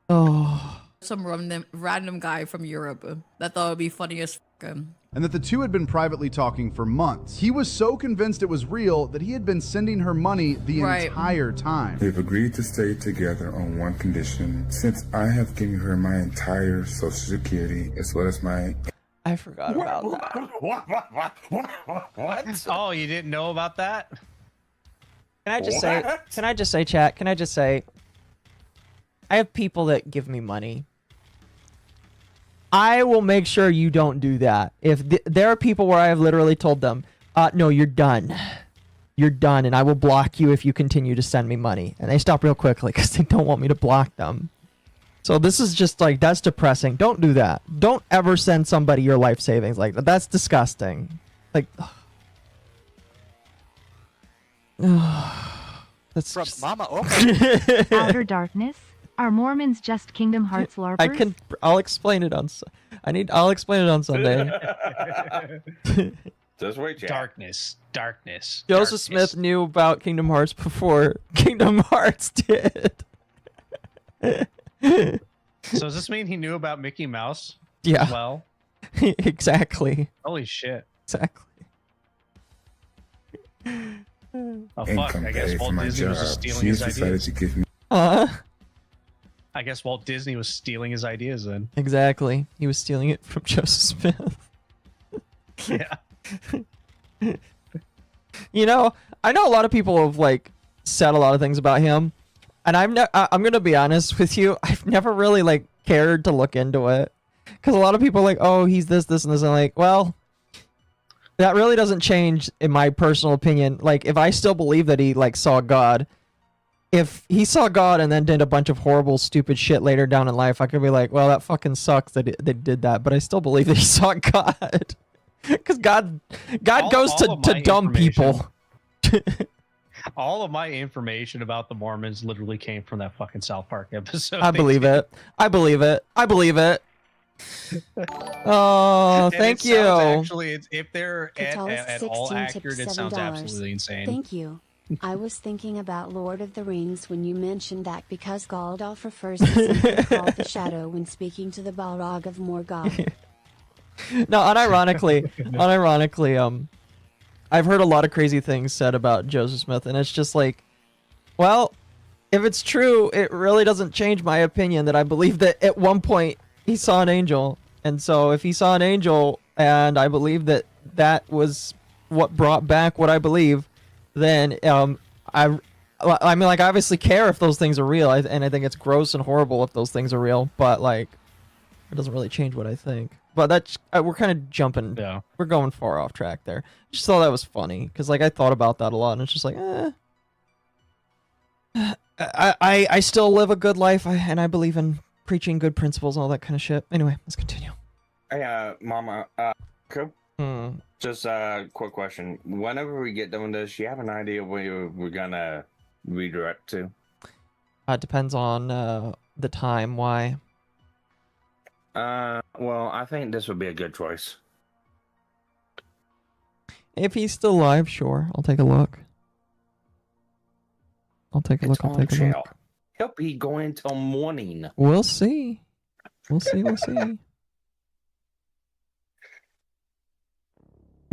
Oh. some random guy from Europe that thought it would be funny as fuck. And that the two had been privately talking for months. He was so convinced it was real that he had been sending her money the entire time. They've agreed to stay together on one condition. Since I have given her my entire Social Security as well as my... I forgot about that. What? Oh, you didn't know about that? Can I just say, chat? Can I just say, I have people that give me money. I will make sure you don't do that. If there are people where I have literally told them, no, you're done. You're done, and I will block you if you continue to send me money. And they stop real quickly because they don't want me to block them. So this is just like, that's depressing. Don't do that. Don't ever send somebody your life savings like that. That's disgusting. Like, that's from just... MommaOcco. Outer darkness? Are Mormons just Kingdom Hearts LARPers? I'll explain it on. I'll explain it on Sunday. Just wait, chat. Darkness. Joseph Smith knew about Kingdom Hearts before Kingdom Hearts did. So does this mean he knew about Mickey Mouse? Yeah. Well. Exactly. Holy shit. Exactly. Oh fuck! I guess Walt Disney was just stealing his ideas. I guess Walt Disney was stealing his ideas then. Exactly. He was stealing it from Joseph Smith. Yeah. You know, I know a lot of people have like said a lot of things about him, and I'm gonna be honest with you. I've never really like cared to look into it because a lot of people are like, oh, he's this, and this. I'm like, well, that really doesn't change in my personal opinion. Like, if I still believe that he like saw God. If he saw God and then did a bunch of horrible, stupid shit later down in life, I could be like, well, that fucking sucks that they did that. But I still believe that he saw God. Because God goes to dumb people. All of my information about the Mormons literally came from that fucking South Park episode. I believe it. I believe it. I believe it. Oh, thank you. Actually, if they're at all 16 accurate, it sounds $7. absolutely insane. Thank you. I was thinking about Lord of the Rings when you mentioned that because Gandalf refers to something called the Shadow when speaking to the Balrog of Morgoth. No, unironically, I've heard a lot of crazy things said about Joseph Smith, and it's just like, well, if it's true, it really doesn't change my opinion that I believe that at one point he saw an angel. And so if he saw an angel, and I believe that that was what brought back what I believe, then I mean, like, I obviously care if those things are real, and I think it's gross and horrible if those things are real, but like, it doesn't really change what I think. But that's we're kind of jumping. Yeah. We're going far off track there. Just thought that was funny because like I thought about that a lot, and it's just like, I still live a good life, and I believe in preaching good principles and all that kind of shit. Anyway, let's continue. Hey, Mama, cool. Just a quick question. Whenever we get done with this, you have an idea where we're gonna redirect to? It depends on the time. Why? Well, I think this would be a good choice. If he's still alive, sure. I'll take a look. I'll take a look. He'll be going till morning. We'll see. We'll see. We'll see.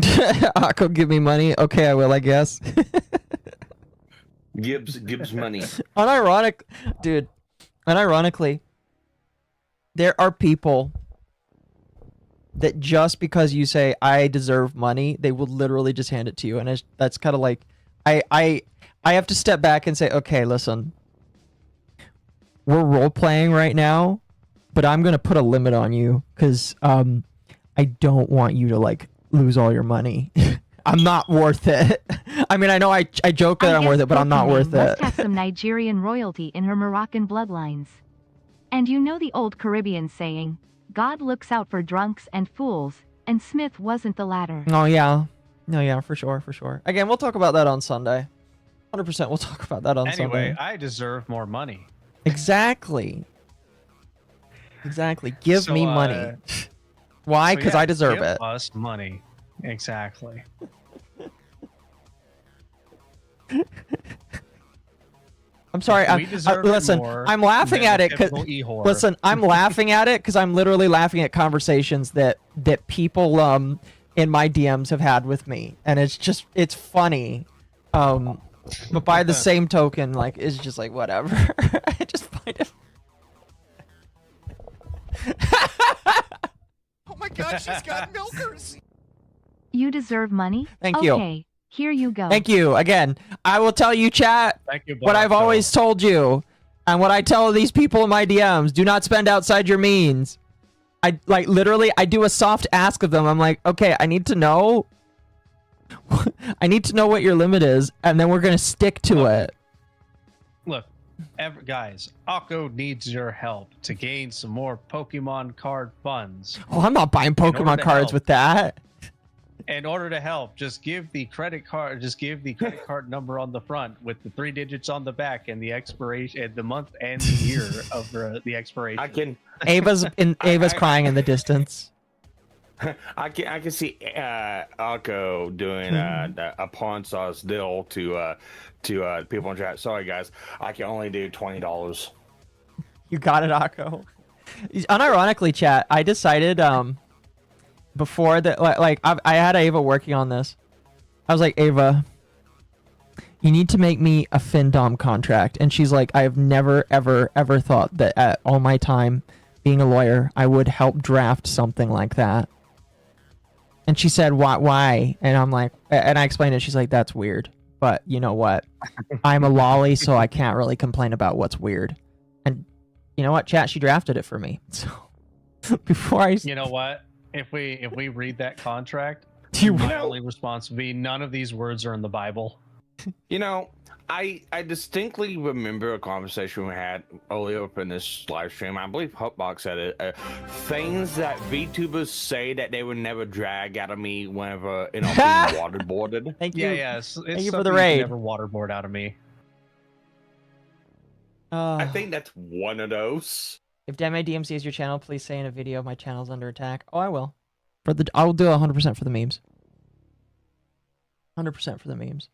Akko, give me money. Okay, I will, I guess. Gibbs money. Unironically, there are people that just because you say I deserve money, they will literally just hand it to you, and that's kind of like I have to step back and say, okay, listen, we're role playing right now, but I'm gonna put a limit on you because I don't want you to like lose all your money. I'm not worth it. I mean, I know I joke that I'm worth it, but I'm not worth must it. have some Nigerian royalty in her Moroccan bloodlines. And you know the old Caribbean saying, God looks out for drunks and fools, and Smith wasn't the latter. Oh yeah, no, yeah, for sure, for sure. Again, we'll talk about that on Sunday. 100%, we'll talk about that on Anyway, Sunday. I deserve more money. Exactly. Exactly. Give So, me money. Why? So, Because yeah, I deserve give it. us money. Exactly. I'm sorry. We deserve it listen, more I'm laughing than at the it because typical e-whore. listen, I'm laughing at it because I'm literally laughing at conversations that people in my DMs have had with me, and it's funny. But by the same token, like it's just like whatever. I just find it. Oh my god, she's got milkers! You deserve money? Thank you. Okay, here you go. Thank you. Again, I will tell you, chat, Thank you, what I've Barco. always told you, and what I tell these people in my DMs, do not spend outside your means. I literally, I do a soft ask of them. I'm like, okay, I need to know. I need to know what your limit is, and then we're going to stick to it. Look, guys, Occo needs your help to gain some more Pokemon card funds. Oh, I'm not buying order Pokemon to cards help. with that. In order to help, just give the credit card number on the front with the 3 digits on the back and the expiration, the month and the year of the expiration. Ava's crying in the distance. I can see Occo doing a pawn sauce deal to people in chat. Sorry guys, I can only do $20. You got it, Akko. Unironically, chat, I decided before that, I had Ava working on this. I was like, Ava, you need to make me a FinDom contract. And she's like, I have never, ever, ever thought that at all my time being a lawyer, I would help draft something like that. And she said, why? And I'm like, and I explained it. She's like, that's weird. But you know what? I'm a lolly, so I can't really complain about what's weird. And you know what, chat? She drafted it for me. So before I... You know what? If we read that contract, You my will? only response would be none of these words are in the Bible. You know, I distinctly remember a conversation we had earlier up in this live stream. I believe Hotbox said it. Things that VTubers say that they would never drag out of me whenever being waterboarded. Thank you. Yeah, it's Thank you for something the you raid. can never waterboard out of me. I think that's one of those. If Demi DMC is your channel, please say in a video my channel's under attack. Oh, I will. I'll do 100% for the memes. 100% for the memes.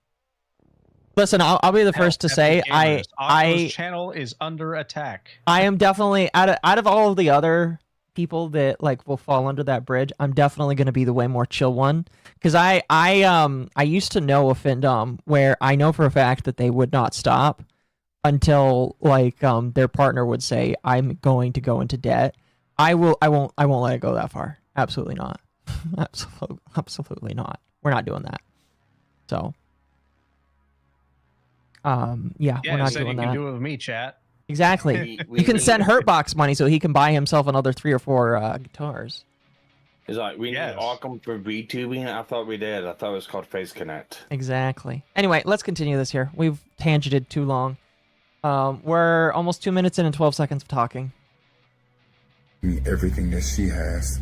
Listen, I'll be the first to say Occo's channel is under attack. I am definitely out of all of the other people that like will fall under that bridge, I'm definitely going to be the way more chill one, because I used to know a FinDom where I know for a fact that they would not stop until like their partner would say, I'm going to go into debt. I won't let it go that far. Absolutely not. Absolutely not. We're not doing that. So yeah, we're not doing you that. can do it with me, chat. Exactly. You can send Hurtbox money so he can buy himself another 3 or 4 guitars. It's like we need Arkham for VTubing. I thought we did. I thought it was called Face Connect. Exactly. Anyway, let's continue this here. We've tangented too long. We're almost 2 minutes in and 12 seconds of talking. Everything that she has.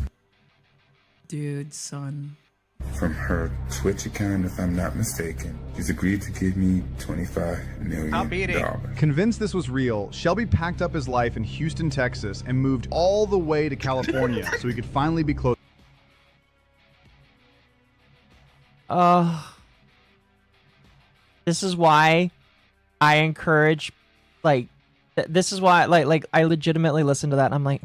Dude, son. From her Twitch account, if I'm not mistaken. She's agreed to give me $25 million. Convinced this was real, Shelby packed up his life in Houston, Texas, and moved all the way to California so he could finally be close. This is why I encourage, like, this is why, like, I legitimately listen to that and I'm like,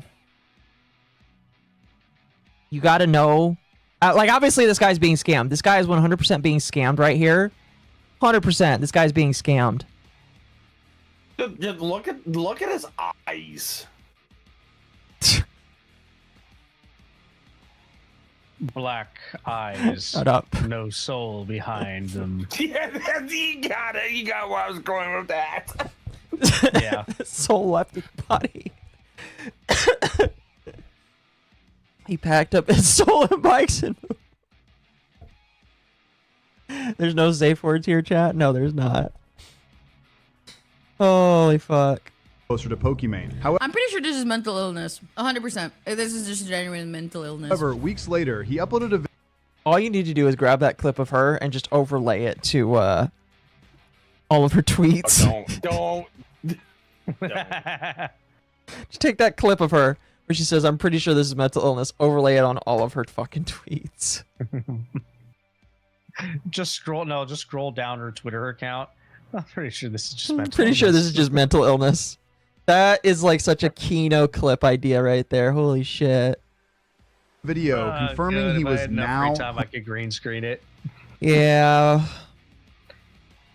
you gotta know. Like, obviously, this guy's being scammed. This guy is 100% being scammed right here. 100%. This guy's being scammed. Just look at his eyes. Black eyes. Shut up. No soul behind them. Yeah, you got it. You got where I was going with that. Yeah. Soul left his body. He packed up his soul and bikes and moved. There's no safe words here, chat? No, there's not. Holy fuck. Closer to Pokimane. I'm pretty sure this is mental illness. 100%. This is just genuine mental illness. However, weeks later, he uploaded a All you need to do is grab that clip of her and just overlay it to all of her tweets. Don't. Just take that clip of her where she says, I'm pretty sure this is mental illness, overlay it on all of her fucking tweets. Just scroll down her Twitter account. I'm pretty sure this is just mental Pretty sure illness. this is just mental illness. That is like such a Kino clip idea right there. Holy shit. video confirming Good. he If I was had enough now. free time, I could green screen it. Yeah.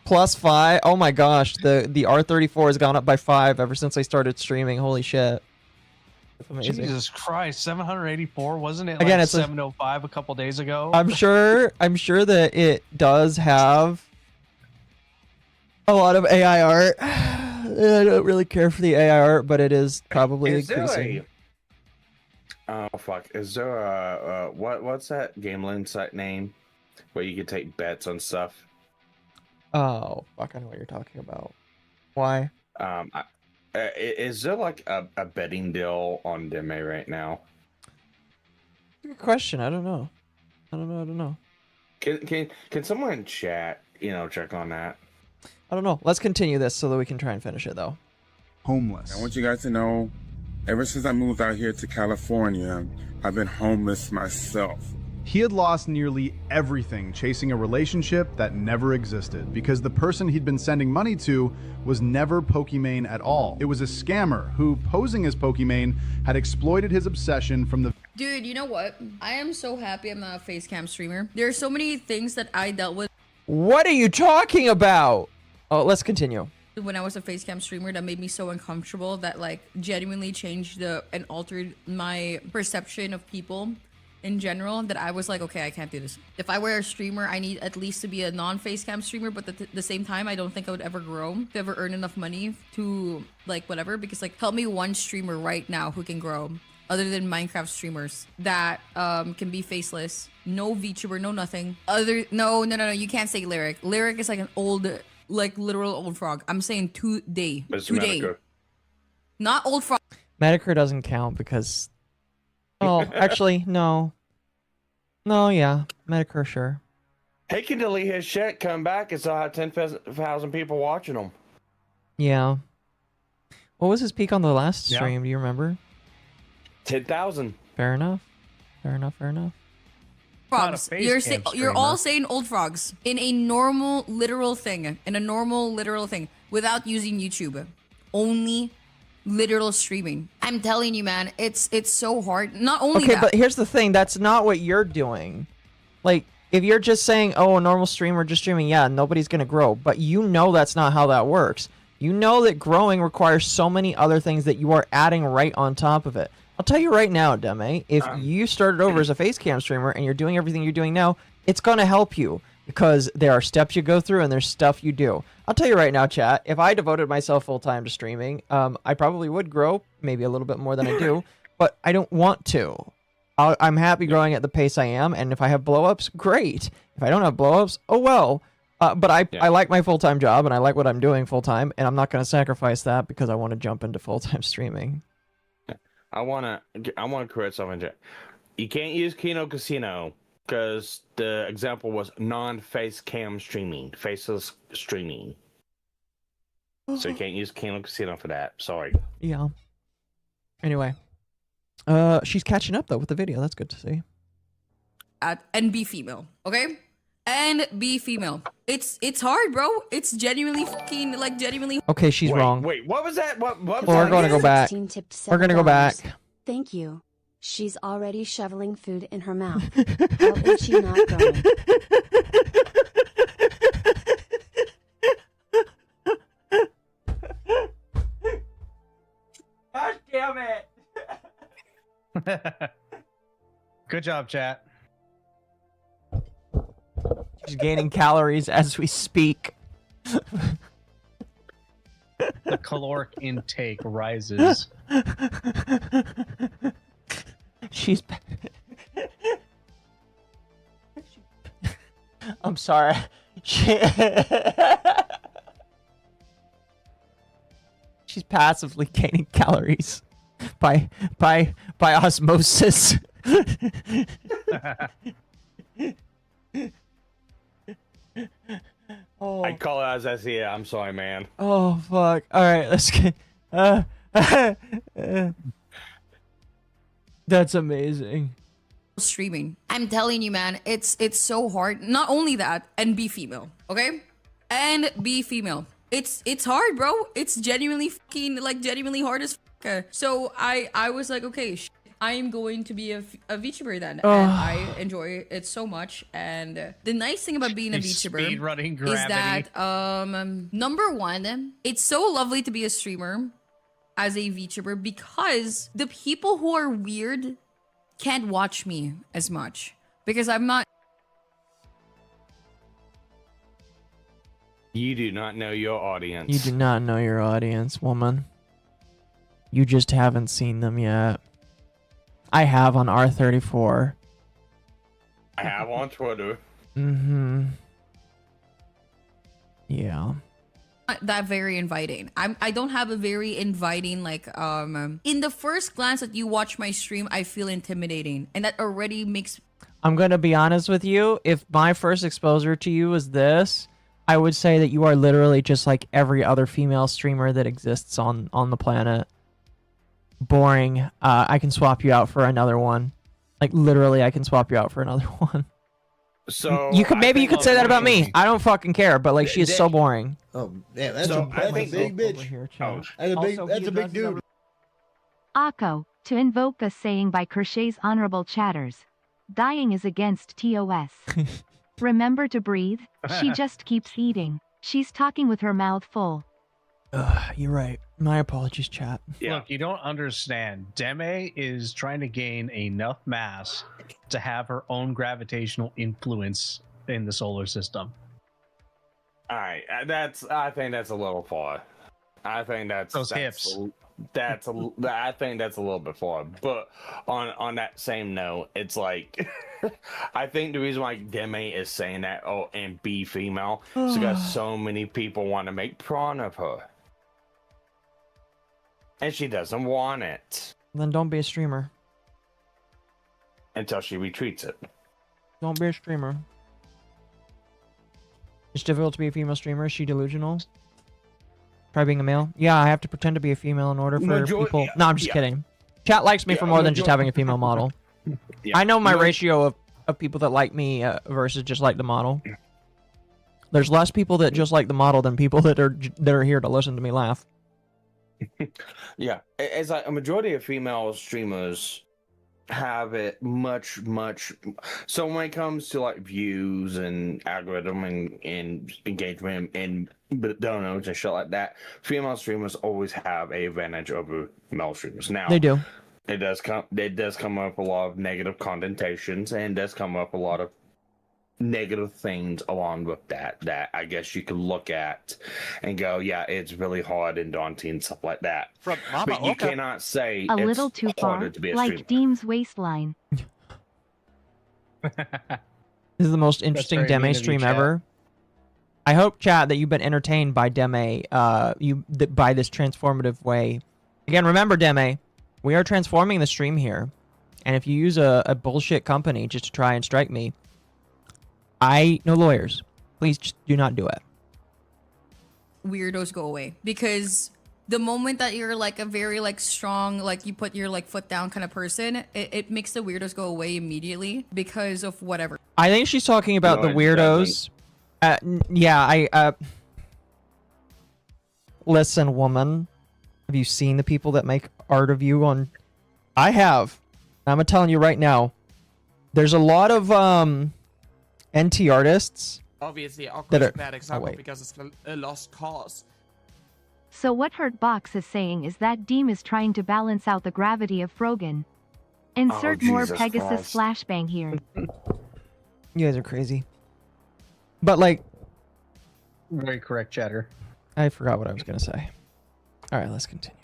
+5. Oh my gosh, the R34 has gone up by 5 ever since I started streaming. Holy shit. That's amazing. Jesus Christ, 784 wasn't it? Again, like it's a- 705 a couple days ago. I'm sure that it does have a lot of AI art. I don't really care for the AI art, but it is probably Is there increasing. Oh fuck! Is there a what's that Gameland site name where you can take bets on stuff? Oh fuck! I know what you're talking about. Why? Is there like a betting deal on Deme right now? Good question. I don't know. I don't know. Can someone in chat, check on that? I don't know. Let's continue this so that we can try and finish it though. Homeless. I want you guys to know, ever since I moved out here to California, I've been homeless myself. He had lost nearly everything chasing a relationship that never existed because the person he'd been sending money to was never Pokimane at all. It was a scammer who, posing as Pokimane, had exploited his obsession from the... Dude, you know what? I am so happy I'm not a face cam streamer. There are so many things that I dealt with What are you talking about? Oh, let's continue. when I was a face cam streamer that made me so uncomfortable that like genuinely changed and altered my perception of people in general, that I was like, okay, I can't do this. If I were a streamer, I need at least to be a non-face cam streamer, but at the same time, I don't think I would ever grow to ever earn enough money to like whatever, because like tell me one streamer right now who can grow other than Minecraft streamers that can be faceless, no VTuber, no nothing. No, you can't say Lyric. Lyric is like an old, like literal old frog. I'm saying today. Not old frog. Medicare doesn't count because... Oh, actually, no. No, yeah. Medicare, sure. He can delete his shit, come back, and still have 10,000 people watching him. Yeah. What was his peak on the last Yeah. stream? Do you remember? 10,000. Fair enough. Fair enough. Frogs. You're all saying old frogs in a normal literal thing, without using YouTube. Only literal streaming. I'm telling you, man, it's so hard. Not only Okay, that, but here's the thing. That's not what you're doing. Like, if you're just saying, oh, a normal streamer just streaming, yeah, nobody's going to grow. But you know that's not how that works. You know that growing requires so many other things that you are adding right on top of it. I'll tell you right now, Deme, if you started over as a face cam streamer and you're doing everything you're doing now, it's going to help you because there are steps you go through and there's stuff you do. I'll tell you right now, chat, if I devoted myself full-time to streaming, I probably would grow maybe a little bit more than I do, but I don't want to. I'm happy growing at the pace I am, and if I have blow-ups, great. If I don't have blow-ups, oh well. But I like my full-time job and I like what I'm doing full-time, and I'm not going to sacrifice that because I want to jump into full-time streaming. I wanna correct something. You can't use Kino Casino because the example was non-face cam streaming, faceless streaming. So you can't use Kino Casino for that. Sorry. Yeah. Anyway, she's catching up though with the video. That's good to see. and be female, okay? And be female. It's hard, bro. It's genuinely fucking genuinely. Okay, she's wrong. Wait, what was that? What was Well, we're going to go back. We're going to go back. Thank you. She's already shoveling food in her mouth. How is she not going? Gosh damn it. Good job, chat. She's gaining calories as we speak. The caloric intake rises. She's. I'm sorry. She's passively gaining calories by osmosis. Oh. I call it as I see it. I'm sorry, man. Oh fuck! All right, let's get. That's amazing. Streaming. I'm telling you, man, it's so hard. Not only that, and be female, okay? And be female. It's hard, bro. It's genuinely fucking like genuinely hard as fuck. So I was like, okay, I am going to be a VTuber then, and I enjoy it so much. And the nice thing about being a VTuber is that number one, it's so lovely to be a streamer as a VTuber because the people who are weird can't watch me as much because I'm not. You do not know your audience. You do not know your audience, woman. You just haven't seen them yet. I have on R34. I have on Twitter. Mm-hmm. Yeah. Not that very inviting. I don't have a very inviting like in the first glance that you watch my stream, I feel intimidating, and that already makes. I'm gonna be honest with you. If my first exposure to you was this, I would say that you are literally just like every other female streamer that exists on the planet. Boring. I can swap you out for another one. Like literally, I can swap you out for another one. So you could maybe you could say that about me. I don't fucking care, but like she is so boring. Oh yeah, that's So a big bitch. That's a big dude. Occo, to invoke a saying by Kershay's honorable chatters. Dying is against TOS. Remember to breathe? She just keeps eating. She's talking with her mouth full. You're right. My apologies, chat. Look, you don't understand. Deme is trying to gain enough mass to have her own gravitational influence in the solar system. All right, I think that's a little far. I think that's those hips. I think that's a little bit far. But on that same note, it's like I think the reason why Demi is saying that and be female is because so many people want to make prawn of her. And she doesn't want it. Then don't be a streamer. Until she retweets it. Don't be a streamer. It's difficult to be a female streamer. Is she delusional? Try being a male. Yeah, I have to pretend to be a female in order for people. No, I'm just kidding. Chat likes me for more than just having a female model. I know my ratio of people that like me versus just like the model. There's less people that just like the model than people that are here to listen to me laugh. Yeah, it's like a majority of female streamers have it much. So when it comes to like views and algorithm and engagement and downloads and shit like that, female streamers always have a advantage over male streamers. Now they do. It does come up a lot of negative connotations and does come up a lot of negative things along with that I guess you could look at and go, yeah, it's really hard and daunting and stuff like that. From but you cannot say A it's little too far, harder to be a like streamer. Deem's waistline. This is the most interesting very Deme mean of you, stream chat. ever. I hope, chat, that you've been entertained by Deme, by this transformative way. Again, remember, Deme, we are transforming the stream here. And if you use a bullshit company just to try and strike me, I know lawyers. Please just do not do it. Weirdos go away because the moment that you're like a very like strong, like you put your like foot down kind of person, it makes the weirdos go away immediately because of whatever. I think she's talking about the weirdos. Listen, woman. Have you seen the people that make art of you on... I have. I'm telling you right now. There's a lot of NT artists. Obviously, Occo that is are... a bad example because it's a lost cause. So what Hurtbox is saying is that Deem is trying to balance out the gravity of Frogan. Insert more Jesus Pegasus Christ. flashbang here. You guys are crazy. But like, very correct, chatter. I forgot what I was gonna say. All right, let's continue.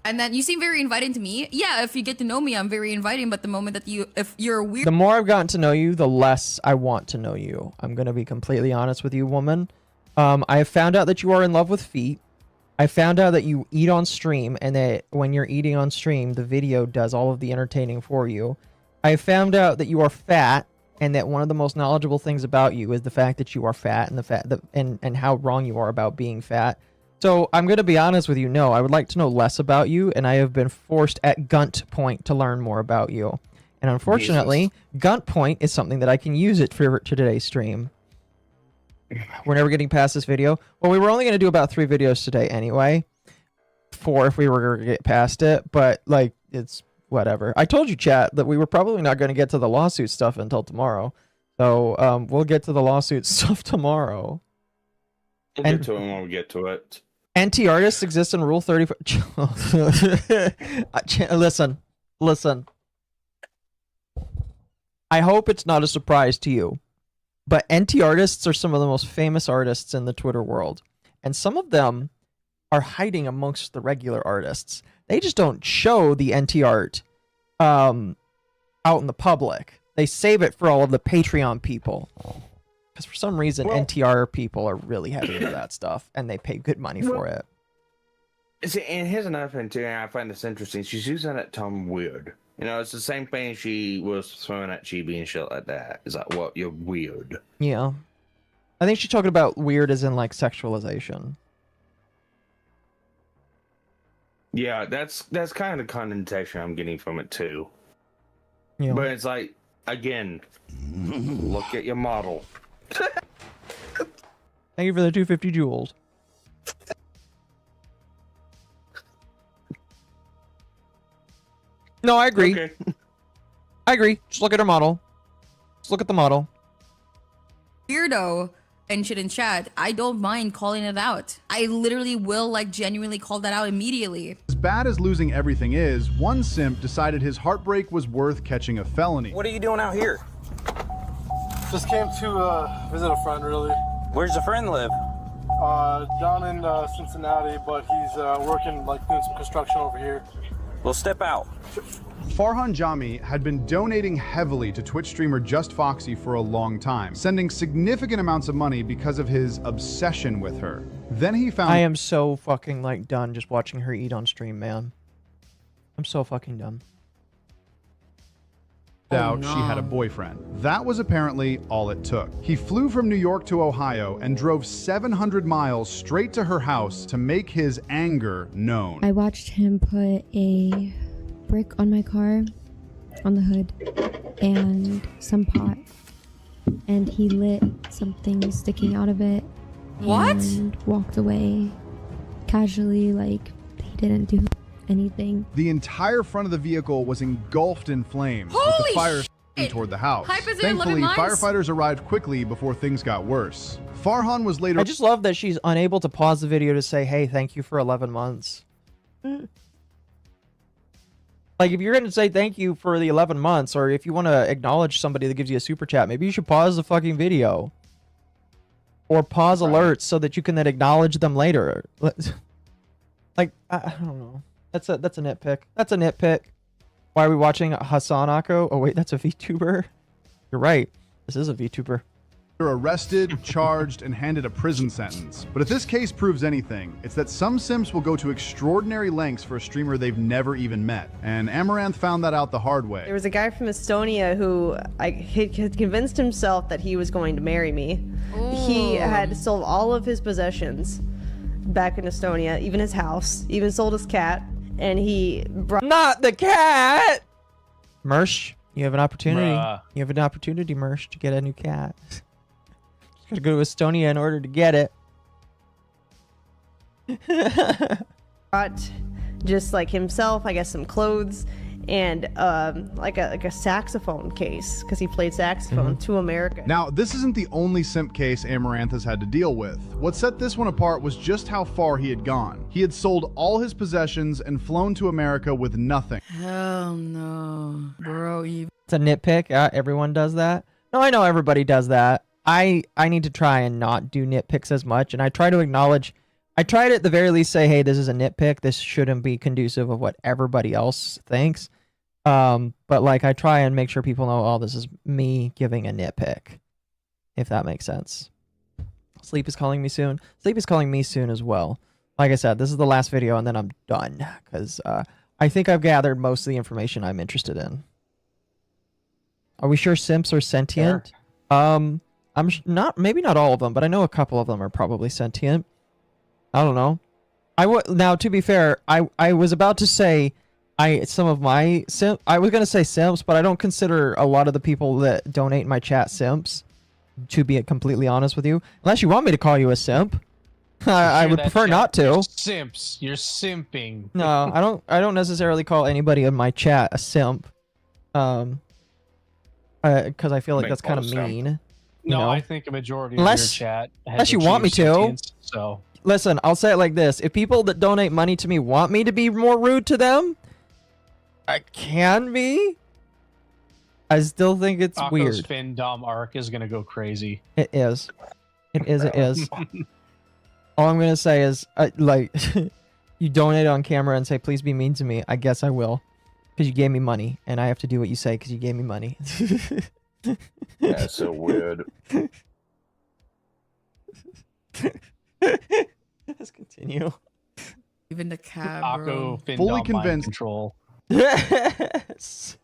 And then you seem very inviting to me. Yeah, if you get to know me, I'm very inviting. But the moment that if you're weird, The more I've gotten to know you, the less I want to know you. I'm gonna be completely honest with you, woman. I have found out that you are in love with feet. I found out that you eat on stream, and that when you're eating on stream, the video does all of the entertaining for you. I found out that you are fat, and that one of the most knowledgeable things about you is the fact that you are fat, and the fact that and how wrong you are about being fat. So I'm going to be honest with you. No, I would like to know less about you, and I have been forced at gunpoint to learn more about you. And unfortunately, gunpoint is something that I can use it for today's stream. We're never getting past this video. Well, we were only going to do about 3 videos today anyway. 4 if we were going to get past it, but like, it's whatever. I told you, chat, that we were probably not going to get to the lawsuit stuff until tomorrow. So we'll get to the lawsuit stuff tomorrow. We'll get to it when we get to it. NT artists exist in Rule 35. Listen. I hope it's not a surprise to you, but NT artists are some of the most famous artists in the Twitter world, and some of them are hiding amongst the regular artists. They just don't show the NT art out in the public. They save it for all of the Patreon people. Because for some reason, NTR people are really heavy into that stuff, and they pay good money for it. See, and here's another thing, too, and I find this interesting. She's using that term weird. You know, it's the same thing she was throwing at Chibi and shit like that. It's like, what? You're weird. Yeah. I think she's talking about weird as in, like, sexualization. Yeah, that's kind of the connotation I'm getting from it, too. Yeah. But it's like, again, look at your model. Thank you for the 250 jewels. No, I agree. Okay. I agree. Just look at her model. Just look at the model. weirdo and shit in chat, I don't mind calling it out. I literally will like genuinely call that out immediately. As bad as losing everything is, one simp decided his heartbreak was worth catching a felony. What are you doing out here? Just came to visit a friend, really. Where's the friend live? Down in Cincinnati, but he's working, like, doing some construction over here. Well, step out. Farhan Jami had been donating heavily to Twitch streamer Just Foxy for a long time, sending significant amounts of money because of his obsession with her. Then he found— I am so fucking, like, done just watching her eat on stream, man. I'm so fucking done. out she had a boyfriend. That was apparently all it took. He flew from New York to Ohio and drove 700 miles straight to her house to make his anger known. I watched him put a brick on my car, on the hood, and some pot. And he lit something sticking out of it. What? And walked away casually, like he didn't do anything. The entire front of the vehicle was engulfed in flames, with the fire spreading toward the house. Hype is Thankfully, 11 months? firefighters arrived quickly before things got worse. Farhan was later— I just love that she's unable to pause the video to say, hey, thank you for 11 months. Like, if you're going to say thank you for the 11 months, or if you want to acknowledge somebody that gives you a super chat, maybe you should pause the fucking video. Or pause alerts so that you can then acknowledge them later. Like, I don't know. That's a nitpick. That's a nitpick. Why are we watching HARASSMENT? Oh, wait, that's a VTuber? You're right. This is a VTuber. They're arrested, charged, and handed a prison sentence. But if this case proves anything, it's that some simps will go to extraordinary lengths for a streamer they've never even met. And Amaranth found that out the hard way. There was a guy from Estonia who had convinced himself that he was going to marry me. He had sold all of his possessions back in Estonia, even his house, even sold his cat, and he brought— Not the cat! Mersh, you have an opportunity. Bruh. You have an opportunity, Mersh, to get a new cat. Just gotta go to Estonia in order to get it. brought just like himself, I guess, some clothes, and like a saxophone case, because he played saxophone, to America. Now, this isn't the only simp case Amaranth has had to deal with. What set this one apart was just how far he had gone. He had sold all his possessions and flown to America with nothing. Hell no, bro. It's a nitpick. Everyone does that. No, I know everybody does that. I need to try and not do nitpicks as much, and I try to acknowledge. I try to at the very least say, hey, this is a nitpick. This shouldn't be conducive of what everybody else thinks. But like I try and make sure people know, oh, this is me giving a nitpick, if that makes sense. Sleep is calling me soon. Sleep is calling me soon as well. Like I said, this is the last video, and then I'm done because I think I've gathered most of the information I'm interested in. Are we sure simps are sentient? Sure. Not maybe not all of them, but I know a couple of them are probably sentient. I don't know. Now to be fair, I was about to say some of my I was gonna say simps, but I don't consider a lot of the people that donate in my chat simps. To be completely honest with you, unless you want me to call you a simp, I would prefer not to. You're simps. You're simping. No, I don't necessarily call anybody in my chat a simp. Because I feel like that's kind of mean. No, know? I think a majority of your chat has unless you want me to. sentience, so listen, I'll say it like this: if people that donate money to me want me to be more rude to them, I can be. I still think it's weird. Findom arc is gonna go crazy. It is. It is. It is. All I'm gonna say is, like, you donate on camera and say, "Please be mean to me." I guess I will, because you gave me money, and I have to do what you say because you gave me money. That's so weird. Let's continue. Even the cab, Occo, Findom, Fully mind convinced. Control. Yes.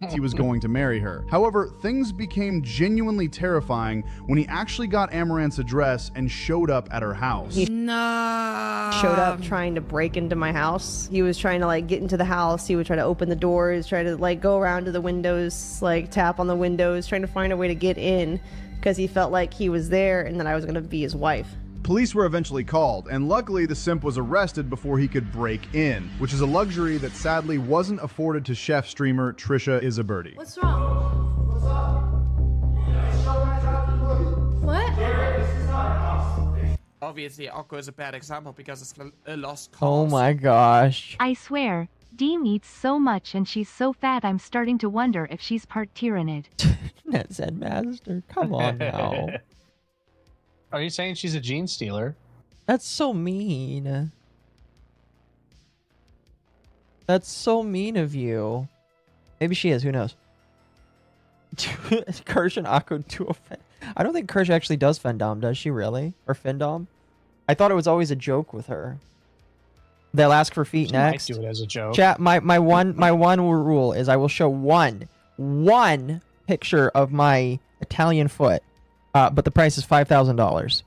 He was going to marry her. However, things became genuinely terrifying when he actually got Amaranth's address and showed up at her house. No. Showed up trying to break into my house. He was trying to like get into the house. He would try to open the doors, try to like go around to the windows, like tap on the windows, trying to find a way to get in because he felt like he was there and that I was going to be his wife. Police were eventually called, and luckily the simp was arrested before he could break in, which is a luxury that sadly wasn't afforded to chef streamer Trisha Izaberti. What's wrong? What's up? What? Obviously, Occo is a bad example because it's a lost cause. Oh my gosh. I swear, Deem eats so much and she's so fat I'm starting to wonder if she's part Tyranid. Net Zen Master, come on now. Are you saying she's a gene stealer? That's so mean. That's so mean of you. Maybe she is, who knows? Kirsch and Akko do offend. I don't think Kirsch actually does Fendom, does she really? Or Findom? I thought it was always a joke with her. They'll ask for feet She next. might do it as a joke. Chat, my one rule is I will show one picture of my Italian foot. But the price is $5,000.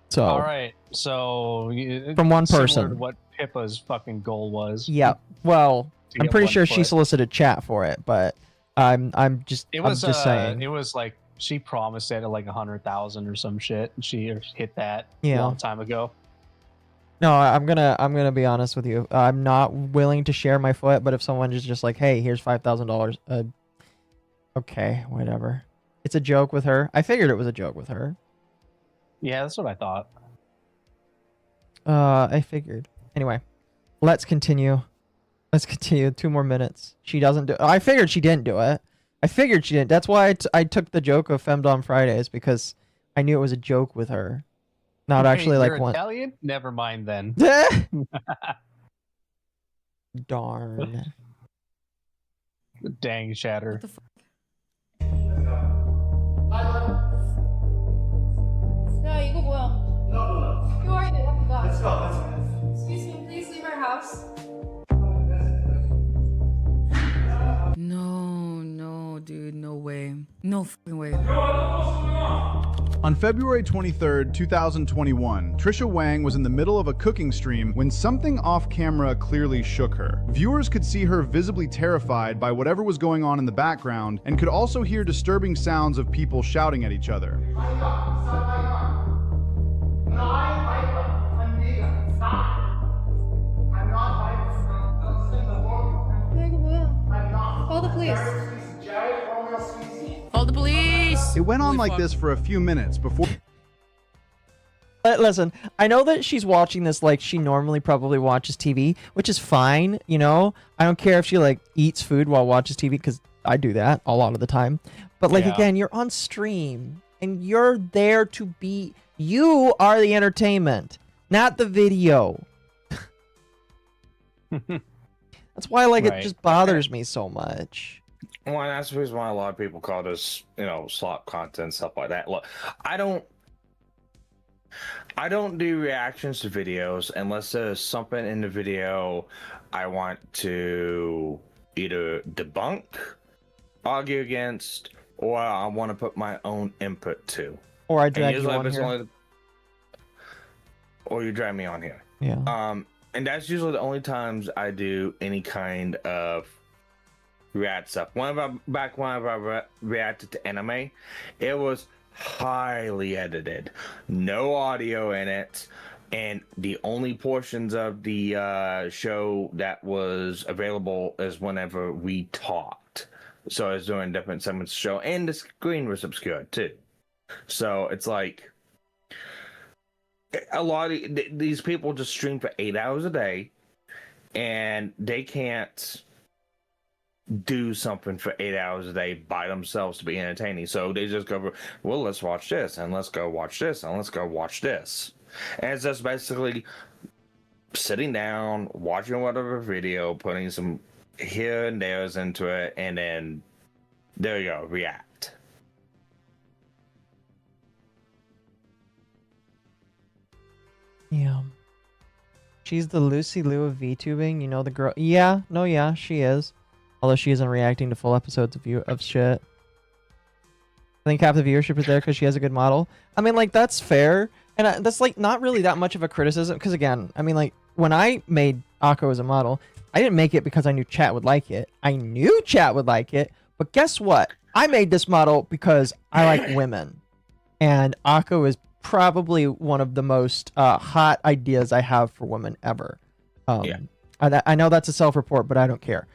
So. All right. So from one similar person. to what Pippa's fucking goal was. Yeah. Well, To I'm get pretty one sure she foot. solicited chat for it, but I'm just saying. It was like she promised it at like 100,000 or some shit, and she hit that a Yeah. long time ago. No, I'm gonna be honest with you. I'm not willing to share my foot, but if someone is just like, hey, here's $5,000, okay, whatever. It's a joke with her. I figured it was a joke with her. Yeah, that's what I thought. I figured. Anyway, let's continue. Let's continue. 2 more minutes. She doesn't do. I figured she didn't do it. I figured she didn't. That's why I took the joke of Femdom Fridays, because I knew it was a joke with her. Not actually You're like one. Italian? Never mind then. Darn. Dang shatter. 야 이거 뭐야? QR도 해볼까? Let's go. Excuse me, please leave our house. No, dude, no way. No fucking way. On February 23rd, 2021, Trisha Wang was in the middle of a cooking stream when something off camera clearly shook her. Viewers could see her visibly terrified by whatever was going on in the background and could also hear disturbing sounds of people shouting at each other. Call the police. Call the police. It went on like this for a few minutes before... Listen, I know that she's watching this like she normally probably watches TV, which is fine, you know? I don't care if she like eats food while watches TV, because I do that a lot of the time. But like Yeah. again, you're on stream and you're there to be. You are the entertainment, not the video. That's why like it Right. just bothers me so much. Well, that's the reason why a lot of people call this, slot content, stuff like that. Look, I don't do reactions to videos unless there's something in the video I want to either debunk, argue against, or I want to put my own input to. Or I And drag you usually on if it's here. or you drag me on here. Yeah. And that's usually the only times I do any kind of react stuff. Back when I reacted to anime, it was highly edited, no audio in it, and the only portions of the show that was available is whenever we talked. So I was doing different segments of the show, and the screen was obscured too. So it's like a lot of these people just stream for 8 hours a day, and they can't do something for 8 hours a day by themselves to be entertaining. So they just go, well, let's watch this, and let's go watch this, and let's go watch this. And it's just basically sitting down, watching whatever video, putting some here and there's into it, and then there you go, react. Yeah. She's the Lucy Liu of VTubing, you know the girl. Yeah, no, yeah, she is. Although she isn't reacting to full episodes of shit. I think half the viewership is there because she has a good model. I mean, like, that's fair. And that's, like, not really that much of a criticism. Because, again, I mean, like, when I made Akko as a model, I didn't make it because I knew chat would like it. I knew chat would like it. But guess what? I made this model because I like women. And Akko is probably one of the most hot ideas I have for women ever. Yeah. I know that's a self-report, but I don't care.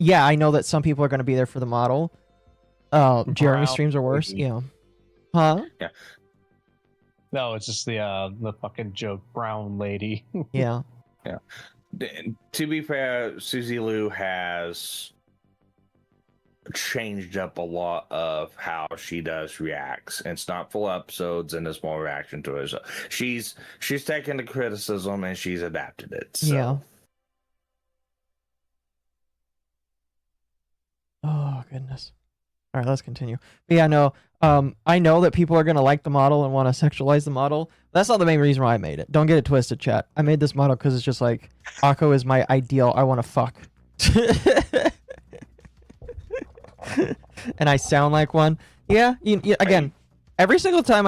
Yeah, I know that some people are going to be there for the model. Jeremy Brown streams are worse. lady. Yeah. Huh? Yeah. No, it's just the fucking joke, brown lady. Yeah. Yeah. To be fair, Susie Liu has changed up a lot of how she does reacts. It's not full episodes, and there's more reaction to it. So she's taken the criticism and she's adapted it. So. Yeah. Oh goodness. All right, let's continue. But yeah, no. I know that people are gonna like the model and want to sexualize the model. That's not the main reason why I made it. Don't get it twisted, chat. I made this model because it's just like Akko is my ideal. I want to fuck. And I sound like one. Yeah. Again, every single time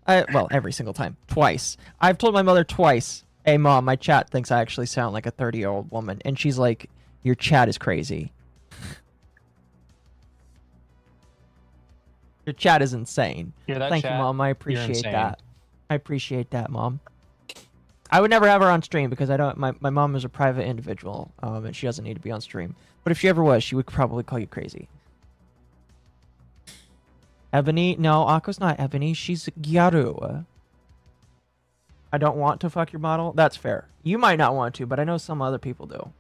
every single time, twice. I've told my mother twice, "Hey mom, my chat thinks I actually sound like a 30-year-old woman," and she's like, "Your chat is crazy." Your chat is insane. Hear that, Thank you, chat? Mom. I You're appreciate insane. that. I appreciate that, Mom. I would never have her on stream because I don't. My mom is a private individual, and she doesn't need to be on stream. But if she ever was, she would probably call you crazy. Ebony? No, Akko's not Ebony. She's Gyaru. I don't want to fuck your model. That's fair. You might not want to, but I know some other people do.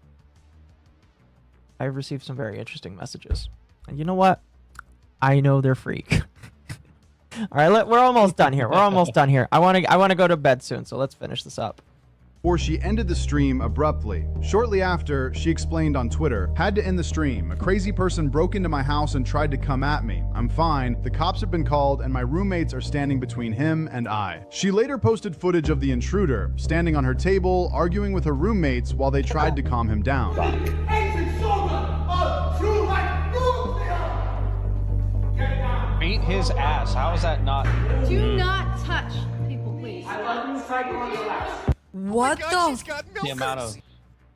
I've received some very interesting messages. And you know what? I know they're freak. All right, we're almost done here. We're almost done here. I want to go to bed soon, so let's finish this up. Or she ended the stream abruptly. Shortly after, she explained on Twitter, "Had to end the stream. A crazy person broke into my house and tried to come at me. I'm fine. The cops have been called and my roommates are standing between him and I." She later posted footage of the intruder, standing on her table, arguing with her roommates while they tried to calm him down. Beat his ass. How is that not? Do not touch people, please. What The amount of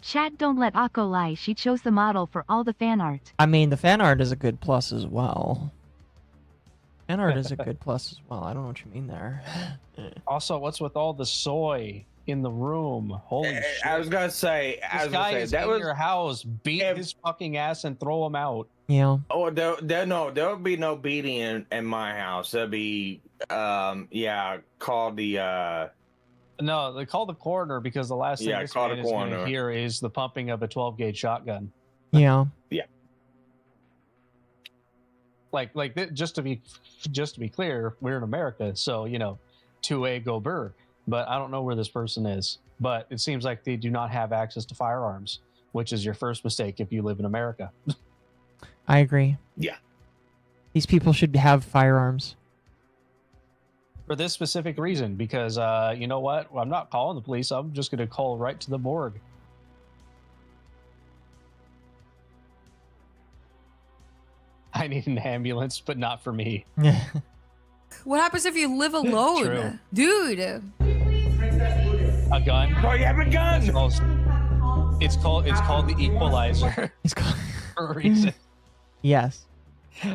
Chat, don't let Akko lie. She chose the model for all the fan art. I mean, the fan art is a good plus as well. Fan art is a good plus as well. I don't know what you mean there. Also, what's with all the soy in the room? Holy shit! I was gonna say, This guy is in your house. Beat his fucking ass and throw him out. Yeah. Oh, there'll be no beating in my house. There'll be, call the. No, they call the coroner because the last thing this call man the is going to coroner. hear is the pumping of a 12-gauge shotgun. Yeah. Yeah. Just to be clear, we're in America, so 2A go burr. But I don't know where this person is. But it seems like they do not have access to firearms, which is your first mistake if you live in America. I agree. Yeah. These people should have firearms. For this specific reason, because you know what? I'm not calling the police. I'm just going to call right to the morgue. I need an ambulance, but not for me. What happens if you live alone? True. Dude. A gun? Oh, you have a gun! It's called the Equalizer. It's called for a reason. Yes.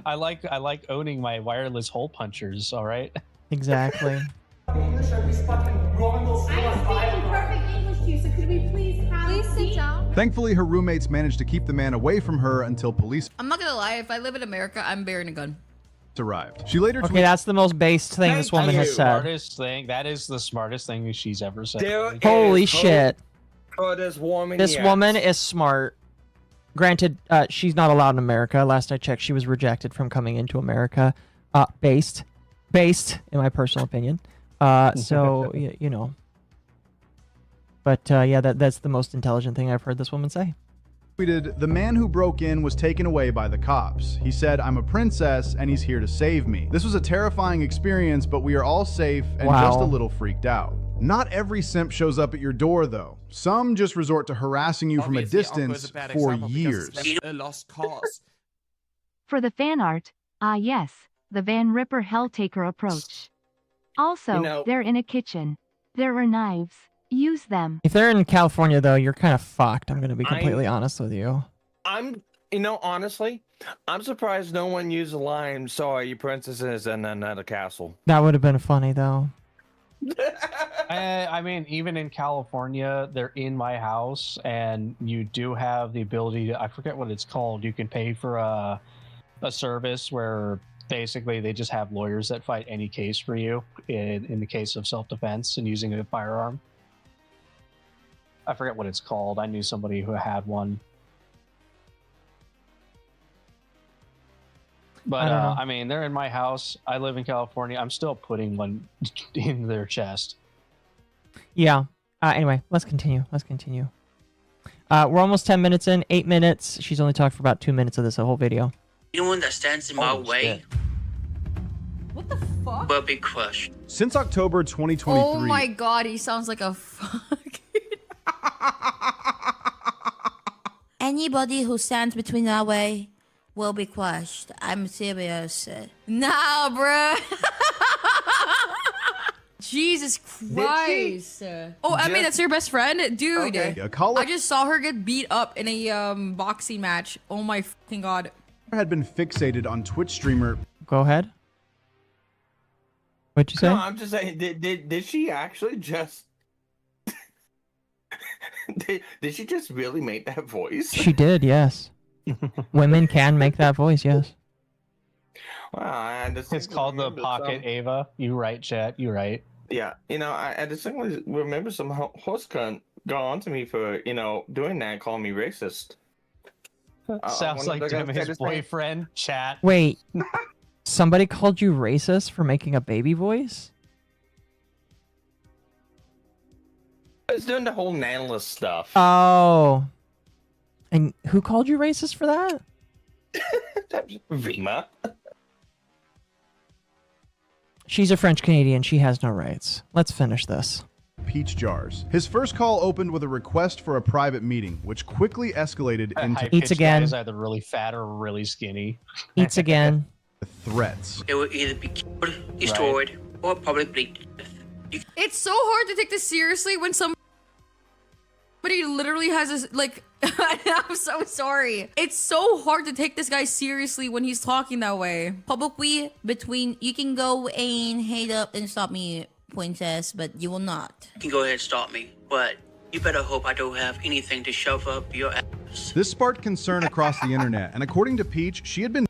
I like owning my wireless hole punchers, all right? Exactly. I'm speaking perfect English to you, so could we please sit down? Thankfully, her roommates managed to keep the man away from her until police I'm not gonna lie, if I live in America, I'm bearing a gun. arrived. She later Okay, that's the most based thing this woman has said. That is the smartest thing she's ever said. Holy shit. Oh, this woman. This woman is smart. Granted, she's not allowed in America. Last I checked, she was rejected from coming into America. Based, in my personal opinion. So, you know. But, yeah, that's the most intelligent thing I've heard this woman say. Tweeted, "The man who broke in was taken away by the cops. He said, 'I'm a princess and he's here to save me.' This was a terrifying experience, but we are all safe and just a little freaked out." Not every simp shows up at your door, though. Some just resort to harassing you from a distance for years. A lost cause. For the fan art, yes, the Van Ripper Helltaker approach. Also, they're in a kitchen. There are knives. Use them. If they're in California, though, you're kind of fucked. I'm going to be completely honest with you. Honestly, I'm surprised no one used the line, "Sorry, you princesses in another castle." That would have been funny, though. I mean, even in California, they're in my house, and you do have the ability to, I forget what it's called. You can pay for a service where basically they just have lawyers that fight any case for you in the case of self-defense and using a firearm. I forget what it's called. I knew somebody who had one. But, I mean, they're in my house. I live in California. I'm still putting one in their chest. Yeah. Anyway, let's continue. We're almost 10 minutes in. 8 minutes. She's only talked for about 2 minutes of this whole video. Anyone that stands in my way What the fuck? will be crushed. Since October 2023. Oh my god, he sounds like a Anybody who stands between our way will be crushed. I'm serious. Nah, bruh. Jesus Christ. Oh, I mean, that's your best friend? Dude. Okay. I just saw her get beat up in a boxing match. Oh my fucking god. Had been fixated on Twitch streamer. Go ahead. What'd you say? No, I'm just saying, did she actually just... did she just really make that voice? She did, yes. Women can make that voice, yes. Wow, it's called the Pocket Ava. You right, chat. You right. Yeah, I distinctly remember some host cunt got on to me for, doing that, calling me racist. Sounds like his boyfriend, chat. Wait, somebody called you racist for making a baby voice? It's doing the whole nanless stuff. Oh. And who called you racist for that? Rima. She's a French Canadian. She has no rights. Let's finish this. Peach jars. His first call opened with a request for a private meeting, which quickly escalated into Eats again. Is either really fat or really skinny. Eats again. Threats. It will either be killed, destroyed, or publicly death. It's so hard to take this seriously when somebody literally has this, like, I'm so sorry. It's so hard to take this guy seriously when he's talking that way. Publicly, you can go and hate up and stop me, princess, but you will not. You can go ahead and stop me, but you better hope I don't have anything to shove up your ass. This sparked concern across the internet, and according to Peach, she had been...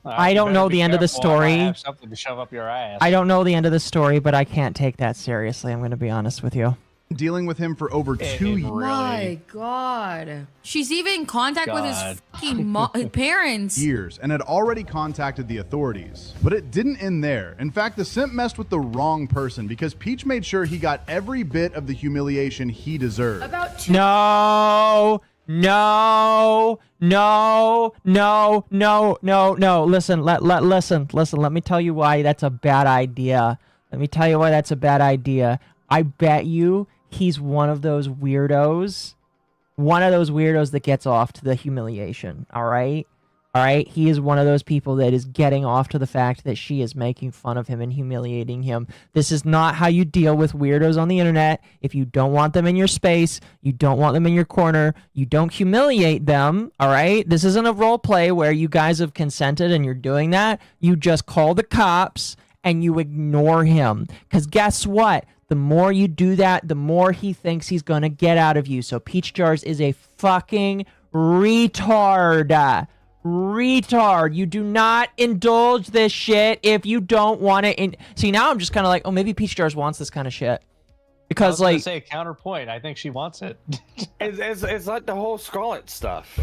I don't know the end of the story. Have something to shove up your ass. I don't know the end of the story, but I can't take that seriously. I'm going to be honest with you. dealing with him for over 2 years. My God. She's even in contact with his fucking parents. Years and had already contacted the authorities. But it didn't end there. In fact, the simp messed with the wrong person because Peach made sure he got every bit of the humiliation he deserved. No. Listen, listen. Let me tell you why that's a bad idea. I bet you he's one of those weirdos that gets off to the humiliation. All right. He is one of those people that is getting off to the fact that she is making fun of him and humiliating him. This is not how you deal with weirdos on the internet. If you don't want them in your space, you don't want them in your corner, you don't humiliate them. All right. This isn't a role play where you guys have consented and you're doing that. You just call the cops and you ignore him. Because guess what? The more you do that, the more he thinks he's going to get out of you. So Peach Jars is a fucking retard. You do not indulge this shit if you don't want to. See, now I'm just kind of like, oh, maybe Peach Jars wants this kind of shit. Because, I was like, gonna say counterpoint. I think she wants it. It's like the whole Scarlet stuff.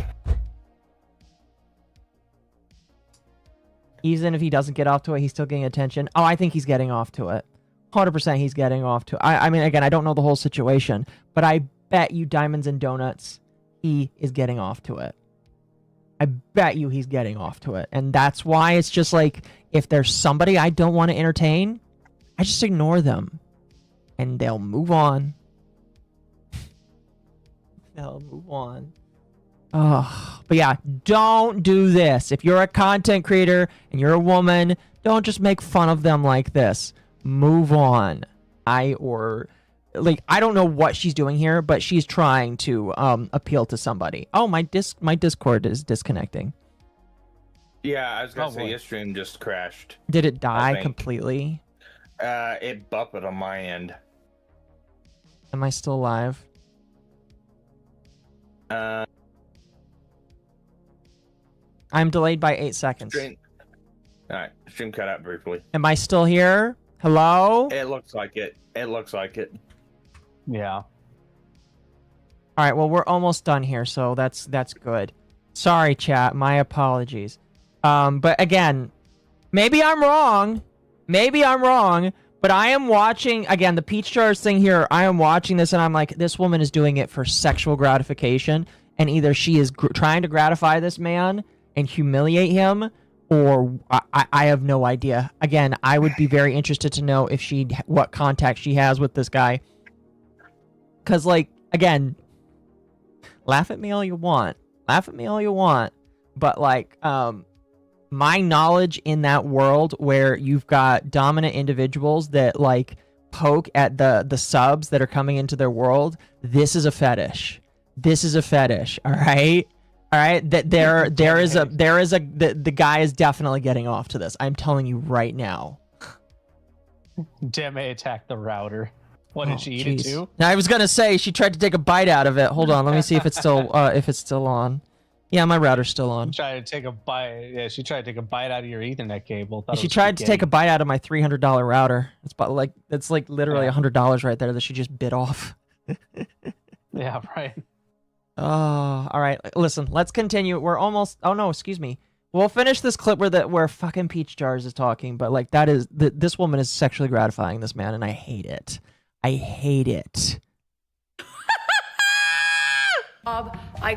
Even if he doesn't get off to it, he's still getting attention. Oh, I think he's getting off to it. 100% he's getting off to it. I mean, again, I don't know the whole situation, but I bet you diamonds and donuts, he is getting off to it. I bet you he's getting off to it. And that's why it's just like, if there's somebody I don't want to entertain, I just ignore them. And they'll move on. Oh, but yeah, don't do this. If you're a content creator and you're a woman, don't just make fun of them like this. Move on. I don't know what she's doing here, but she's trying to appeal to somebody. Oh, my Discord is disconnecting. Yeah, I was gonna say your stream just crashed. Did it die completely? It buffeted on my end. Am I still live? I'm delayed by 8 seconds. Alright, stream cut out briefly. Am I still here? Hello? It looks like it. Yeah. All right, well, we're almost done here, so that's good. Sorry, chat. My apologies. But again, maybe I'm wrong, but I am watching, again, the Peach Jars thing here, I am watching this, and I'm like, this woman is doing it for sexual gratification, and either she is trying to gratify this man and humiliate him, or I have no idea. Again, I would be very interested to know if what contact she has with this guy. Because, like, again, laugh at me all you want. But, like, my knowledge in that world where you've got dominant individuals that, like, poke at the subs that are coming into their world, this is a fetish. All right? All right, that the guy is definitely getting off to this. I'm telling you right now. Deme attacked the router. What did she eat it too? Now, I was gonna say she tried to take a bite out of it. Hold on, let me see if it's still on. Yeah, my router's still on. She tried to take a bite. Yeah, she tried to take a bite out of your Ethernet cable. She tried to take a bite out of my $300 router. It's like literally $100 right there that she just bit off. Yeah, right. Oh, all right. Listen, let's continue. We're almost. Oh no, excuse me. We'll finish this clip where fucking Peach Jars is talking, but like this woman is sexually gratifying this man, and I hate it. I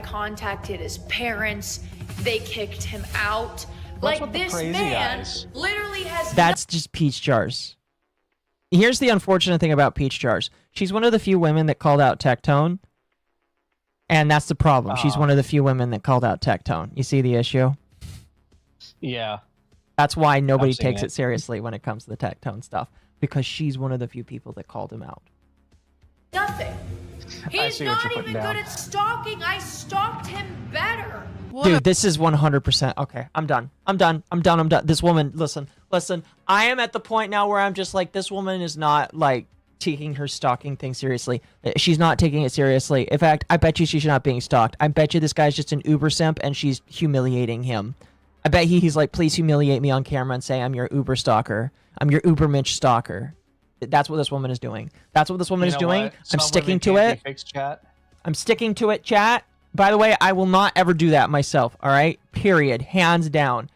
contacted his parents. They kicked him out. What's Like with the this crazy man eyes? literally has. That's just Peach Jars. Here's the unfortunate thing about Peach Jars. She's one of the few women that called out Tectone. And that's the problem. She's one of the few women that called out Tectone. You see the issue? Yeah. That's why nobody takes it seriously when it comes to the Tectone stuff. Because she's one of the few people that called him out. Nothing. He's see what not you're even putting good down. at stalking. I stalked him better. Dude, this is 100%. Okay, I'm done. This woman, listen. I am at the point now where I'm just like, this woman is not, like, taking her stalking thing seriously. She's not taking it seriously. In fact, I bet you she's not being stalked. I bet you this guy's just an Uber simp and she's humiliating him. I bet he's like, please humiliate me on camera and say I'm your Uber stalker. I'm your Uber Mitch stalker. That's what this woman is doing. That's what this woman is know doing. what? I'm Some sticking women to can't it. be fixed, chat. I'm sticking to it, chat. By the way, I will not ever do that myself. All right, period, hands down.